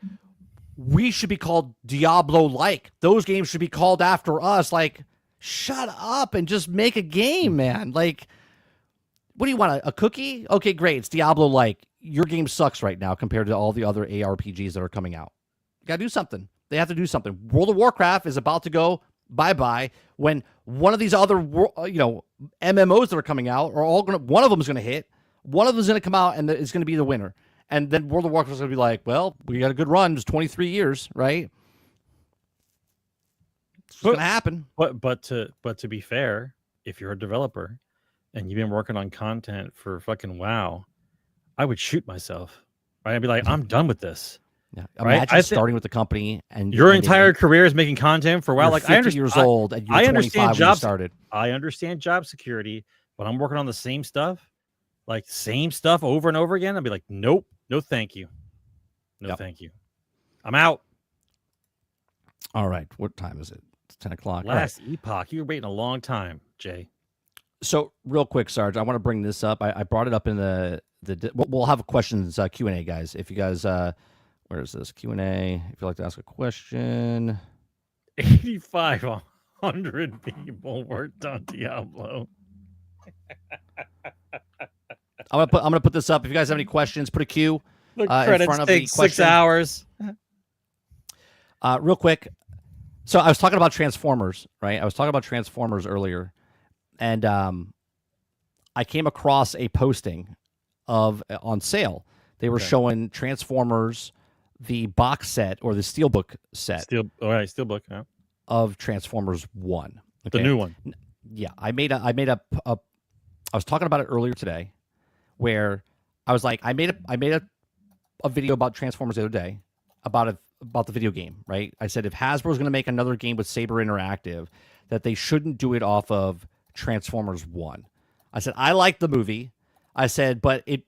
we should be called Diablo-like. Those games should be called after us. Like, shut up and just make a game, man. Like, what do you want, a cookie? Okay, great. It's Diablo-like. Your game sucks right now compared to all the other ARPGs that are coming out. You got to do something. They have to do something. World of Warcraft is about to go bye-bye when one of these other, MMOs that are coming out are all going to, one of them is going to hit. One of them is going to come out and it's going to be the winner. And then World of Warcraft is going to be like, well, we got a good run. It's 23 years, right? It's going to happen. But to be fair, if you're a developer and you've been working on content for fucking WoW, I would shoot myself. Right? I'd be like, I'm done with this. Yeah. Imagine starting with the company and your entire career is making content for WoW. Like, 50 years old and you're 25 when you started. I understand job security, but I'm working on the same stuff, like same stuff over and over again. I'd be like, nope, no, thank you, no, thank you. I'm out. All right, what time is it? It's 10 o'clock. Last epoch. You were waiting a long time, Jay. So real quick, Sarge, I want to bring this up. I brought it up in the we'll have questions Q&A, guys. If you guys where is this Q&A? If you'd like to ask a question. 8,500 people worked on Diablo. I'm gonna put this up. If you guys have any questions, put a Q The in credits front of take the 6 question. hours. Real quick. So I was talking about Transformers, right? I was talking about Transformers earlier, and I came across a posting on sale. They were showing Transformers, the box set or the steelbook set Steelbook, yeah. of Transformers 1. Okay? The new one. Yeah, I was talking about it earlier today, where I was like, I made a video about Transformers the other day about the video game, right? I said if Hasbro's going to make another game with Saber Interactive, that they shouldn't do it off of Transformers 1. I said I liked the movie. I said, but it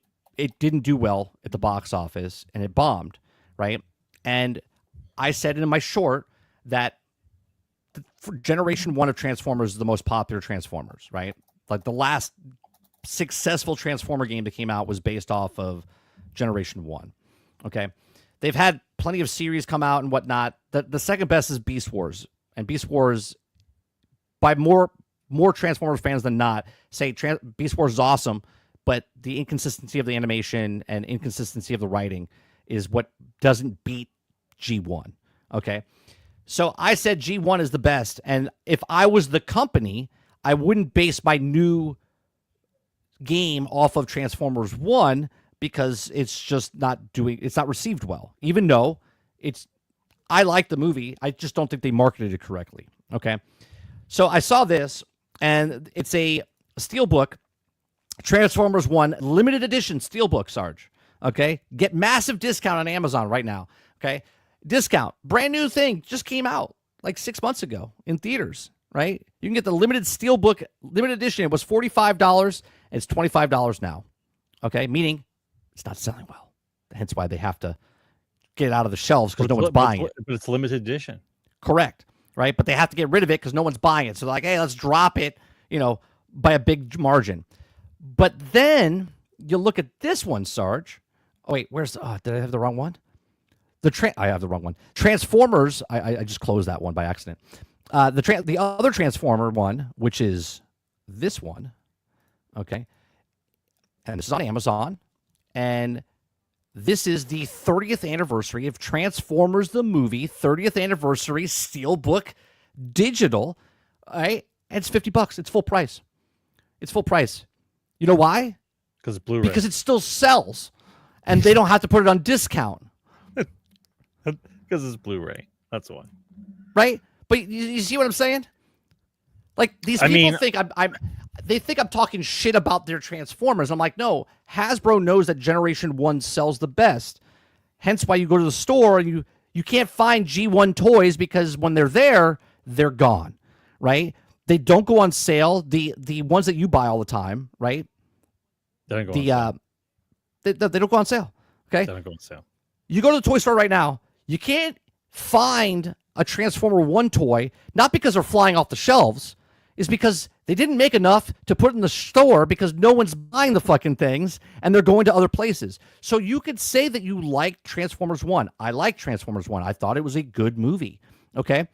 didn't do well at the box office and it bombed, right? And I said in my short that for Generation 1 of Transformers is the most popular Transformers, right? Like the last successful Transformer game that came out was based off of Generation 1. Okay. They've had plenty of series come out and whatnot. The second best is Beast Wars. And Beast Wars, by more Transformers fans than not, say Beast Wars is awesome, but the inconsistency of the animation and inconsistency of the writing is what doesn't beat G1. Okay. So I said G1 is the best. And if I was the company, I wouldn't base my new game off of Transformers 1 because it's not received well. Even though I like the movie, I just don't think they marketed it correctly. Okay. So I saw this, and it's a steelbook, Transformers 1 limited edition steelbook, Sarge. Okay. Get massive discount on Amazon right now. Okay. Discount. Brand new thing. Just came out like 6 months ago in theaters, right? You can get the limited steelbook, limited edition. It was $45. And it's $25 now. Okay. Meaning it's not selling well. Hence why they have to get it out of the shelves because no one's buying it. But it's limited edition. Correct. Right. But they have to get rid of it because no one's buying it. So they're like, hey, let's drop it, by a big margin. But then you look at this one, Sarge. Oh, wait, did I have the wrong one? I have the wrong one. Transformers. I just closed that one by accident. The other Transformer one, which is this one. Okay. And this is on Amazon. And this is the 30th anniversary of Transformers the movie, 30th anniversary steelbook digital. All right. And it's $50. It's full price. It's full price. You know why? Because it's Blu-ray. Because it still sells. And they don't have to put it on discount. Because it's Blu-ray. That's why. Right? But you see what I'm saying? Like these people think they think I'm talking shit about their Transformers. I'm like, no, Hasbro knows that Generation 1 sells the best. Hence why you go to the store and you can't find G1 toys because when they're there, they're gone. Right? They don't go on sale. The ones that you buy all the time, right? They don't go on sale. They don't go on sale. Okay? They don't go on sale. You go to the toy store right now, you can't find a Transformer 1 toy, not because they're flying off the shelves, is because they didn't make enough to put in the store because no one's buying the fucking things and they're going to other places. So you could say that you like Transformers 1. I like Transformers 1. I thought it was a good movie. Okay?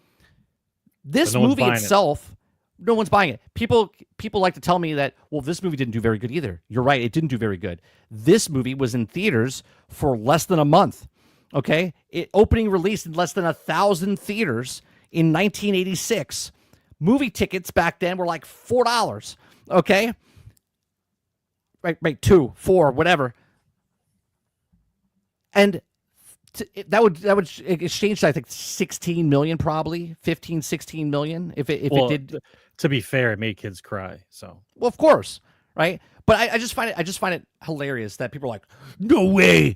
This movie itself, no one's buying it. People like to tell me that, well, this movie didn't do very good either. You're right. It didn't do very good. This movie was in theaters for less than a month. Okay? Opening release in less than 1,000 theaters in 1986. Movie tickets back then were like $4. Okay? Right, $2, $4, whatever. And that would exchange, I think, 16 million, probably 15, 16 million. If it did. To be fair, it made kids cry. So, well, of course, right? But I just find it hilarious that people are like, no way,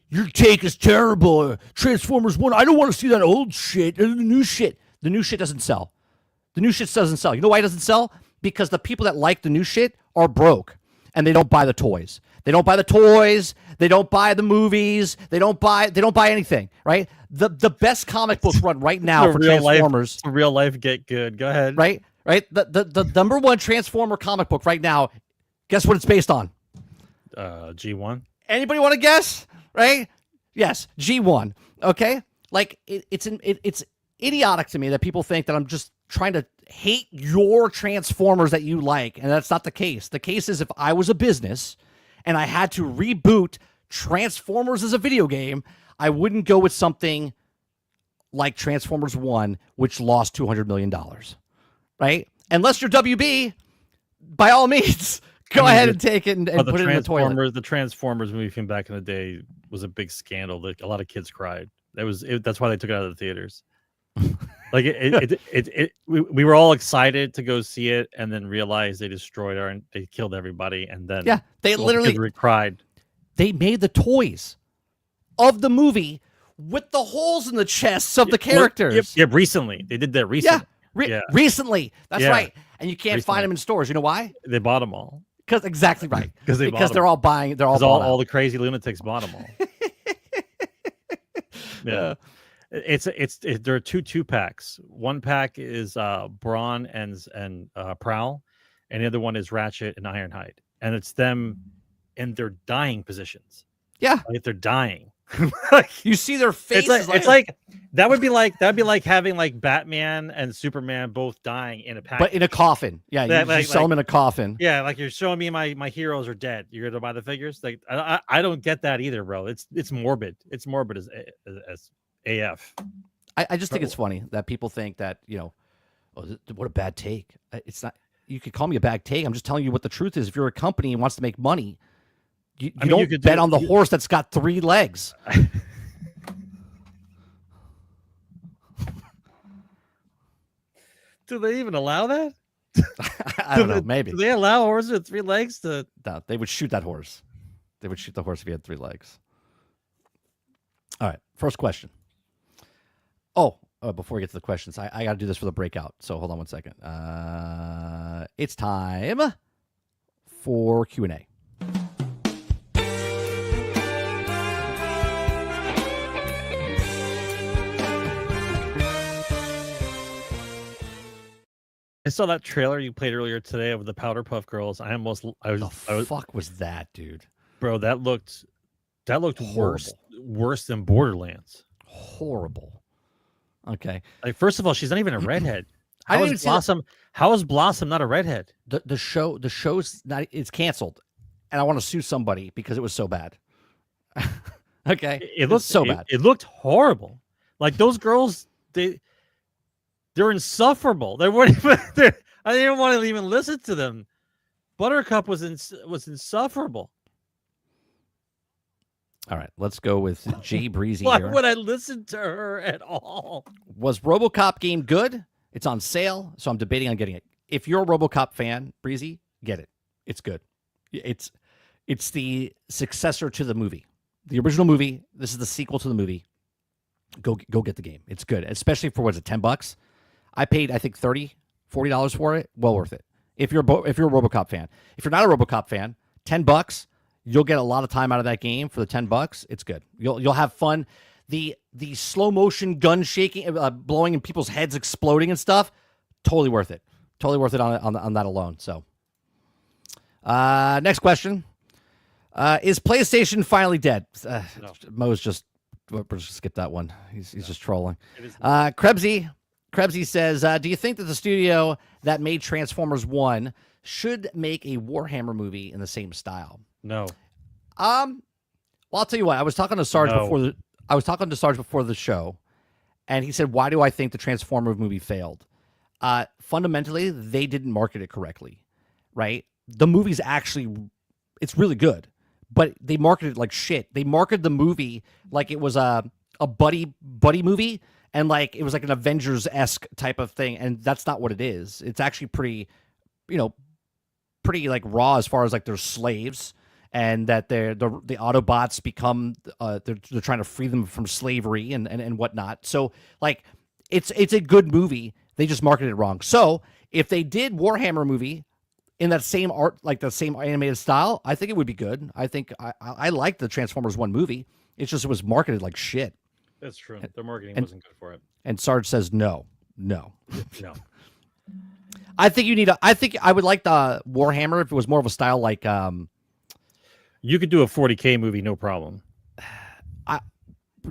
your take is terrible. Transformers 1, I don't want to see that old shit. The new shit doesn't sell. The new shit doesn't sell. You know why it doesn't sell? Because the people that like the new shit are broke and they don't buy the toys. They don't buy the toys. They don't buy the movies. They don't buy anything, right? The best comic book run right now for Transformers. Real life get good. Go ahead. Right? The number one Transformer comic book right now, guess what it's based on? G1. Anybody want to guess? Right? Yes, G1. Okay? Like it's idiotic to me that people think that I'm just trying to hate your Transformers that you like, and that's not the case. The case is if I was a business and I had to reboot Transformers as a video game, I wouldn't go with something like Transformers 1, which lost $200 million. Right? Unless you're WB, by all means, Go ahead and take it and put it in the toilet. The Transformers movie from back in the day was a big scandal. Like, a lot of kids cried. That's why they took it out of the theaters. Like we were all excited to go see it, and then realized they they killed everybody, and then they literally cried. They made the toys of the movie with the holes in the chests of the characters. Yep, recently they did that recently. Recently, that's right. And you can't find them in stores. You know why? They bought them all. Because exactly right. Because they're all buying. They're all the crazy lunatics bought them all. Yeah. There are two packs. One pack is Brawn and Prowl, and the other one is Ratchet and Ironhide, and it's them in their dying positions. Yeah, like they're dying. You see their faces. It's like that'd be like having like Batman and Superman both dying in a pack, but in a coffin. Yeah, you sell them in a coffin. Yeah, like you're showing me my heroes are dead. You're gonna buy the figures. Like I don't get that either, bro. It's morbid. It's morbid as AF. I just think it's funny that people think that, what a bad take. It's not. You could call me a bad take. I'm just telling you what the truth is. If you're a company and wants to make money, you don't bet on the horse that's got 3 legs. Do they even allow that? I don't know. Maybe. Do they allow horses with 3 legs to? No, they would shoot that horse. They would shoot the horse if he had 3 legs. All right. First question. Before we get to the questions, I got to do this for the breakout. So hold on one second. It's time for Q&A. I saw that trailer you played earlier today of the Powder Puff Girls. Fuck was that, dude? Bro, that looked horrible. worse than Borderlands. Horrible. Okay. Like, first of all, she's not even a redhead. How is Blossom not a redhead? The show's not. It's canceled, and I want to sue somebody because it was so bad. Okay, it looked so bad. It looked horrible. Like, those girls, they're insufferable. They weren't even. I didn't want to even listen to them. Buttercup was insufferable. All right, let's go with Jay Breezy. Why here. would I listen to her at all? Was RoboCop game good? It's on sale, so I'm debating on getting it. If you're a RoboCop fan, Breezy, get it. It's good. It's the successor to the movie. The original movie. This is the sequel to the movie. Go get the game. It's good, especially for what's it, $10? I paid, I think, $30, $40 for it. Well worth it. If you're a RoboCop fan. If you're not a RoboCop fan, $10. You'll get a lot of time out of that game for the $10. It's good. You'll have fun. The slow motion gun shaking, blowing, and people's heads exploding and stuff. Totally worth it. Totally worth it on that alone. So, next question: is PlayStation finally dead? No. Mo's just. We'll just skip that one. He's just trolling. Krebsy says, do you think that the studio that made Transformers 1 should make a Warhammer movie in the same style? No. Well, I'll tell you what. I was talking to Sarge before the show, and he said, "Why do I think the Transformers movie failed?" Fundamentally, they didn't market it correctly, right? The movie's it's really good, but they marketed it like shit. They marketed the movie like it was a buddy movie, and like it was like an Avengers-esque type of thing, and that's not what it is. It's actually pretty like raw as far as like they're slaves. And that the Autobots become they're trying to free them from slavery and whatnot. So like it's a good movie. They just marketed it wrong. So if they did Warhammer movie in that same art, like the same animated style, I think it would be good. I think I liked the Transformers 1 movie. It's just it was marketed like shit. That's true. Their marketing wasn't good for it. And Sarge says no. I think I would like the Warhammer if it was more of a style like you could do a 40K movie, no problem.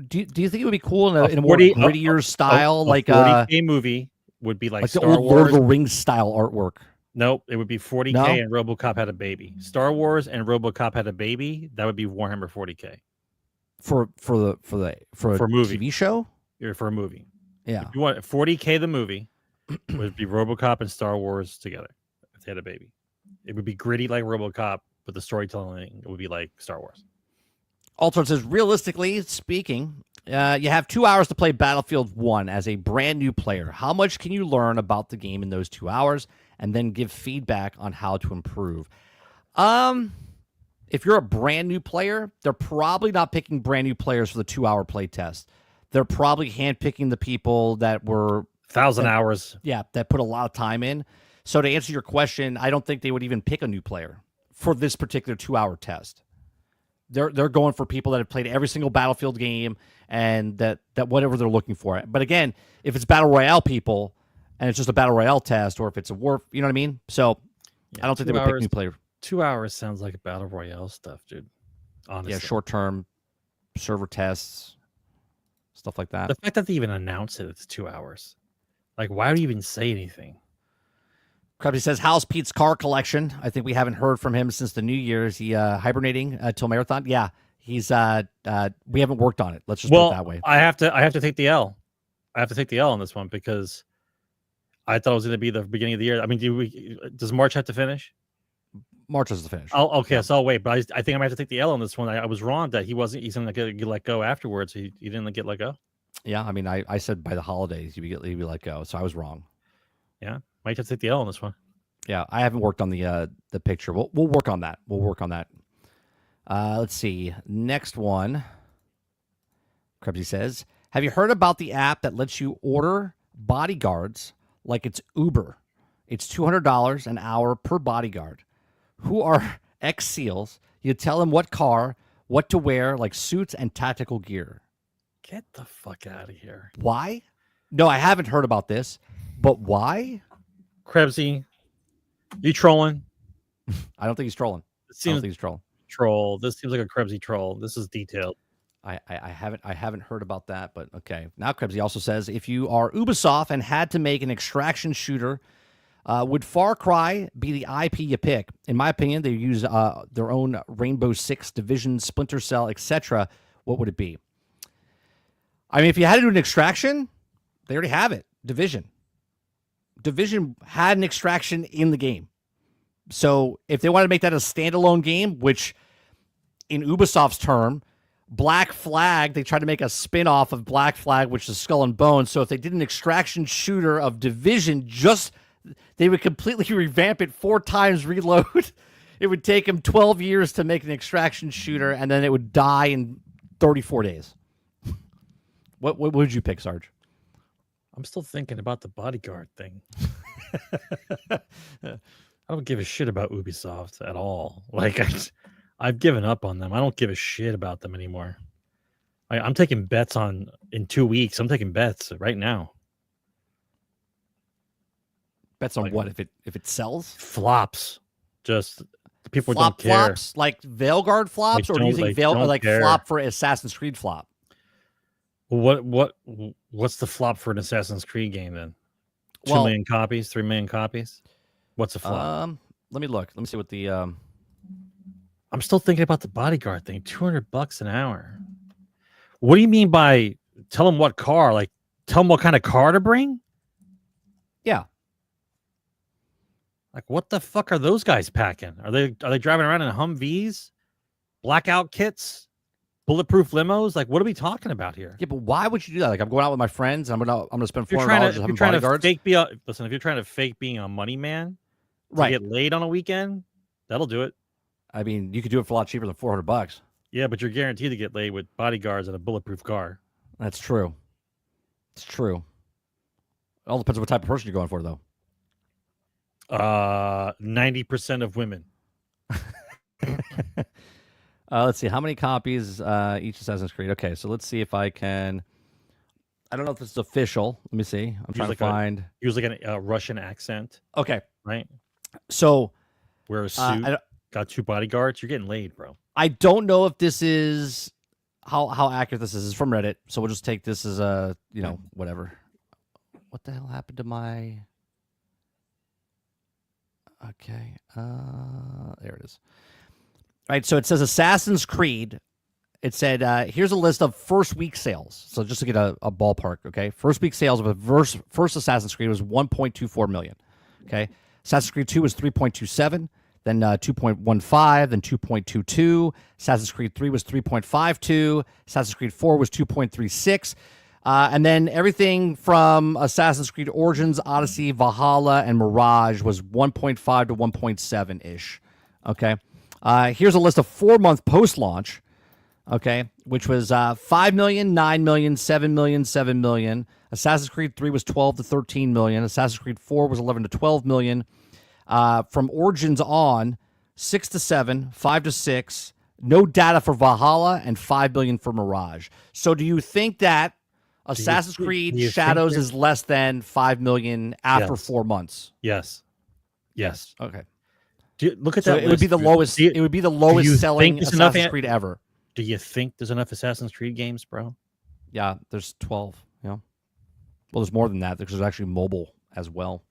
Do you think it would be cool in a more grittier style, like 40K movie would be like Star the old Wars. Lord of the Rings style artwork? Nope, it would be 40K and RoboCop had a baby. Star Wars and RoboCop had a baby. That would be Warhammer 40K for a movie TV show. For a movie, yeah. If you want 40K, the movie would be RoboCop and Star Wars together if they had a baby. It would be gritty like RoboCop, but the storytelling would be like Star Wars. Altered says, realistically speaking, you have 2 hours to play Battlefield 1 as a brand new player. How much can you learn about the game in those 2 hours and then give feedback on how to improve? If you're a brand new player, they're probably not picking brand new players for the 2 hour play test. They're probably handpicking the people that were 1,000 hours. Yeah, that put a lot of time in. So to answer your question, I don't think they would even pick a new player for this particular 2 hour test. They're going for people that have played every single Battlefield game and that whatever they're looking for. But again, if it's Battle Royale people and it's just a Battle Royale test, or if it's a war, you know what I mean? So I don't think they would pick new player. 2 hours sounds like a Battle Royale stuff, dude. Honestly. Yeah, short-term server tests, stuff like that. The fact that they even announce it's 2 hours. Like, why would you even say anything? Krabby says, how's Pete's car collection? I think we haven't heard from him since the New Year. Is he hibernating till marathon? Yeah, he's we haven't worked on it. Let's just put it that way. I have to take the L. I have to take the L on this one because I thought it was going to be the beginning of the year. I mean, does March have to finish? March has to finish. Oh, okay. Yeah. So I'll wait, but I think I might have to take the L on this one. I was wrong that he's going to get let go afterwards. He didn't get let go. Yeah, I mean, I said by the holidays he'd be let go, so I was wrong. Yeah, might have to take the L on this one. Yeah, I haven't worked on the picture. We'll work on that. We'll work on that. Let's see. Next one. Krebsy says, have you heard about the app that lets you order bodyguards like it's Uber? It's $200 an hour per bodyguard. Who are ex-SEALs? You tell them what car, what to wear, like suits and tactical gear. Get the fuck out of here. Why? No, I haven't heard about this, but why? Krebsy, you trolling? I don't think he's trolling. I don't think he's trolling. Troll. This seems like a Krebsy troll. This is detailed. I haven't heard about that, but okay. Now Krebsy also says, if you are Ubisoft and had to make an extraction shooter, would Far Cry be the IP you pick? In my opinion, they use their own Rainbow Six, Division, Splinter Cell, etc. What would it be? I mean, if you had to do an extraction, they already have it. Division had an extraction in the game. So if they wanted to make that a standalone game, which in Ubisoft's term, Black Flag, they tried to make a spin-off of Black Flag, which is Skull and Bones. So if they did an extraction shooter of Division, they would completely revamp it 4 times, reload. It would take them 12 years to make an extraction shooter, and then it would die in 34 days. What would you pick, Sarge? I'm still thinking about the bodyguard thing. I don't give a shit about Ubisoft at all. Like, I've given up on them. I don't give a shit about them anymore. I'm taking bets in 2 weeks. I'm taking bets right now. Bets on what? If it sells? Flops. Just people don't care. Flops? Like Veilguard flops? Or do you think flop for Assassin's Creed flop? What's the flop for an Assassin's Creed game then? 2 million copies, 3 million copies? What's a flop? Let me look. Let me see what the I'm still thinking about the bodyguard thing. $200 an hour. What do you mean by tell them what car? Like tell them what kind of car to bring? Yeah. Like what the fuck are those guys packing? Are they driving around in Humvees? Blackout kits? Bulletproof limos? Like, what are we talking about here? Yeah, but why would you do that? Like, I'm going out with my friends. I'm gonna spend $400 having bodyguards. If you're trying to fake being a money man, to get laid on a weekend, that'll do it. I mean, you could do it for a lot cheaper than $400. Yeah, but you're guaranteed to get laid with bodyguards and a bulletproof car. That's true. It's true. It all depends on what type of person you're going for, though. 90% of women. Let's see. How many copies each Assassin's Creed? Okay, so let's see if I can... I don't know if this is official. Let me see. I'm trying to find... Use like a Russian accent. Okay. Right? So... Wear a suit. Got 2 bodyguards. You're getting laid, bro. I don't know if this is... How accurate this is. It's from Reddit, so we'll just take this as a, whatever. What the hell happened to my... Okay. There it is. All right, so it says Assassin's Creed. It said, here's a list of first week sales. So just to get a ballpark, okay? First week sales of the first Assassin's Creed was 1.24 million, okay? Assassin's Creed 2 was 3.27, then 2.15, then 2.22. Assassin's Creed 3 was 3.52. Assassin's Creed 4 was 2.36. And then everything from Assassin's Creed Origins, Odyssey, Valhalla, and Mirage was 1.5 to 1.7-ish. Okay. Here's a list of 4-month post-launch, okay, which was 5 million, 9 million, 7 million, 7 million. Assassin's Creed 3 was 12 to 13 million. Assassin's Creed 4 was 11 to 12 million. From Origins on, 6 to 7, 5 to 6. No data for Valhalla, and 5 billion for Mirage. So do you think that Assassin's Creed Shadows is less than 5 million after 4 months? Yes. Yes. Okay. Look at so that. It would be the lowest. It would be the lowest selling Assassin's Creed ever. Do you think there's enough Assassin's Creed games, bro? Yeah, there's 12. Yeah. Well, there's more than that because there's actually mobile as well.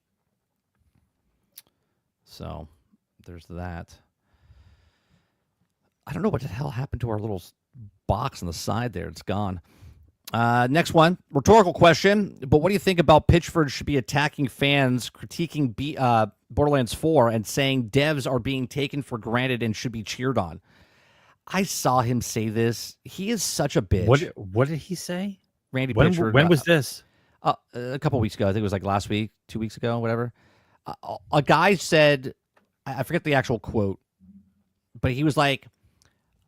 So there's that. I don't know what the hell happened to our little box on the side there. It's gone. Next one, rhetorical question. But what do you think about Pitchford should be attacking fans, critiquing Borderlands 4, and saying devs are being taken for granted and should be cheered on? I saw him say this. He is such a bitch. What did he say? Randy Pitchford. When was this? A couple weeks ago. I think it was like last week, 2 weeks ago, whatever. A guy said, I forget the actual quote, but he was like,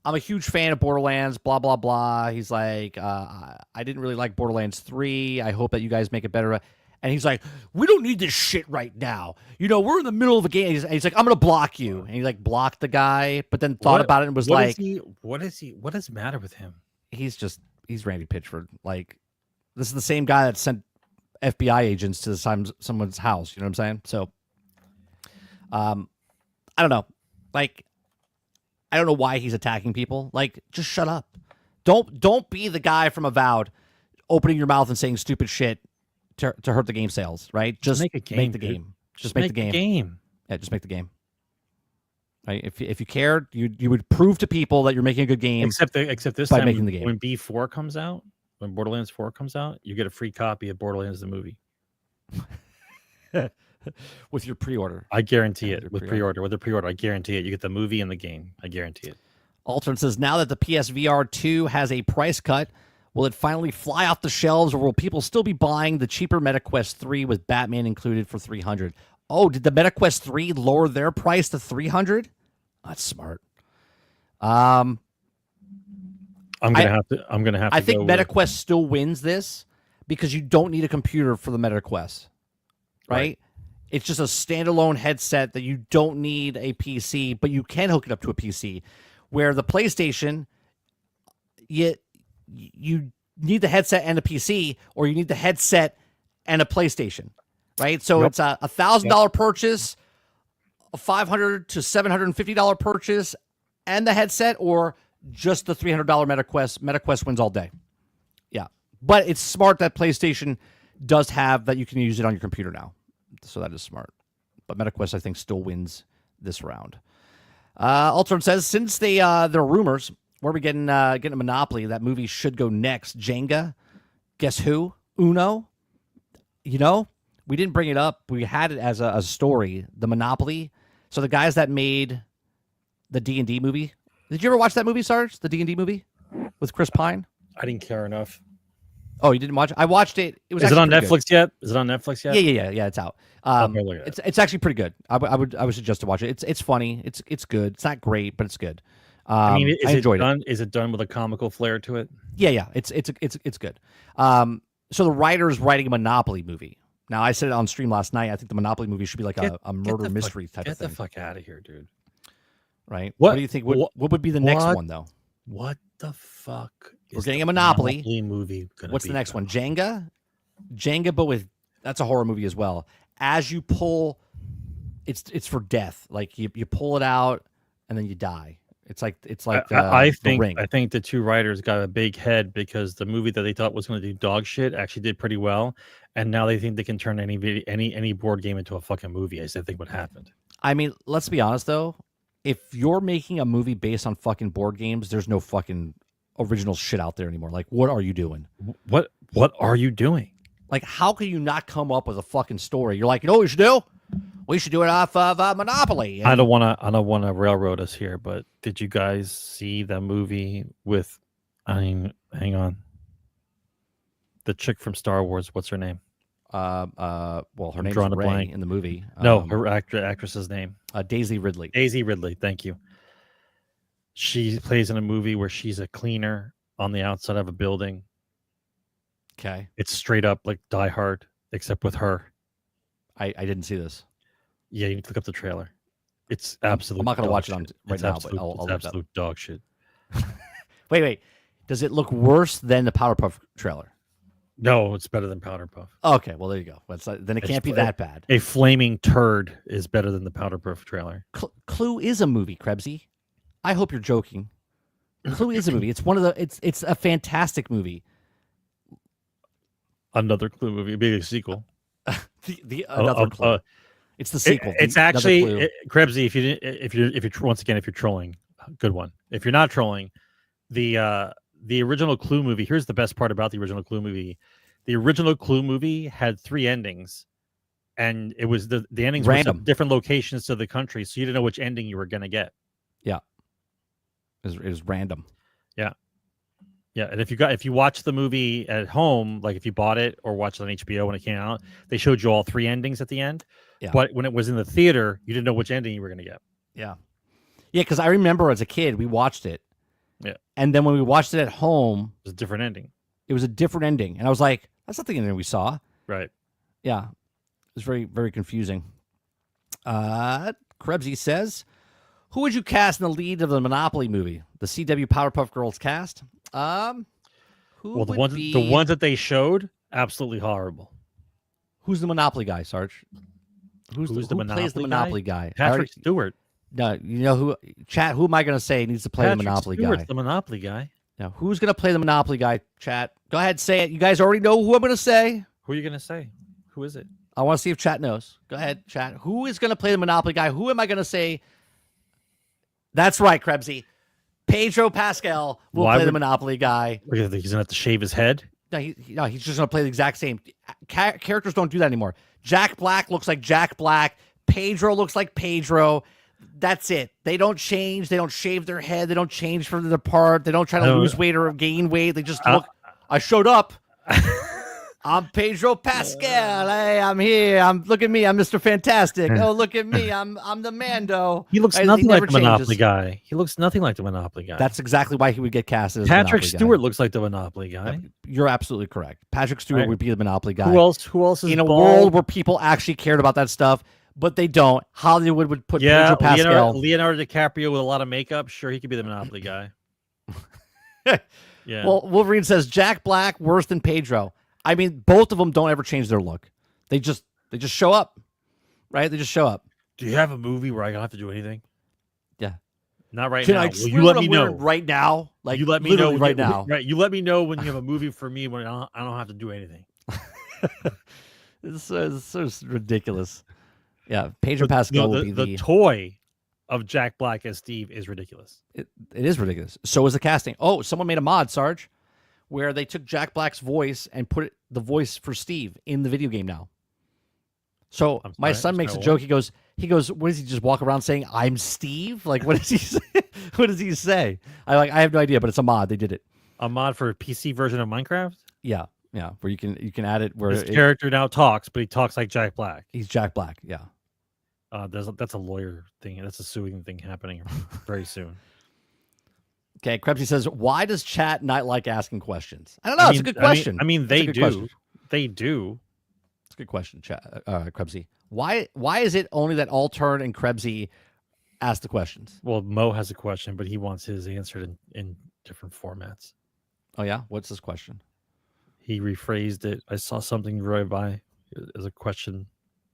I'm a huge fan of Borderlands, blah, blah, blah. He's like, I didn't really like Borderlands 3. I hope that you guys make it better. And he's like, we don't need this shit right now. You know, we're in the middle of a game. He's like, I'm going to block you. And he like blocked the guy, but then thought about it and was like, what does the matter with him? He's Randy Pitchford. Like, this is the same guy that sent FBI agents to someone's house. You know what I'm saying? So, I don't know. Like, I don't know why he's attacking people. Like, just shut up. Don't be the guy from Avowed opening your mouth and saying stupid shit to hurt the game sales, right? Just make the game. Just make the game. Yeah, just make the game. Right? If you cared, you would prove to people that you're making a good game. Except this by time, making the game. When B4 comes out, when Borderlands 4 comes out, you get a free copy of Borderlands the movie. With your pre-order. I guarantee it. With the pre-order, I guarantee it. You get the movie and the game. I guarantee it. Altern says, now that the PSVR 2 has a price cut, will it finally fly off the shelves, or will people still be buying the cheaper MetaQuest 3 with Batman included for $300? Oh, did the MetaQuest 3 lower their price to $300? That's smart. I'm gonna have to. I think MetaQuest still wins this because you don't need a computer for the MetaQuest, right? It's just a standalone headset that you don't need a PC, but you can hook it up to a PC. Where the PlayStation, you need the headset and a PC, or you need the headset and a PlayStation, right? So it's a $1,000 purchase, a $500 to $750 purchase, and the headset, or just the $300 MetaQuest. MetaQuest wins all day. Yeah, but it's smart that PlayStation does have that you can use it on your computer now. So that is smart. But MetaQuest, I think, still wins this round. Altern says, since there are rumors, where are we getting a Monopoly? That movie should go next. Jenga? Guess who? Uno? You know, we didn't bring it up. We had it as a story. The Monopoly. So the guys that made the D&D movie. Did you ever watch that movie, Sarge? The D&D movie with Chris Pine? I didn't care enough. Oh, you didn't watch it? I watched it. Is it on Netflix yet? Is it on Netflix yet? Yeah. It's out. It's actually pretty good. I would suggest to watch it. It's funny. It's good. It's not great, but it's good. I enjoyed it. Is it done with a comical flair to it? Yeah. It's good. So the writer's writing a Monopoly movie. Now, I said it on stream last night. I think the Monopoly movie should be like a murder mystery type of thing. Get the fuck out of here, dude. Right? What do you think? What would be the next one, though? What the fuck? We're getting a Monopoly movie. What's the next one? Jenga, but that's a horror movie as well. As you pull, it's for death. Like you pull it out and then you die. It's like I think the two writers got a big head because the movie that they thought was going to do dog shit actually did pretty well, and now they think they can turn any board game into a fucking movie. I think what happened. I mean, let's be honest though. If you're making a movie based on fucking board games, there's no fucking original shit out there anymore. Like, what are you doing? What are you doing? Like, how can you not come up with a fucking story? You're like, you know what we should do? We should do it off of Monopoly. I don't want to railroad us here, but did you guys see the movie with? Hang on. The chick from Star Wars. What's her name? Well, her name's drawing a Rey blank. in the movie. No, her actress's name. Daisy Ridley. Daisy Ridley. Thank you. She plays in a movie where she's a cleaner on the outside of a building. Okay. It's straight up like Die Hard, except with her. I didn't see this. Yeah, you need to look up the trailer. It's absolute. I'm not going to watch it shit. right It's now, absolute, but I'll it's look it up. absolute dog shit. Wait. Does it look worse than the Powder Puff trailer? No, it's better than Powder Puff. Okay, well there you go. Then it can't be that bad. A flaming turd is better than the Powder Puff trailer. Clue is a movie, Krebsy. I hope you're joking. Clue is a movie. It's one of the. It's a fantastic movie. Another Clue movie, it'd be a sequel. Another Clue. It's the sequel. It's actually Krebsy. If you're once again, if you're trolling, good one. If you're not trolling, the original Clue movie. Here's the best part about the original Clue movie. The original Clue movie had 3 endings, and it was the endings random. were different locations to the country, so you didn't know which ending you were gonna get. Yeah, it was random. Yeah, and if you watch the movie at home, like if you bought it or watched it on HBO when it came out, they showed you all 3 endings at the end. Yeah. But when it was in the theater, you didn't know which ending you were gonna get. Yeah, because I remember as a kid we watched it. Yeah. And then when we watched it at home, It was a different ending. it was a different ending, and I was like, "That's not the ending we saw." Right. Yeah, it was very, very confusing. Krebsy says, "Who would you cast in the lead of the Monopoly movie? The CW Powerpuff Girls cast? Who The would ones that they showed, absolutely horrible. Who's the Monopoly guy, Sarge? Who plays the Monopoly guy? Patrick Stewart. No, you know who? Chat. Who am I going to say needs to play the Monopoly Stewart's guy? the Monopoly guy. Now, who's going to play the Monopoly guy? Chat. Go ahead, say it. You guys already know who I'm going to say. Who are you gonna say? Who is it? I want to see if chat knows. Go ahead, chat. Who is going to play the Monopoly guy? Who am I going to say? That's right, Krebsy. Pedro Pascal will play the Monopoly guy. He's gonna have to shave his head. No, he's just going to play the exact same. Characters don't do that anymore. Jack Black looks like Jack Black. Pedro looks like Pedro. That's it. They don't change. They don't shave their head. They don't change from their part. They don't try to lose weight or gain weight. They just look. I showed up. I'm Pedro Pascal. Hey, I'm here. Look at me. I'm Mr. Fantastic. Oh, look at me. I'm the Mando. He looks nothing like the Monopoly guy. He looks nothing like the Monopoly guy. That's exactly why he would get cast as Patrick Monopoly Stewart guy. looks like the Monopoly guy. You're absolutely correct. Patrick Stewart would be the Monopoly guy. Who else is in a bald? world where people actually cared about that stuff, but they don't? Hollywood would put Pedro Pascal. Leonardo DiCaprio with a lot of makeup. Sure, he could be the Monopoly guy. Yeah. Well, Wolverine says Jack Black worse than Pedro. I mean, both of them don't ever change their look. They just show up, right? They just show up. Do you have a movie where I don't have to do anything? Yeah. Not right Can now. I Well, you let me know right now. Like you let me know right now. Right. You let me know when you have a movie for me when I don't have to do anything. This is ridiculous. Yeah, Pedro Pascal will be the toy of Jack Black as Steve is ridiculous. It is ridiculous. So is the casting. Oh, someone made a mod, Sarge, where they took Jack Black's voice and put the voice for Steve in the video game now. So my son makes a joke. He goes, what does he just walk around saying, "I'm Steve"? Like, what does he say? What does he say? I have no idea, but it's a mod. They did it. A mod for a PC version of Minecraft? Yeah. Where you can add it where his character now talks, but he talks like Jack Black. He's Jack Black, yeah. That's a lawyer thing. That's a suing thing happening very soon. Okay, Krebsy says, "Why does chat not like asking questions?" I don't know. It's a good question. They do. Question. They do. It's a good question, chat. Krebsy. Why is it only that Altern and Krebsy ask the questions? Well, Mo has a question, but he wants his answered in different formats. Oh yeah, what's his question? He rephrased it. I saw something right by as a question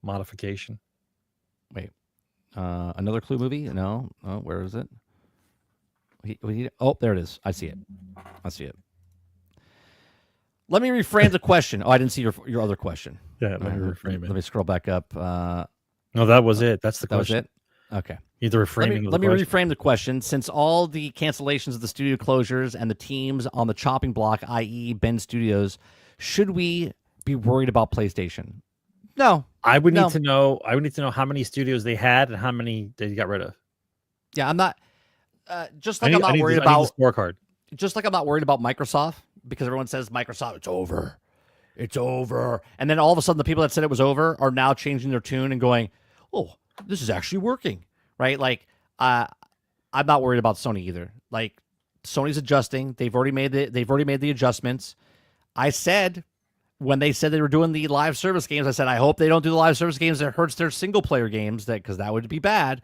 modification. Wait, another Clue movie? No. Oh, where is it? Oh, there it is. I see it. Let me reframe the question. Oh, I didn't see your other question. Yeah, let me reframe it. Let me scroll back up. No, that was it. That's the question. That was it? Okay. Either reframing. Let me reframe the question. Since all the cancellations of the studio closures and the teams on the chopping block, i.e. Bend Studios, should we be worried about PlayStation? No, I would need to know. I would need to know how many studios they had and how many they got rid of. Yeah, I'm not. Just like I'm not worried about scorecard. Just like I'm not worried about Microsoft because everyone says Microsoft, it's over. It's over. And then all of a sudden the people that said it was over are now changing their tune and going, oh, this is actually working. Right? Like, I'm not worried about Sony either. Like, Sony's adjusting. They've already made the adjustments. I said when they said they were doing the live service games, I said, I hope they don't do the live service games that hurts their single player games, because that would be bad.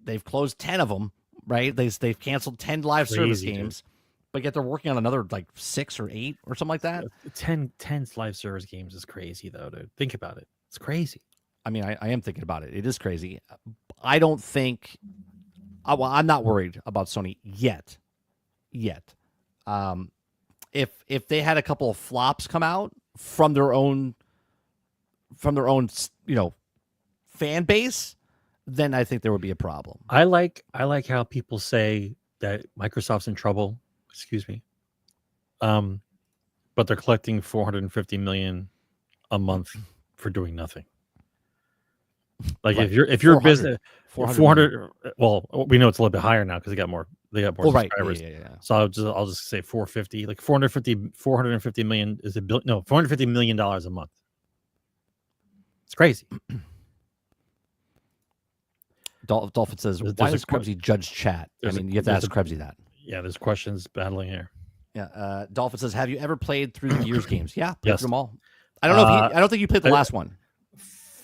They've closed 10 of them, right? They've canceled 10 live service games, but yet they're working on another like 6 or 8 or something like that. 10 live service games is crazy though, dude. Think about it. It's crazy. I mean, I am thinking about it. It is crazy. I don't think. Well, I'm not worried about Sony yet. If they had a couple of flops come out from their own, fan base, then I think there would be a problem. I like how people say that Microsoft's in trouble. Excuse me. But they're collecting $450 million a month for doing nothing. Like if you're a business, 400. Well, we know it's a little bit higher now because they got more subscribers. Right. Yeah. So I'll just say 450. Like 450 million is $450 million a month. It's crazy. Dolphin says, why does Krebsy judge chat? I mean, you have to ask Krebsy that. Yeah, there's questions battling here. Yeah. Dolphin says, have you ever played through the Gears games? Yeah, played yes. through them all. I don't know I don't think you played the last one.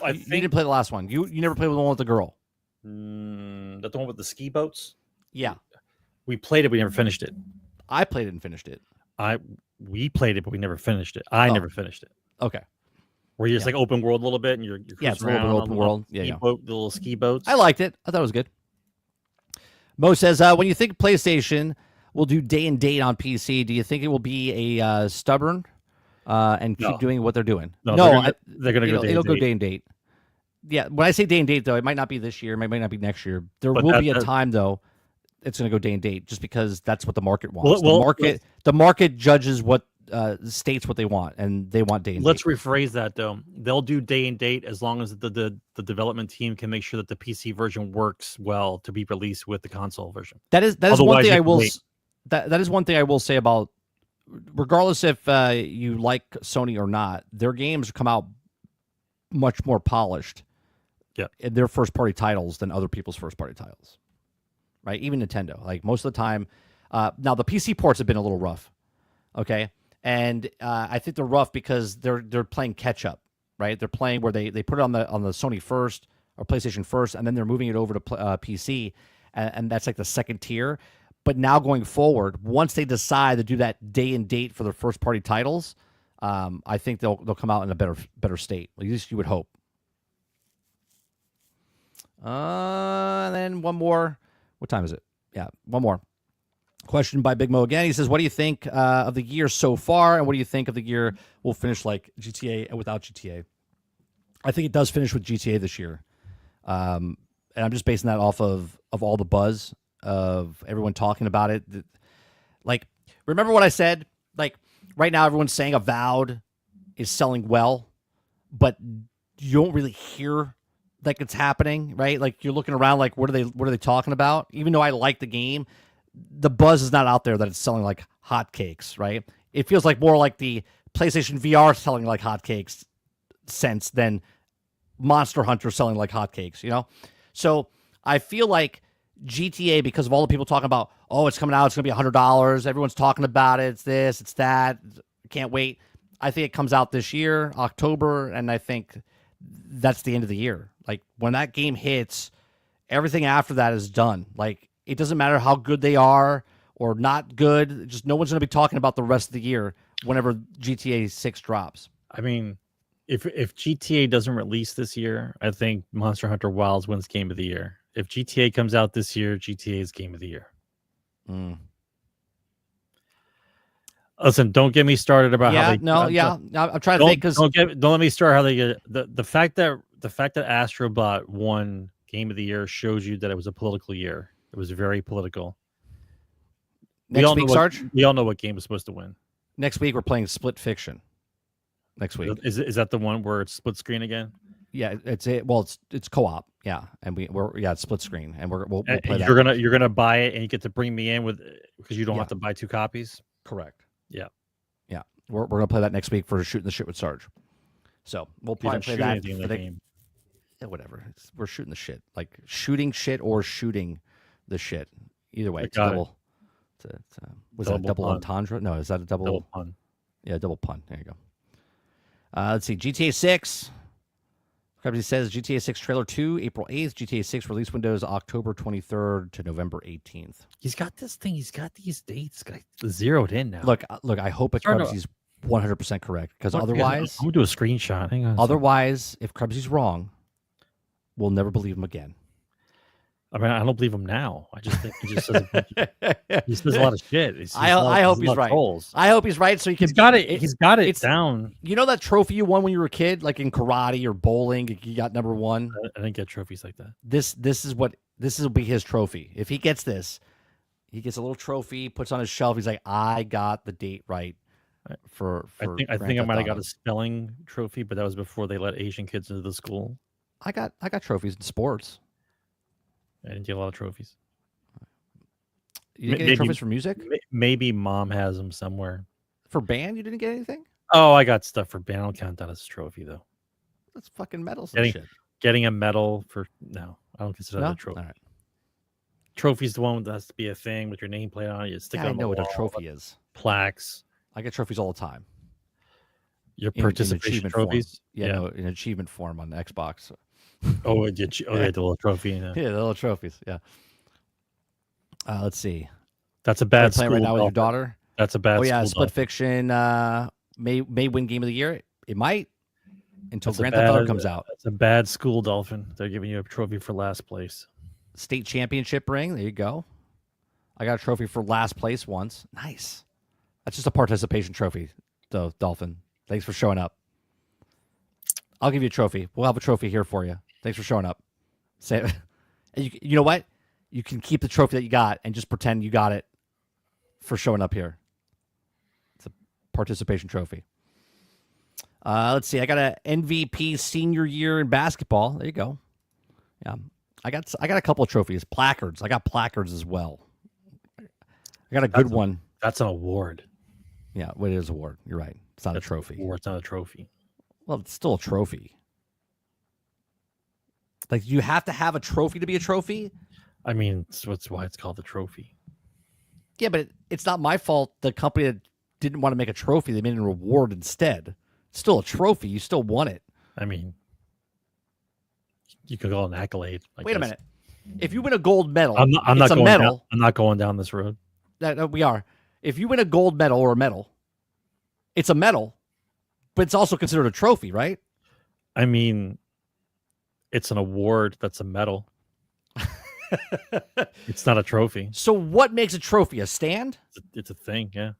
You didn't play the last one. You never played with the one with the girl. That the one with the ski boats? Yeah. We played it, we never finished it. I played it and finished it. We played it, but we never finished it. I never finished it. Okay. Where you're just like open world a little bit and you're it's a little bit open world. The little ski boats. I liked it. I thought it was good. Mo says, when you think PlayStation will do day and date on PC, do you think it will be a stubborn and keep doing what they're doing? No, they're going to go day and date. It'll go day and date. Yeah, when I say day and date, though, it might not be this year. It might not be next year. There will be a time, though, it's going to go day and date, just because that's what the market wants. The market judges what states what they want, and they want day and date. Let's rephrase that, though. They'll do day and date as long as the development team can make sure that the PC version works well to be released with the console version. That is one thing I will. That is one thing I will say about, regardless if you like Sony or not, their games come out much more polished. Yeah, in their first party titles than other people's first party titles, right? Even Nintendo, like most of the time. Now the PC ports have been a little rough, okay, and I think they're rough because they're playing catch up, right? They're playing where they put it on the Sony first or PlayStation first, and then they're moving it over to PC, and that's like the second tier. But now going forward, once they decide to do that day and date for their first party titles, I think they'll come out in a better state. At least you would hope. And then one more. What time is it? Yeah, one more. Question by Big Mo again. He says, what do you think of the year so far, and what do you think of the year will finish like GTA and without GTA? I think it does finish with GTA this year. And I'm just basing that off of all the buzz of everyone talking about it. Like, remember what I said? Like, right now everyone's saying Avowed is selling well, but you don't really hear like it's happening, right? Like, you're looking around like, what are they talking about? Even though I like the game, the buzz is not out there that it's selling like hotcakes, right? It feels like more like the PlayStation VR selling like hotcakes sense than Monster Hunter selling like hotcakes, you know? So I feel like GTA, because of all the people talking about, oh, it's coming out, it's going to be $100, everyone's talking about it, it's this, it's that, can't wait. I think it comes out this year, October, and I think that's the end of the year. Like, when that game hits, everything after that is done. Like, it doesn't matter how good they are or not good. Just no one's going to be talking about the rest of the year whenever GTA 6 drops. I mean, if GTA doesn't release this year, I think Monster Hunter Wilds wins Game of the Year. If GTA comes out this year, GTA is Game of the Year. Listen, don't get me started about how they. I'm trying to think, because don't let me start how they get the fact that Astrobot won Game of the Year shows you that it was a political year. It was very political. Next week, Sarge? We all know what game is supposed to win. Next week, we're playing Split Fiction. Next week. Is that the one where it's split screen again? Yeah, it's co-op. Yeah, and we're it's split screen, and we'll play that. You're gonna buy it, and you get to bring me in with because you don't have to buy 2 copies. Correct. Yeah. We're gonna play that next week for shooting the shit with Sarge. So we'll probably play that in the game. Yeah, whatever. We're shooting the shit, like shooting shit or shooting the shit. Either way, it's double. Was that a double entendre? No, is that a double pun? Yeah, double pun. There you go. Let's see. GTA 6. Crabbsy says GTA 6 trailer 2, April 8th. GTA 6 release windows October 23rd to November 18th. He's got this thing. He's got these dates zeroed in now. Look. I hope Crabbsy's 100% correct, because otherwise, I'm gonna do a screenshot. Hang on. Otherwise, if Crabbsy's wrong, we'll never believe him again. I mean, I don't believe him now. I just think he just says he says a lot of shit. I hope he's right. Trolls. I hope he's right. So he's got it. He's got it down. You know that trophy you won when you were a kid, like in karate or bowling, you got number 1. I didn't get trophies like that. This will be his trophy. If he gets this, he gets a little trophy, puts on his shelf. He's like, I got the date right. I think I might have got a spelling trophy, but that was before they let Asian kids into the school. I got trophies in sports. I didn't get a lot of trophies. You didn't get any trophies for music? Maybe mom has them somewhere. For band, you didn't get anything? Oh, I got stuff for band. I don't count that as a trophy, though. That's fucking medals and shit. Getting a medal for... No, I don't consider that a trophy. All right. Trophy's the one that has to be a thing with your nameplate on it. You stick it on the wall. I know what a trophy is. Plaques. I get trophies all the time. Your participation trophies? No, in achievement form on the Xbox. Oh, they had the little trophy. Yeah, the little trophies. Yeah. Let's see. That's a bad school. Playing right now with your daughter. That's a bad. Oh yeah, school Split Fiction may win Game of the Year. It might until Grand Theft Auto comes out. It's a bad school, Dolphin. They're giving you a trophy for last place. State championship ring. There you go. I got a trophy for last place once. Nice. That's just a participation trophy, though, Dolphin. Thanks for showing up. I'll give you a trophy. We'll have a trophy here for you. Thanks for showing up. Say, you know what? You can keep the trophy that you got and just pretend you got it for showing up here. It's a participation trophy. Let's see. I got an MVP senior year in basketball. There you go. Yeah, I got a couple of trophies, placards. I got placards as well. I got a good one. That's an award. Yeah, well, it is an award. You're right. It's not a trophy. It's not a trophy. Well, it's still a trophy. Like, you have to have a trophy to be a trophy? I mean, that's why it's called the trophy. Yeah, but it's not my fault. The company that didn't want to make a trophy, they made a reward instead. It's still a trophy. You still won it. I mean, you could call it an accolade. Wait a minute. If you win a gold medal, I'm not going medal. I'm not going down this road. We are. If you win a gold medal or a medal, it's a medal, but it's also considered a trophy, right? I mean, it's an award that's a medal. It's not a trophy. So what makes a trophy? A stand? It's a thing, yeah.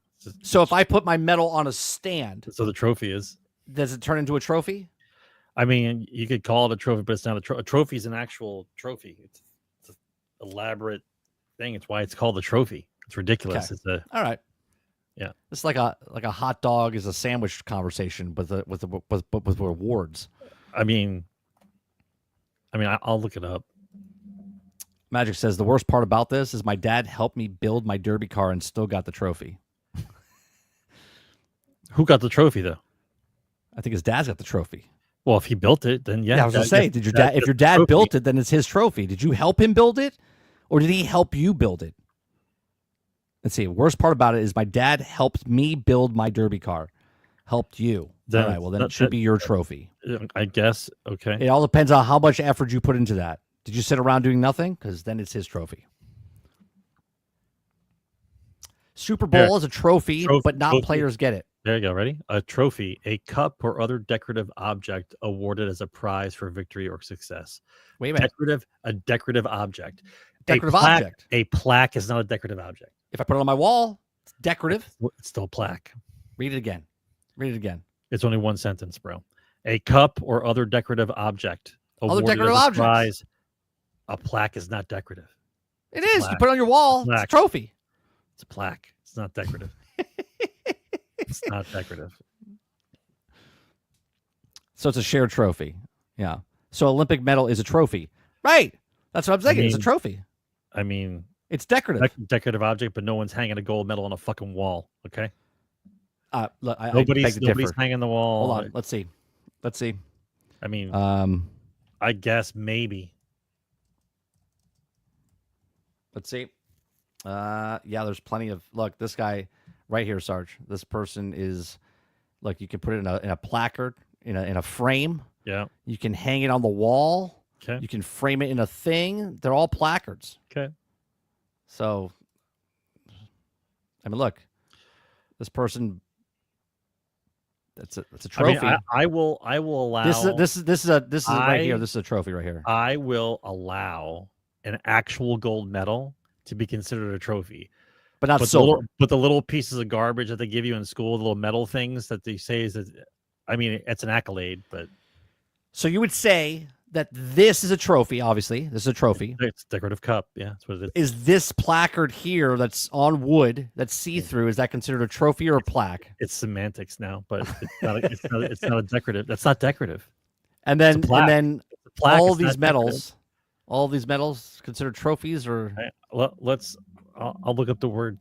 So if I put my medal on a stand, so the trophy is. Does it turn into a trophy? I mean, you could call it a trophy, but it's not a trophy. A trophy is an actual trophy. It's an elaborate thing. It's why it's called a trophy. It's ridiculous. Okay. All right. Yeah, it's like a hot dog is a sandwich conversation, with rewards. I mean, I'll look it up. Magic says the worst part about this is my dad helped me build my derby car and still got the trophy. Who got the trophy though? I think his dad's got the trophy. Well, if he built it, then yeah. I was gonna say, if your dad built it, then it's his trophy. Did you help him build it, or did he help you build it? Let's see. Worst part about it is my dad helped me build my derby car. Helped you. All right. Well, then it should be your trophy. I guess. Okay. It all depends on how much effort you put into that. Did you sit around doing nothing? Because then it's his trophy. Super Bowl is a trophy, but not players get it. There you go. Ready? A trophy, a cup or other decorative object awarded as a prize for victory or success. Wait a minute. A decorative object. Object. A plaque is not a decorative object. If I put it on my wall, it's decorative. It's still a plaque. Read it again. It's only one sentence, bro. A cup or other decorative object. Other decorative objects. Prize. A plaque is not decorative. It is. You put it on your wall. It's a trophy. It's a plaque. It's not decorative. It's not decorative. So it's a shared trophy. Yeah. So Olympic medal is a trophy. Right. That's what I'm thinking. It's a trophy. I mean, it's decorative. Decorative object, but no one's hanging a gold medal on a fucking wall. Okay. Look, nobody's hanging the wall. Hold on. Let's see. I mean, I guess maybe. Let's see. Yeah, there's plenty of. Look, this guy right here, Sarge. This person is. Look, you can put it in a placard, in a frame. Yeah. You can hang it on the wall. Okay. You can frame it in a thing. They're all placards. Okay. So, I mean, look, this person. It's a trophy. I mean, I will allow. This is right here. This is a trophy right here. I will allow an actual gold medal to be considered a trophy, but not silver. But the little pieces of garbage that they give you in school, the little metal things that they say is that, I mean, it's an accolade. But so you would say that this is a trophy. Obviously, this is a tropy. It's a decorative cup. Yeah, that's what it is. Is this placard here that's on wood, that's see-through? Is that considered a trophy or a plaque? It's semantics now, but it's not a decorative. That's not decorative. And then all these medals. All these medals considered trophies, or let's. I'll look up the word.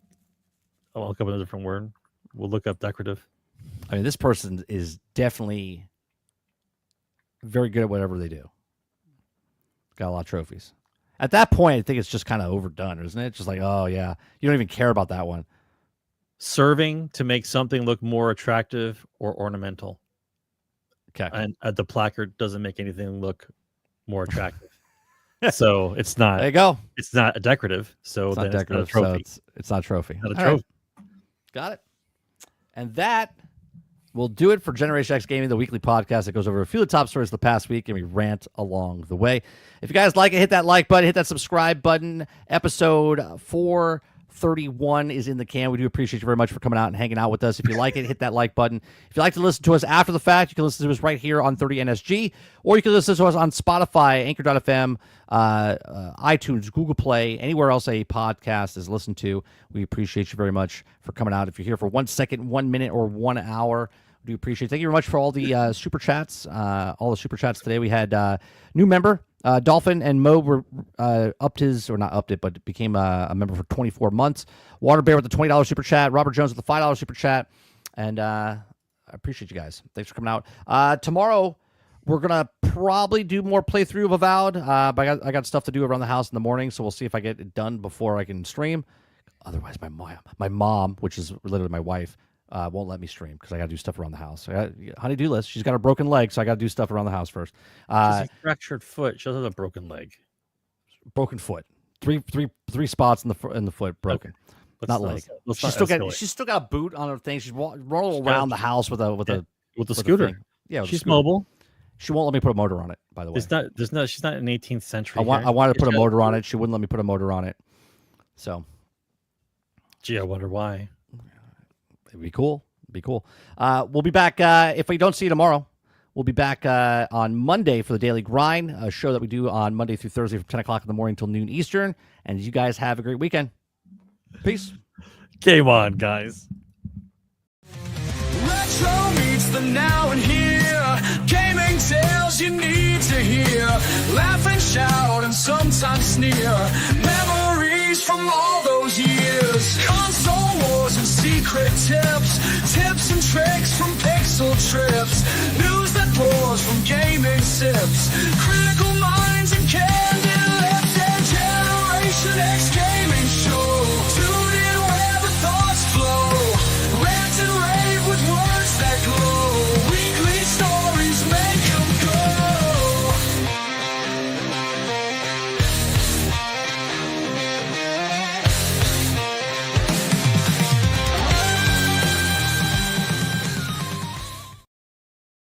I'll look up a different word. We'll look up decorative. I mean, this person is definitely very good at whatever they do. Got a lot of trophies. At that point, I think it's just kind of overdone, isn't it? Just like, oh yeah, you don't even care about that one. Serving to make something look more attractive or ornamental. Okay, and the placard doesn't make anything look more attractive. So it's not. There you go. It's not a decorative. So it's not decorative. It's not a trophy. So it's not a trophy. Not a trophy. Right. Got it. And that will do it for Generation X Gaming, the weekly podcast that goes over a few of the top stories of the past week, and we rant along the way. If you guys like it, hit that like button, hit that subscribe button. Episode 431 is in the can. We do appreciate you very much for coming out and hanging out with us. If you like it, hit that like button. If you like to listen to us after the fact, you can listen to us right here on 30NSG, or you can listen to us on Spotify, Anchor.fm, iTunes, Google Play, anywhere else a podcast is listened to. We appreciate you very much for coming out. If you're here for 1 second, 1 minute, or 1 hour, we do appreciate it. Thank you very much for all the super chats. All the super chats today. We had new member, Dolphin and Mo were became a member for 24 months. Water Bear with the $20 super chat. Robert Jones with the $5 super chat. And I appreciate you guys. Thanks for coming out. Tomorrow, we're going to probably do more playthrough of Avowed. But I got stuff to do around the house in the morning, so we'll see if I get it done before I can stream. Otherwise, my mom, which is literally my wife, won't let me stream because I got to do stuff around the house. Honey-do list. She's got a broken leg, so I got to do stuff around the house first. She's a fractured foot. She doesn't have a broken leg. Broken foot. Three spots in the foot broken. Okay. Not leg. She's still got a boot on her thing. She's rolling around the house with a scooter. Yeah, she's mobile. She won't let me put a motor on it. By the way, she's not an 18th century. I wanted to put a motor on it. She wouldn't let me put a motor on it. So, gee, I wonder why. It'd be cool. We'll be back if we don't see you tomorrow. We'll be back on Monday for the Daily Grind, a show that we do on Monday through Thursday from 10 o'clock in the morning till noon Eastern. And you guys have a great weekend. Peace. Game on, guys. Retro meets the now and here. Gaming tales you need to hear. Laugh and shout and sometimes sneer. Memories from all those years. Console wars and secret tips. Tips and tricks from pixel trips. News that pours from gaming sips. Critical